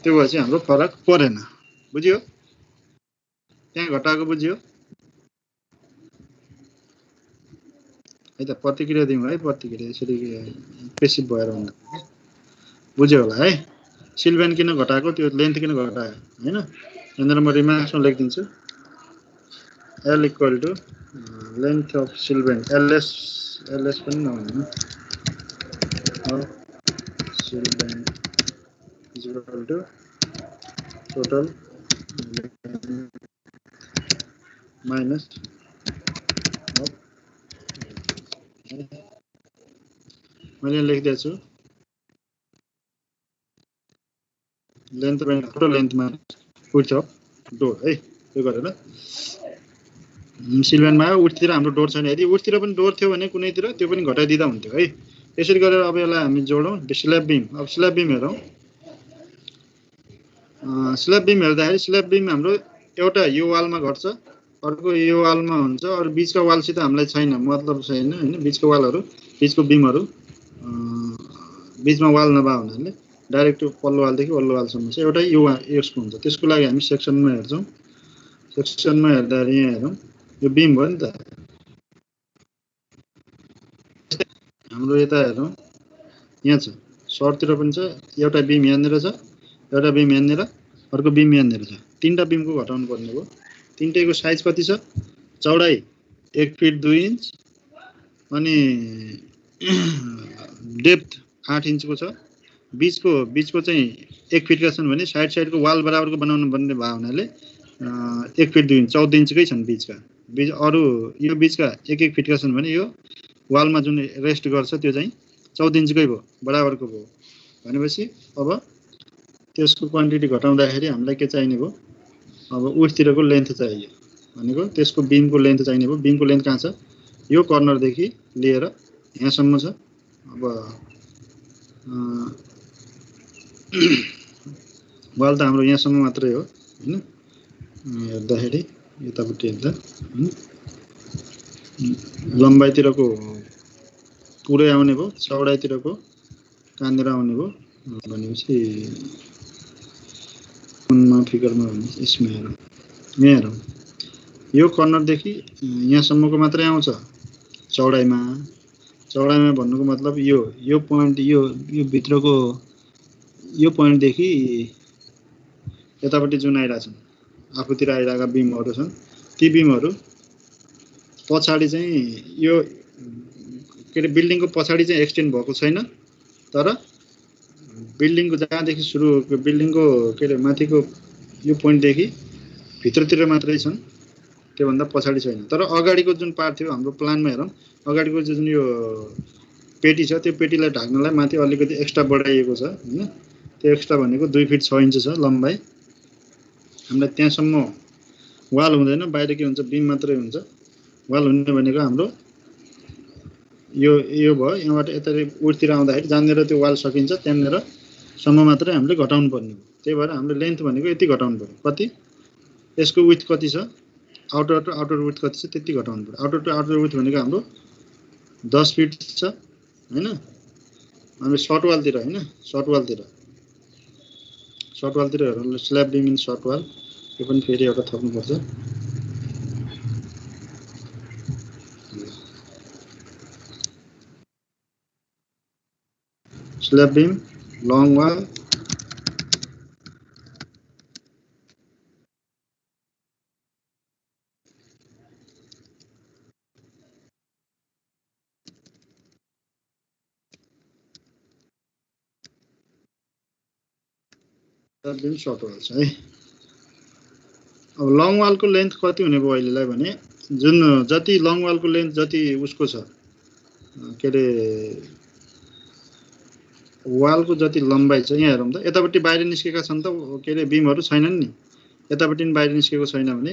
त्यो भएपछि हाम्रो फरक परेन बुझ्यो त्यहाँ घटाएको बुझ्यो है त प्रतिक्रिया दिउँ है प्रतिक्रिया यसरी पेसिभ भएर हुन्छ बुझ्यो होला है सिल्बेन किन घटाएको त्यो लेन्थ किन घटायो हैन यहाँनिर म रिमार्क्समा लेखिदिन्छु L equal to length of सिल्बेन LS पनि नहुनु सिल्बेन is equal to total minus मैले लेखिदिएको छु लेन्थ टोटल लेन्थमा विड्थ अफ डोर है त्यो गरेर सिल्बेनमा विड्थतिर हाम्रो डोर छैन यदि विड्थतिर पनि डोर थियो भने कुनैतिर त्यो पनि घटाइदिदा हुन्थ्यो है यसरी गरेर अब यसलाई हामी जोडौं स्ल्याब बीम अब स्ल्याब बीम हेरौं स्ल्याब बीम हेर्दाखेरि स्ल्याब बीम हाम्रो एउटा यो वालमा घट्छ अर्को यो वालमा हुन्छ अरु बीचको वालसित हामीलाई छैन मतलब छैन हैन बीचको वालहरु बीचको बीमहरु बीचमा वाल नभए हुनाले डाइरेक्ट पल्लो वालदेखि वल्लो वालसम्म चाहिँ एउटै यसको हुन्छ। त्यसको लागि हामी सेक्सनमा हेर्छौँ। सेक्सनमा हेर्दाखेरि यहाँ हेरौँ, यो बिम भयो नि त। हाम्रो यता हेरौँ, यहाँ छ सर्टतिर पनि छ, एउटा बिम यहाँनिर छ, एउटा बिम यहाँनिर, अर्को बिम यहाँनिर छ। तीनटा बिमको घटाउनु पर्ने हो। तीनटैको साइज कति छ? चौडाइ 1 फिट 2 इन्च अनि डेप्थ 8 इन्चको छ। बीचको चाहिँ 1 फिटका छन् भने साइडको वाल बराबरको बनाउनु पर्ने भयो हुनाले 1 फिट 2 इन्च 14 इन्चकै छन् बीचका। अरू यो बीचका 1 फिटका छन् भने यो वालमा जुन रेस्ट गर्छ त्यो चाहिँ 14 इन्चकै भयो, बराबरको भयो। भनेपछि अब त्यसको क्वान्टिटी घटाउँदाखेरि हामीलाई के चाहिने भयो? अब उठतिरको लेन्थ चाहियो भनेको त्यसको बिमको लेन्थ चाहिने भयो। बिमको लेन्थ कहाँ छ? यो कर्नरदेखि लिएर यहाँसम्म छ। अब वाल त हाम्रो यहाँसम्म मात्रै हो हैन। हेर्दाखेरि यतापट्टि हेर्दा लम्बाइतिरको पुरै आउने भयो, चौडाइतिरको कहाँनिर आउने भयो भनेपछि फिगरमा भने यसमा हेरौँ, यहाँ हेरौँ, यो कर्नरदेखि यहाँसम्मको मात्रै आउँछ चौडाइमा। चौडाइमा भन्नुको मतलब यो पोइन्ट यो भित्रको यो पोइन्टदेखि यतापट्टि जुन आइरहेछन् आफूतिर आइरहेका बिमहरू छन् ती बिमहरू पछाडि चाहिँ यो के अरे बिल्डिङको पछाडि चाहिँ एक्सटेन्ड भएको छैन, तर बिल्डिङको जहाँदेखि सुरु बिल्डिङको के अरे माथिको यो पोइन्टदेखि भित्रतिर मात्रै छन्, त्योभन्दा पछाडि छैन। तर अगाडिको जुन पार्ट थियो हाम्रो प्लानमा हेरौँ, अगाडिको जुन यो पेटी छ त्यो पेटीलाई ढाक्नलाई माथि अलिकति एक्स्ट्रा बढाइएको छ हैन। त्यो एक्स्ट्रा भनेको 2 फिट 6 इन्च छ लम्बाइ। हामीलाई त्यहाँसम्म वाल हुँदैन, बाहिर के हुन्छ बिम मात्रै हुन्छ। वाल हुने भनेको हाम्रो यो भयो, यहाँबाट यता उठतिर आउँदाखेरि जहाँनिर त्यो वाल सकिन्छ त्यहाँनिर सम्म मात्रै हामीले घटाउनु पर्ने हो। त्यही भएर हामीले लेन्थ भनेको यति घटाउनु पर्यो। कति? यसको विड्थ कति छ? आउटर टु आउटर विड्थ कति छ त्यति घटाउनु पर्यो। आउटर टु आउटर विड्थ भनेको हाम्रो 10 फिट छ हैन। हामी सर्ट वालतिर हैन, सर्ट वालतिर हेरौँ, slab beam in short wall. यो पनि फेरि एउटा थप्नुपर्छ। Slab beam long wall short wall छ है। अब लङ वालको लेन्थ कति हुने भयो अहिलेलाई भने जुन जति लङ वालको लेन्थ जति उसको छ के अरे वालको जति लम्बाइ छ। यहाँ हेरौँ त, यतापट्टि बाहिर निस्केका छन् त के अरे बिमहरू छैनन् नि, यतापट्टि पनि बाहिर निस्केको छैन भने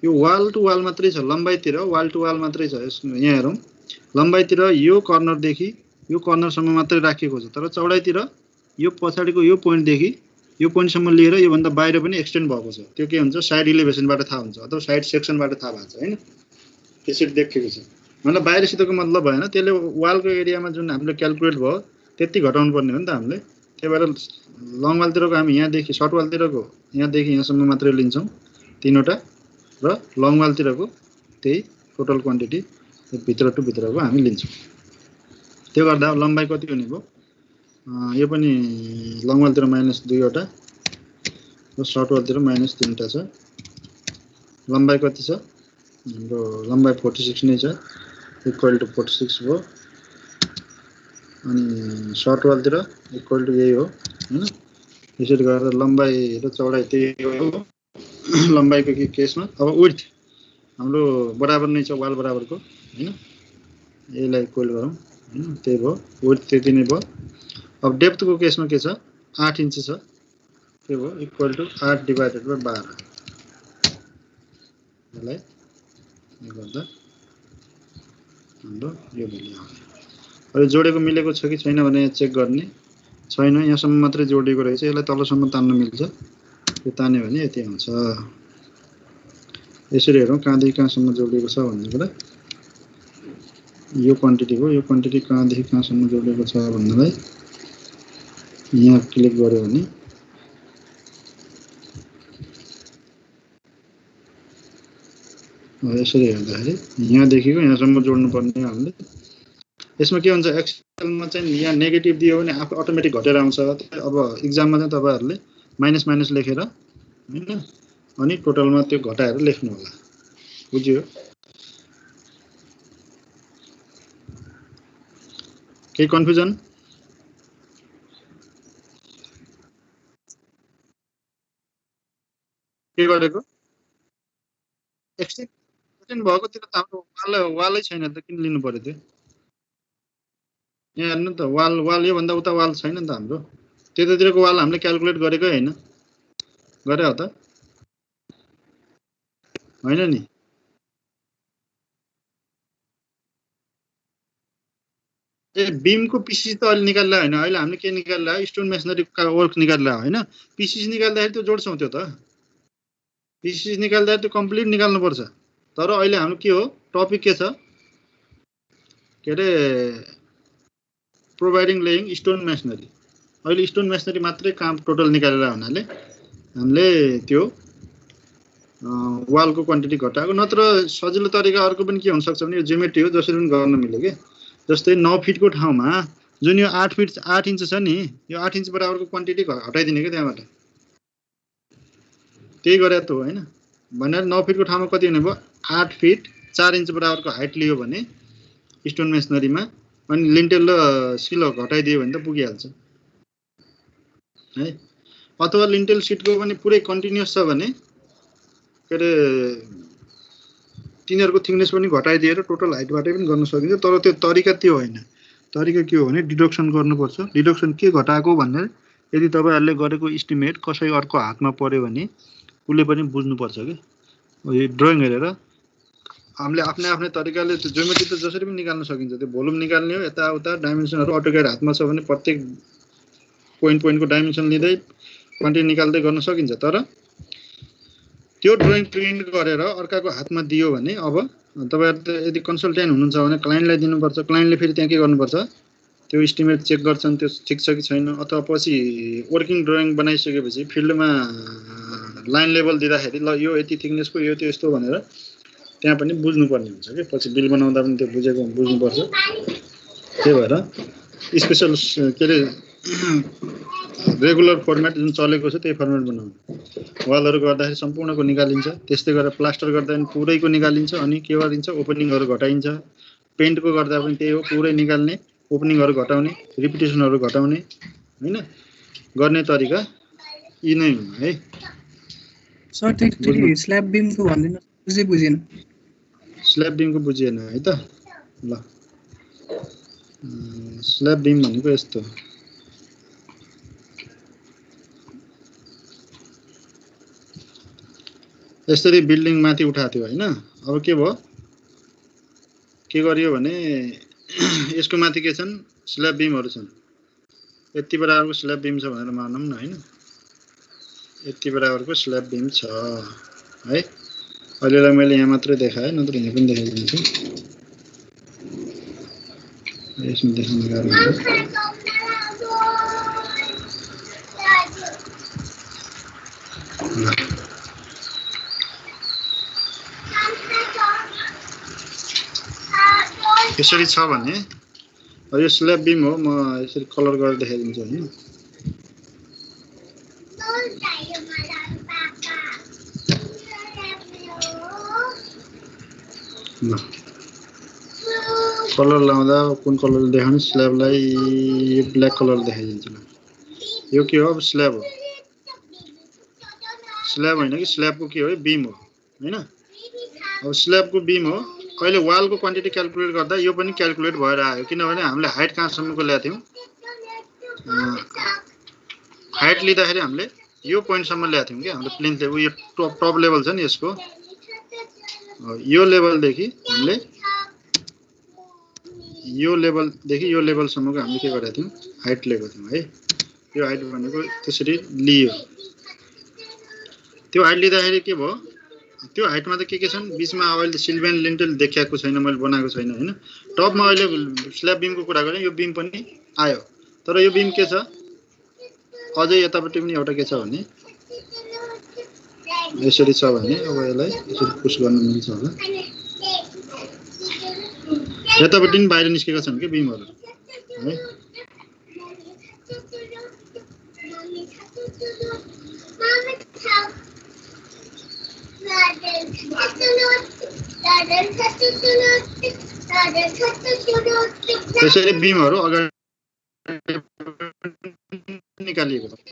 यो वाल टु वाल मात्रै छ, लम्बाइतिर वाल टु वाल मात्रै छ। यहाँ हेरौँ, लम्बाइतिर यो कर्नरदेखि यो कर्नरसम्म मात्रै राखिएको छ, तर चौडाइतिर यो पछाडिको यो पोइन्टदेखि यो पोइन्टसम्म लिएर योभन्दा बाहिर पनि एक्सटेन्ड भएको छ। त्यो के हुन्छ? साइड इलिभेसनबाट थाहा हुन्छ अथवा साइड सेक्सनबाट थाहा भएको छ हैन। त्यसरी देखिएको छ। मतलब बाहिरसितको मतलब भएन, त्यसले वालको एरियामा जुन हामीले क्याल्कुलेट भयो त्यति घटाउनु पर्ने हो नि त हामीले। त्यही भएर लङ वालतिरको हामी यहाँदेखि सर्ट वालतिरको यहाँदेखि यहाँसम्म मात्रै लिन्छौँ तीनवटा, र लङ वालतिरको त्यही टोटल क्वान्टिटी भित्र टु भित्रको हामी लिन्छौँ। त्यो गर्दा लम्बाइ कति हुने भयो? यो पनि लङ वालतिर -2 वटा र सर्ट वालतिर -3 टा छ। लम्बाइ कति छ? हाम्रो लम्बाइ 46 नै छ, इक्वल टु 46 भयो। अनि सर्ट वालतिर इक्वल टु यही हो हैन। यसरी गरेर लम्बाइ र चौडाइ त्यही हो लम्बाइको केसमा। अब विड्थ हाम्रो बराबर नै छ वाल बराबरको हैन, यसलाई इक्वल गरौँ हैन, त्यही भयो। विड्थ त्यति नै भयो। अब डेप्थको केसमा के छ? 8 इन्च छ, के भयो? Equal to 8 divided by 12। यसलाई गर्दा हाम्रो यो भ्यालु आउँछ। अहिले जोडेको मिलेको छ कि छैन भने चेक गर्ने। छैन, यहाँसम्म मात्रै जोडिएको रहेछ, यसलाई तलसम्म तान्न मिल्छ। यो तान्यो भने यति आउँछ। यसरी हेरौँ कहाँदेखि कहाँसम्म जोडिएको छ भन्ने कुरा। यो क्वान्टिटी हो, यो क्वान्टिटी कहाँदेखि कहाँसम्म जोडिएको छ भन्नलाई यहाँ क्लिक गर्यो भने यसरी हेर्दाखेरि यहाँदेखिको यहाँसम्म जोड्नुपर्ने हामीले। यसमा के हुन्छ एक्सेलमा चाहिँ यहाँ नेगेटिभ दियो भने आफू अटोमेटिक घटेर आउँछ। अब इक्जाममा चाहिँ तपाईँहरूले माइनस माइनस लेखेर हैन अनि टोटलमा त्यो घटाएर लेख्नु होला। बुझ्यो? केही कन्फ्युजन? के गरेको? एक्सटेन्ड भएकोतिर त हाम्रो वालै छैन त किन लिनु पर्यो त्यो? यहाँ हेर्नु त वाल योभन्दा उता वाल छैन नि त हाम्रो। त्यतातिरको वाल हामीले क्याल्कुलेट गरेकै होइन। गरे हो त? होइन नि? ए बीमको पिसिस त अहिले निकाल्ला होइन। अहिले हामीले के निकाल्ला? स्टोन मेसनरी वर्क निकाल्ला होइन। पिसिस निकाल्दाखेरि त्यो जोड्छौँ त्यो त। पिसिस निकाल्दाखेरि त्यो कम्प्लिट निकाल्नुपर्छ। तर अहिले हाम्रो के हो? टपिक के छ? के अरे प्रोभाइडिङ लेइङ स्टोन मेसनरी। अहिले स्टोन मेसनरी मात्रै काम टोटल निकालेर हुनाले हामीले त्यो वालको क्वान्टिटी घटाएको। नत्र सजिलो तरिका अर्को पनि के हुनसक्छ भने यो जियोमेट्री हो, जसरी पनि गर्न मिल्यो कि। जस्तै 9 फिटको ठाउँमा जुन यो 8 इन्च छ नि, यो 8 इन्च बराबरको क्वान्टिटी हटाइदिने क्या त्यहाँबाट। त्यही गरे त हो होइन। भनेर 9 फिटको ठाउँमा कति हुने भयो? 8 फिट 4 इन्च बराबरको हाइट लियो भने स्टोन मेसनरीमा अनि लिन्टेल र सिलो घटाइदियो भने त पुगिहाल्छ है। अथवा लिन्टेल सिटको पनि पुरै कन्टिन्युअस छ भने के अरे तिनीहरूको थिकनेस पनि घटाइदिएर टोटल हाइटबाटै पनि गर्न सकिन्छ। तर त्यो तरिका त्यो होइन। तरिका के हो भने डिडक्सन गर्नुपर्छ। डिडक्सन के घटाएको भनेर यदि तपाईँहरूले गरेको इस्टिमेट कसै अर्को हातमा पर्यो भने उसले पनि बुझ्नुपर्छ कि। यो ड्रइङ हेरेर हामीले आफ्नै तरिकाले त्यो ज्योमेट्री त जसरी पनि निकाल्न सकिन्छ। त्यो भोल्युम निकाल्ने हो, यताउता डाइमेन्सनहरू अटोक्याड हातमा छ भने प्रत्येक पोइन्टको डाइमेन्सन लिँदै क्वान्टिटी निकाल्दै गर्न सकिन्छ। तर त्यो ड्रइङ प्रिन्ट गरेर अर्काको हातमा दियो भने अब तपाईँहरू यदि कन्सल्टेन्ट हुनुहुन्छ भने क्लाइन्टलाई दिनुपर्छ। क्लाइन्टले फेरि त्यहाँ के गर्नुपर्छ? त्यो इस्टिमेट चेक गर्छन् त्यो ठिक छ कि छैन। अथवा पछि वर्किङ ड्रइङ बनाइसकेपछि फिल्डमा लाइन लेभल दिँदाखेरि ल यो यति थिकनेसको यो त्यो यस्तो भनेर त्यहाँ पनि बुझ्नुपर्ने हुन्छ कि। पछि बिल बनाउँदा पनि त्यो बुझ्नुपर्छ। त्यही भएर स्पेसल के अरे रेगुलर फर्मेट जुन चलेको छ त्यही फर्मेट बनाउनु। वालहरू गर्दाखेरि सम्पूर्णको निकालिन्छ। त्यस्तै गरेर प्लास्टर गर्दा पनि पुरैको निकालिन्छ। अनि के गरिन्छ? ओपनिङहरू घटाइन्छ। पेन्टको गर्दा पनि त्यही हो, पुरै निकाल्ने, ओपनिङहरू घटाउने, रिपिटेसनहरू घटाउने होइन। गर्ने तरिका यी नै हुन् है। सर त्यो स्ल्याब बिमको भन्दिनु बुझेन। स्ल्याब बिमको बुझिएन है त? ल स्ल्याब बिम भनेको यस्तो। यसरी बिल्डिङ माथि उठाएको थियो होइन। अब के भयो? के गरियो भने यसको माथि के छन्? स्ल्याब बिमहरू छन्। यति बराबरको स्ल्याब बिम छ भनेर मानौँ न होइन। यति बराबरको स्ल्याब बिम छ है। अहिलेलाई मैले यहाँ मात्रै देखाएँ, नत्र यहाँ पनि देखाइदिन्छु। यसमा देखाउन गाह्रो हुन्छ। यसरी छ भने यो स्ल्याब बिम हो। म यसरी कलर गरेर देखाइदिन्छु होइन। ल कलर लाउँदा कुन कलर देखाउनु? स्ल्याबलाई ब्ल्याक कलर देखाइदिन्छु ल। यो के हो? अब स्ल्याब हो। स्ल्याब होइन कि स्ल्याबको के हो? बिम हो होइन। अब स्ल्याबको बिम हो। कहिले वालको क्वान्टिटी क्याल्कुलेट गर्दा यो पनि क्याल्कुलेट भएर आयो। किनभने हामीले हाइट कहाँसम्मको ल्याएको थियौँ? हाइट लिँदाखेरि हामीले यो पोइन्टसम्म ल्याएको थियौँ कि हामीले प्लेन लेभल। यो टप लेभल छ नि यसको, यो लेभलदेखि हामीले यो लेभलसम्मको हामीले के गरेका थियौँ? हाइट लिएको थियौँ है। यो हाइट भनेको त्यसरी लियो। त्यो हाइट लिँदाखेरि के भयो? त्यो हाइटमा त के छन्? बिचमा अहिले सिल्भेन लिन्टेल देखिएको छैन, मैले बनाएको छैन होइन। टपमा अहिले स्ल्याब बिमको कुरा गरेँ, यो बिम पनि आयो। तर यो बिम के छ? अझै यतापट्टि पनि एउटा के छ भने यसरी छ भने अब यसलाई यसरी पुश गर्न मिल्छ होला यतापट्टि पनि बाहिर निस्केका छन् के बिमहरु है त्यसरी बिमहरु अगाडि निकालिएको छ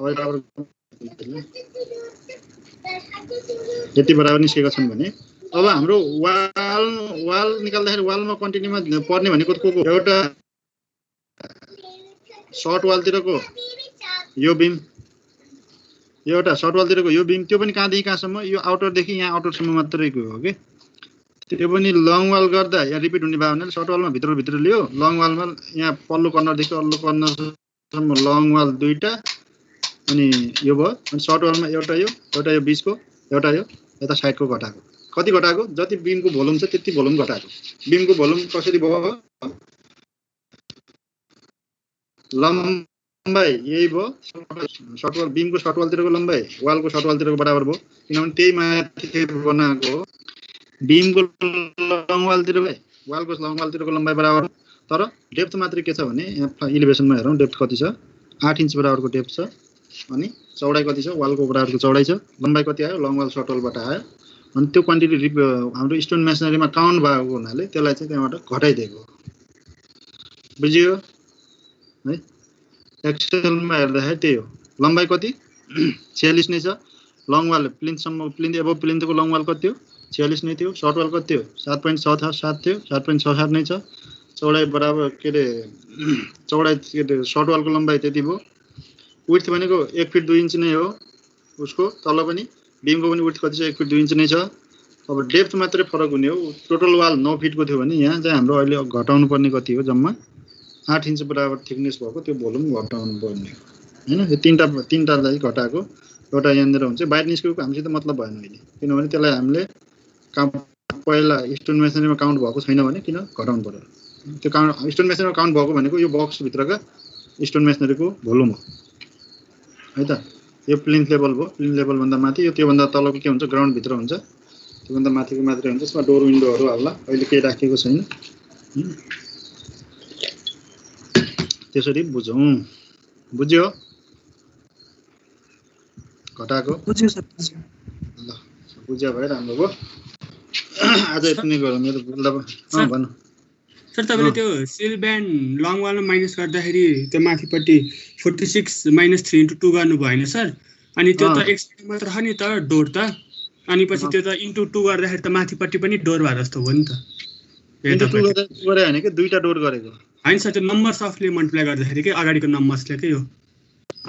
यति बराबर निस्केका छन् भने अब हाम्रो वाल निकाल्दाखेरि वालमा कन्टिन्युमा पर्ने भनेको को एउटा सर्ट वालतिरको यो बिम एउटा सर्ट वालतिरको यो बिम त्यो पनि कहाँदेखि कहाँसम्म यो आउटरदेखि यहाँ आउटरसम्म मात्रैको हो के त्यो पनि लङ वाल गर्दा यहाँ रिपिट हुने भयो भने सर्ट वालमा भित्र लियो लङ वालमा यहाँ पल्लो कर्नरदेखि अल्लो कर्नरसम्म लङ वाल दुईटा अनि यो भयो अनि सर्ट वालमा एउटा यो बीचको एउटा यो यता साइडको घटाएको कति घटाएको जति बिमको भोल्युम छ त्यति भोल्युम घटाएको बिमको भोल्युम कसरी भयो लम्बाइ यही भयो सर्ट वाल बिमको सर्ट वालतिरको लम्बाइ वालको सर्ट वालतिरको बराबर भयो किनभने त्यही माथि बनाएको बिमको लङ वालतिरको वालको लङ वालतिरको लम्बाइ बराबर तर डेप्थ मात्रै के छ भने यहाँ इलिभेसनमा हेरौँ डेप्थ कति छ 8 इन्च बराबरको डेप्थ छ अनि चौडाइ कति छ वालको बराबरको चौडाइ छ लम्बाइ कति आयो लङ वाल सर्ट वालबाट आयो अनि त्यो क्वान्टिटी हाम्रो स्टोन मेसनरीमा काउन्ट भएको हुनाले त्यसलाई चाहिँ त्यहाँबाट घटाइदिएको बुझियो है एक्सेलमा हेर्दाखेरि त्यही हो लम्बाइ कति 46 नै छ लङ वाल प्लिन्थसम्म प्लिन्थ एबो प्लिन्थको लङ वाल कति हो 46 नै थियो सर्ट वाल कति थियो 7.67 थियो 7.67 नै छ चौडाइ बराबर के रे चौडाइ के रे सर्ट वालको लम्बाइ त्यति भयो विड्थ भनेको 1 फिट 2 इन्च नै हो उसको तल पनि बिमको पनि विड्थ कति छ 1 फिट 2 इन्च नै छ अब डेप्थ मात्रै फरक हुने हो टोटल वाल 9 फिटको थियो भने यहाँ चाहिँ हाम्रो अहिले घटाउनु पर्ने कति हो जम्मा 8 इन्च बराबर थिकनेस भएको त्यो भोल्युम घटाउनु पर्ने हैन यो तीनटालाई घटाएको एउटा यहाँनिर हुन्छ बाहिर निस्केको हामीसित मतलब भएन अहिले किनभने त्यसलाई हामीले पहिला स्टोन मेसनरीमा काउन्ट भएको छैन भने किन घटाउनु पर्यो त्यो काउन्ट स्टोन मेसनरीमा काउन्ट भएको भनेको यो बक्स भित्रका स्टोन मेसनरीको भोल्युम हो है त यो प्लिन्थ लेभल भयो प्लिन्थ लेभल भन्दा माथि यो त्योभन्दा तलको के हुन्छ ग्राउन्ड भित्र हुन्छ त्योभन्दा माथिको मात्रै हुन्छ यसमा डोर विन्डोहरू होला अहिले केही राखिएको छैन त्यसरी बुझौँ बुझ्यो घटाको बुझ्यो सर ल बुझ्या भए राम्रो भयो आज यति नै गरौँ मेरो बोल्दा भन्नु सर तपाईले त्यो सिल ब्यान्ड लङ वालमा माइनस गर्दाखेरि त्यो माथिपट्टि 46 - 3 * 2 गर्नु भएन सर अनि त्यो त एक साइड मात्र हो नि त डोर त अनि पछि त्यो त इन्टु 2 गर्दाखेरि त माथिपट्टि पनि डोर भए जस्तो हो नि त इन्टु 2 गरे हैन के दुईटा डोर गरेको हैन सर त्यो नम्बर्स अफले मल्टिप्लाई गर्दाखेरि के अगाडिको नम्बर्सले के हो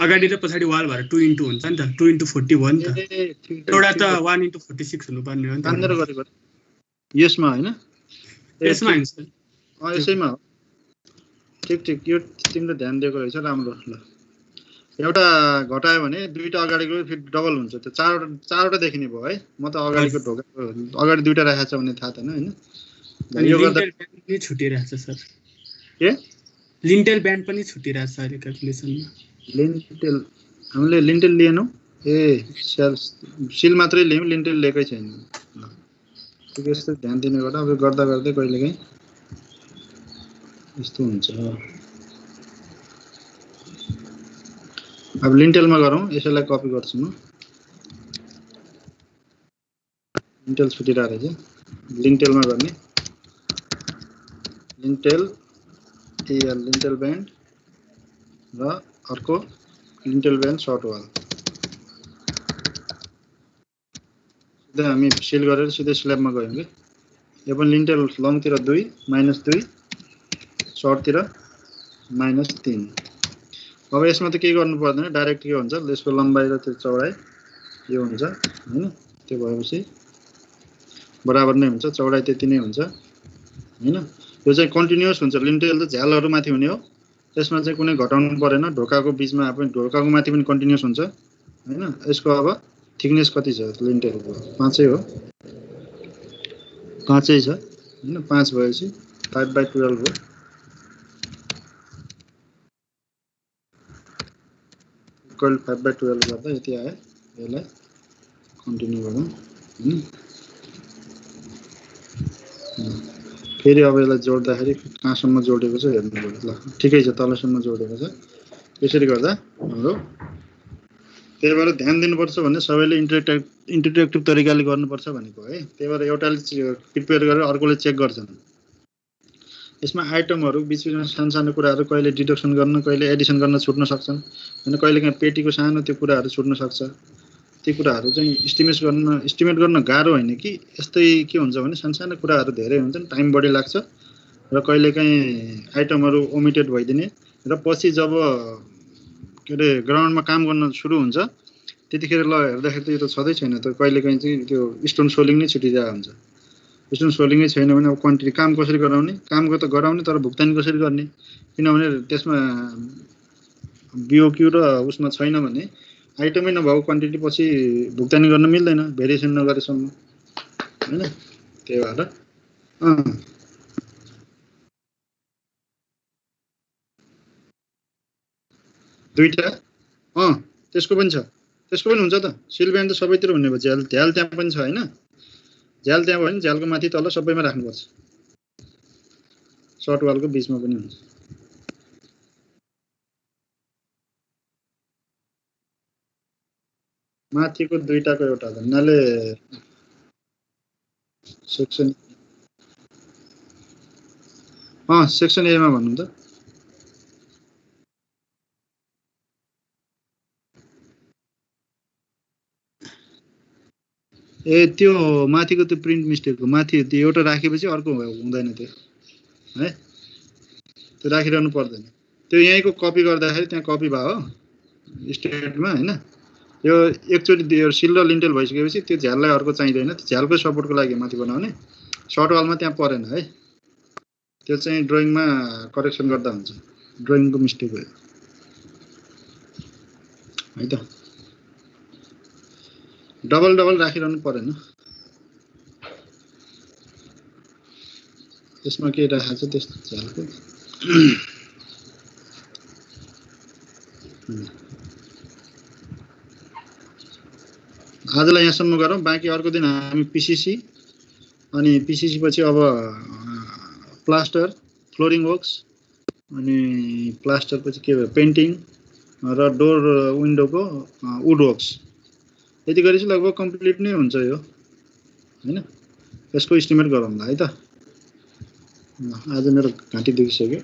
अगाडि र पछाडी वाल भएर 2 इन्टु हुन्छ नि त 2 इन्टु 40 भयो नि त एउटा त 1 इन्टु 46 हुनु पर्ने हो नि त तानेर गरेको यसमा हैन यसमा हैन सर यसैमा हो ठिक यो तिमीले ध्यान दिएको रहेछ राम्रो ल एउटा घटायो भने दुईटा अगाडिको फेरि डबल हुन्छ त्यो चारवटा देखिने भयो है म त अगाडिको ढोका अगाडि दुईटा राखेको छ भने थाहा थिएन हैन यो गर्दा पनि छुटिरहेछ सर के लिन्टेल ब्यान्ड पनि छुटिरहेछ अहिले क्याल्कुलेसनमा लिन्टेल हामीले लिन्टेल लिएनौ ए सिल मात्रै लियौँ लिन्टेल लिएकै छैन ठिक यस्तो ध्यान दिने गर्दा अब गर्दा गर्दै कहिलेकाहीँ यस्तो हुन्छ अब लिन्टेलमा गरौँ यसैलाई कपी गर्छु म लिन्टेल छुटिरहेको रहेछ लिन्टेलमा गर्ने लिन्टेल लिन्टेल ब्यान्ड र अर्को लिन्टेल ब्यान्ड सर्ट वाल सिधै हामी सिल गरेर सिधै स्ल्याबमा गयौँ कि यो पनि लिन्टेल लङतिर 2 -2 सर्टतिर -3 अब यसमा त केही गर्नु पर्दैन डाइरेक्ट के हुन्छ यसको लम्बाइ र त्यो चौडाइ यो हुन्छ हैन त्यो भएपछि बराबर नै हुन्छ चौडाइ त्यति नै हुन्छ हैन यो चाहिँ कन्टिन्युअस हुन्छ लिन्टेल त झ्यालहरु माथि हुने हो त्यसमा चाहिँ कुनै घटाउनु परेन ढोकाको बीचमा पनि ढोकाको माथि पनि कन्टिन्युअस हुन्छ हैन यसको अब थिकनेस कति छ लिन्टेलको 5 हो 5 छ हैन 5 भएपछि 5/12 हो coiled 5/12 गर्दा यति आयो यसलाई कन्टिन्यू गरौँ फेरि अब यसलाई जोड्दाखेरि कहाँसम्म जोडेको छ हेर्नु पर्यो ल ठिकै छ तलसम्म जोडेको छ यसरी गर्दा हाम्रो त्यही भएर ध्यान दिनुपर्छ भने सबैले इन्टरेक्टिभ तरिकाले गर्नुपर्छ भनेको है त्यही भएर एउटाले प्रिपेयर गरेर अर्कोले चेक गर्छन् यसमा आइटमहरू बिचबिचमा सानो कुराहरू कहिले डिडक्सन गर्न कहिले एडिसन गर्न छुट्न सक्छन् होइन कहिले काहीँ पेटीको सानो त्यो कुराहरू छुट्न सक्छ ती कुराहरू चाहिँ एस्टिमेट गर्न गाह्रो होइन कि यस्तै के हुन्छ भने सानो कुराहरू धेरै हुन्छन् टाइम बढी लाग्छ र कहिलेकाहीँ आइटमहरू ओमिटेड भइदिने र पछि जब के अरे ग्राउन्डमा काम गर्न सुरु हुन्छ त्यतिखेर ल हेर्दाखेरि त यो त छँदै छैन त कहिलेकाहीँ चाहिँ त्यो स्टोन सोलिङ नै छुटिरहेको हुन्छ स्टोन सोलिङै छैन भने अब क्वान्टिटी काम कसरी गराउने कामको त गराउने तर भुक्तानी कसरी गर्ने किनभने त्यसमा बिओक्यू र उसमा छैन भने आइटमै नभएको क्वान्टिटी पछि भुक्तानी गर्न मिल्दैन भेरिएसन नगरेसम्म हैन त्यही भएर दुईटा त्यसको पनि छ त्यसको पनि हुन्छ त सिल ब्यान्ड त सबैतिर हुने भयो झ्याल त्यहाँ पनि छ हैन झ्याल त्यहाँ भयो भने झ्यालको माथि तल सबैमा राख्नुपर्छ सर्ट वालको बीचमा पनि हुन्छ माथिको दुईटाको एउटा भन्नाले सेक्सन सेक्सन ए मा भन्नु त ए त्यो माथिको त्यो प्रिन्ट मिस्टेक हो माथि त्यो एउटा राखेपछि अर्को हुँदैन त्यो है त्यो राखिरहनु पर्दैन त्यो यहीँको कपी गर्दाखेरि त्यहाँ कपी भयो हो स्टेटमा हैन यो एकचोटि यो सिल र लिन्टेल भइसकेपछि त्यो झ्याललाई अर्को चाहिँदैन त्यो झ्यालको सपोर्टको लागि माथि बनाउने सर्ट वालमा त्यहाँ परेन है त्यो चाहिँ ड्रइङमा करेक्सन गर्दा हुन्छ ड्रइङको मिस्टेक हो है त डबल राखिरहनु परेन त्यसमा के राखेको छ त्यस्तो झ्यालको आजलाई यहाँसम्म गरौँ बाँकी अर्को दिन हामी पिसिसी अनि पिसिसी पछि अब प्लास्टर फ्लोरिङ वर्क्स अनि प्लास्टर पछि के भयो पेन्टिङ र डोर विन्डोको वुड वर्क्स यति गरेपछि लगभग कम्प्लिट नै हुन्छ यो हैन यसको एस्टिमेट गरौँला है त आज मेरो घाँटी दुखिसक्यो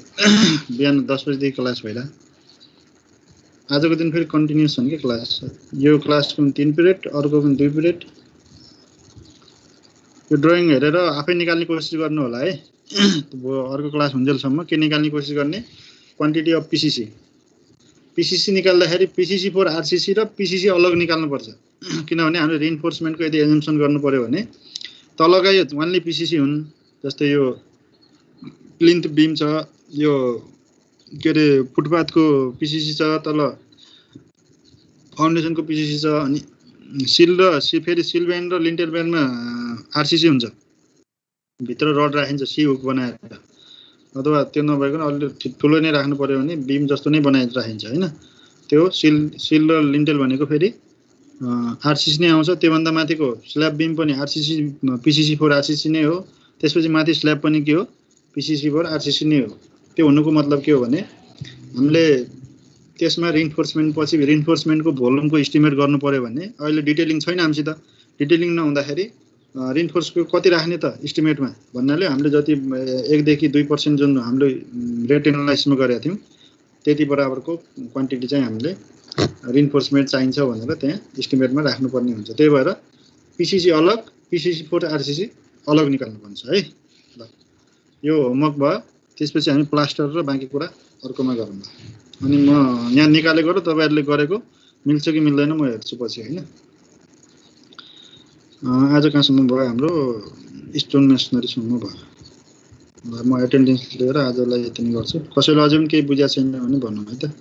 बिहान 10 बजेदेखि क्लास भइरा आजको दिन फेरि कन्टिन्युस छ नि क्लास यो क्लासको 3 पिरियड अर्को पनि 2 पिरियड यो ड्रइङ हेरेर आफै निकाल्ने कोसिस गर्नु होला है अर्को क्लास हुन्जेलसम्म के निकाल्ने कोसिस गर्ने क्वान्टिटी अफ पिसिसी निकाल्दाखेरि पिसिसी फर आरसिसी र पिसिसी अलग निकाल्नु पर्छ किनभने हामीले रिइन्फोर्समेन्टको यदि एजम्पसन गर्नु पर्यो भने तलका यो ओन्ली पिसिसी हुन् जस्तै यो प्लिन्थ बीम छ यो के अरे फुटपाथको पिसिसी छ तल फाउन्डेसनको पिसिसी छ अनि सिल र फेरि सिल ब्यान्ड र लिन्टेल ब्यान्डमा आरसिसी हुन्छ भित्र रड राखिन्छ सी हुक बनाएर अथवा त्यो नभएको अलि ठुलो नै राख्नु पर्यो भने बीम जस्तो नै बनाएर राखिन्छ हैन त्यो सिल र लिन्टेल भनेको फेरि आरसिसी नै आउँछ त्योभन्दा माथिको स्ल्याब बीम पनि आरसिसी पिसिसी फर आरसिसी नै हो त्यसपछि माथि स्ल्याब पनि के हो पिसिसी फर आरसिसी नै हो त्यो हुनुको मतलब के हो भने हामीले त्यसमा रिइन्फोर्समेन्ट पछि रिइन्फोर्समेन्टको भोल्युमको एस्टिमेट गर्नु पर्यो भने अहिले डिटेलिङ छैन हामीसित डिटेलिङ नहुँदाखेरि रिइन्फोर्सको कति राख्ने त एस्टिमेटमा भन्नाले हामीले जति 1 देखि 2% जुन हामीले रेट एनालाइसिसमा गरेका थियौं त्यति बराबरको क्वान्टिटी चाहिँ हामीले रिइन्फोर्समेन्ट चाहिन्छ भनेर त्यहाँ एस्टिमेटमा राख्नुपर्ने हुन्छ त्यही भएर पिसिसी अलग पिसिसी फर आरसिसी अलग निकाल्नु पर्छ है ल यो होमवर्क भयो त्यसपछि हामी प्लास्टर र बाँकी कुरा अर्कोमा गरौँ अनि म यहाँ निकालेको र तपाईहरुले गरेको मिल्छ कि मिल्दैन म हेर्छु पछि हैन आज कहाँसम्म भयो हाम्रो स्टोन मेसनरीसम्म भयो ल म एटेन्डेन्स लिएर आजलाई यति नै गर्छु कसैले अझै पनि केही बुझाएको छैन भने भन्नु है त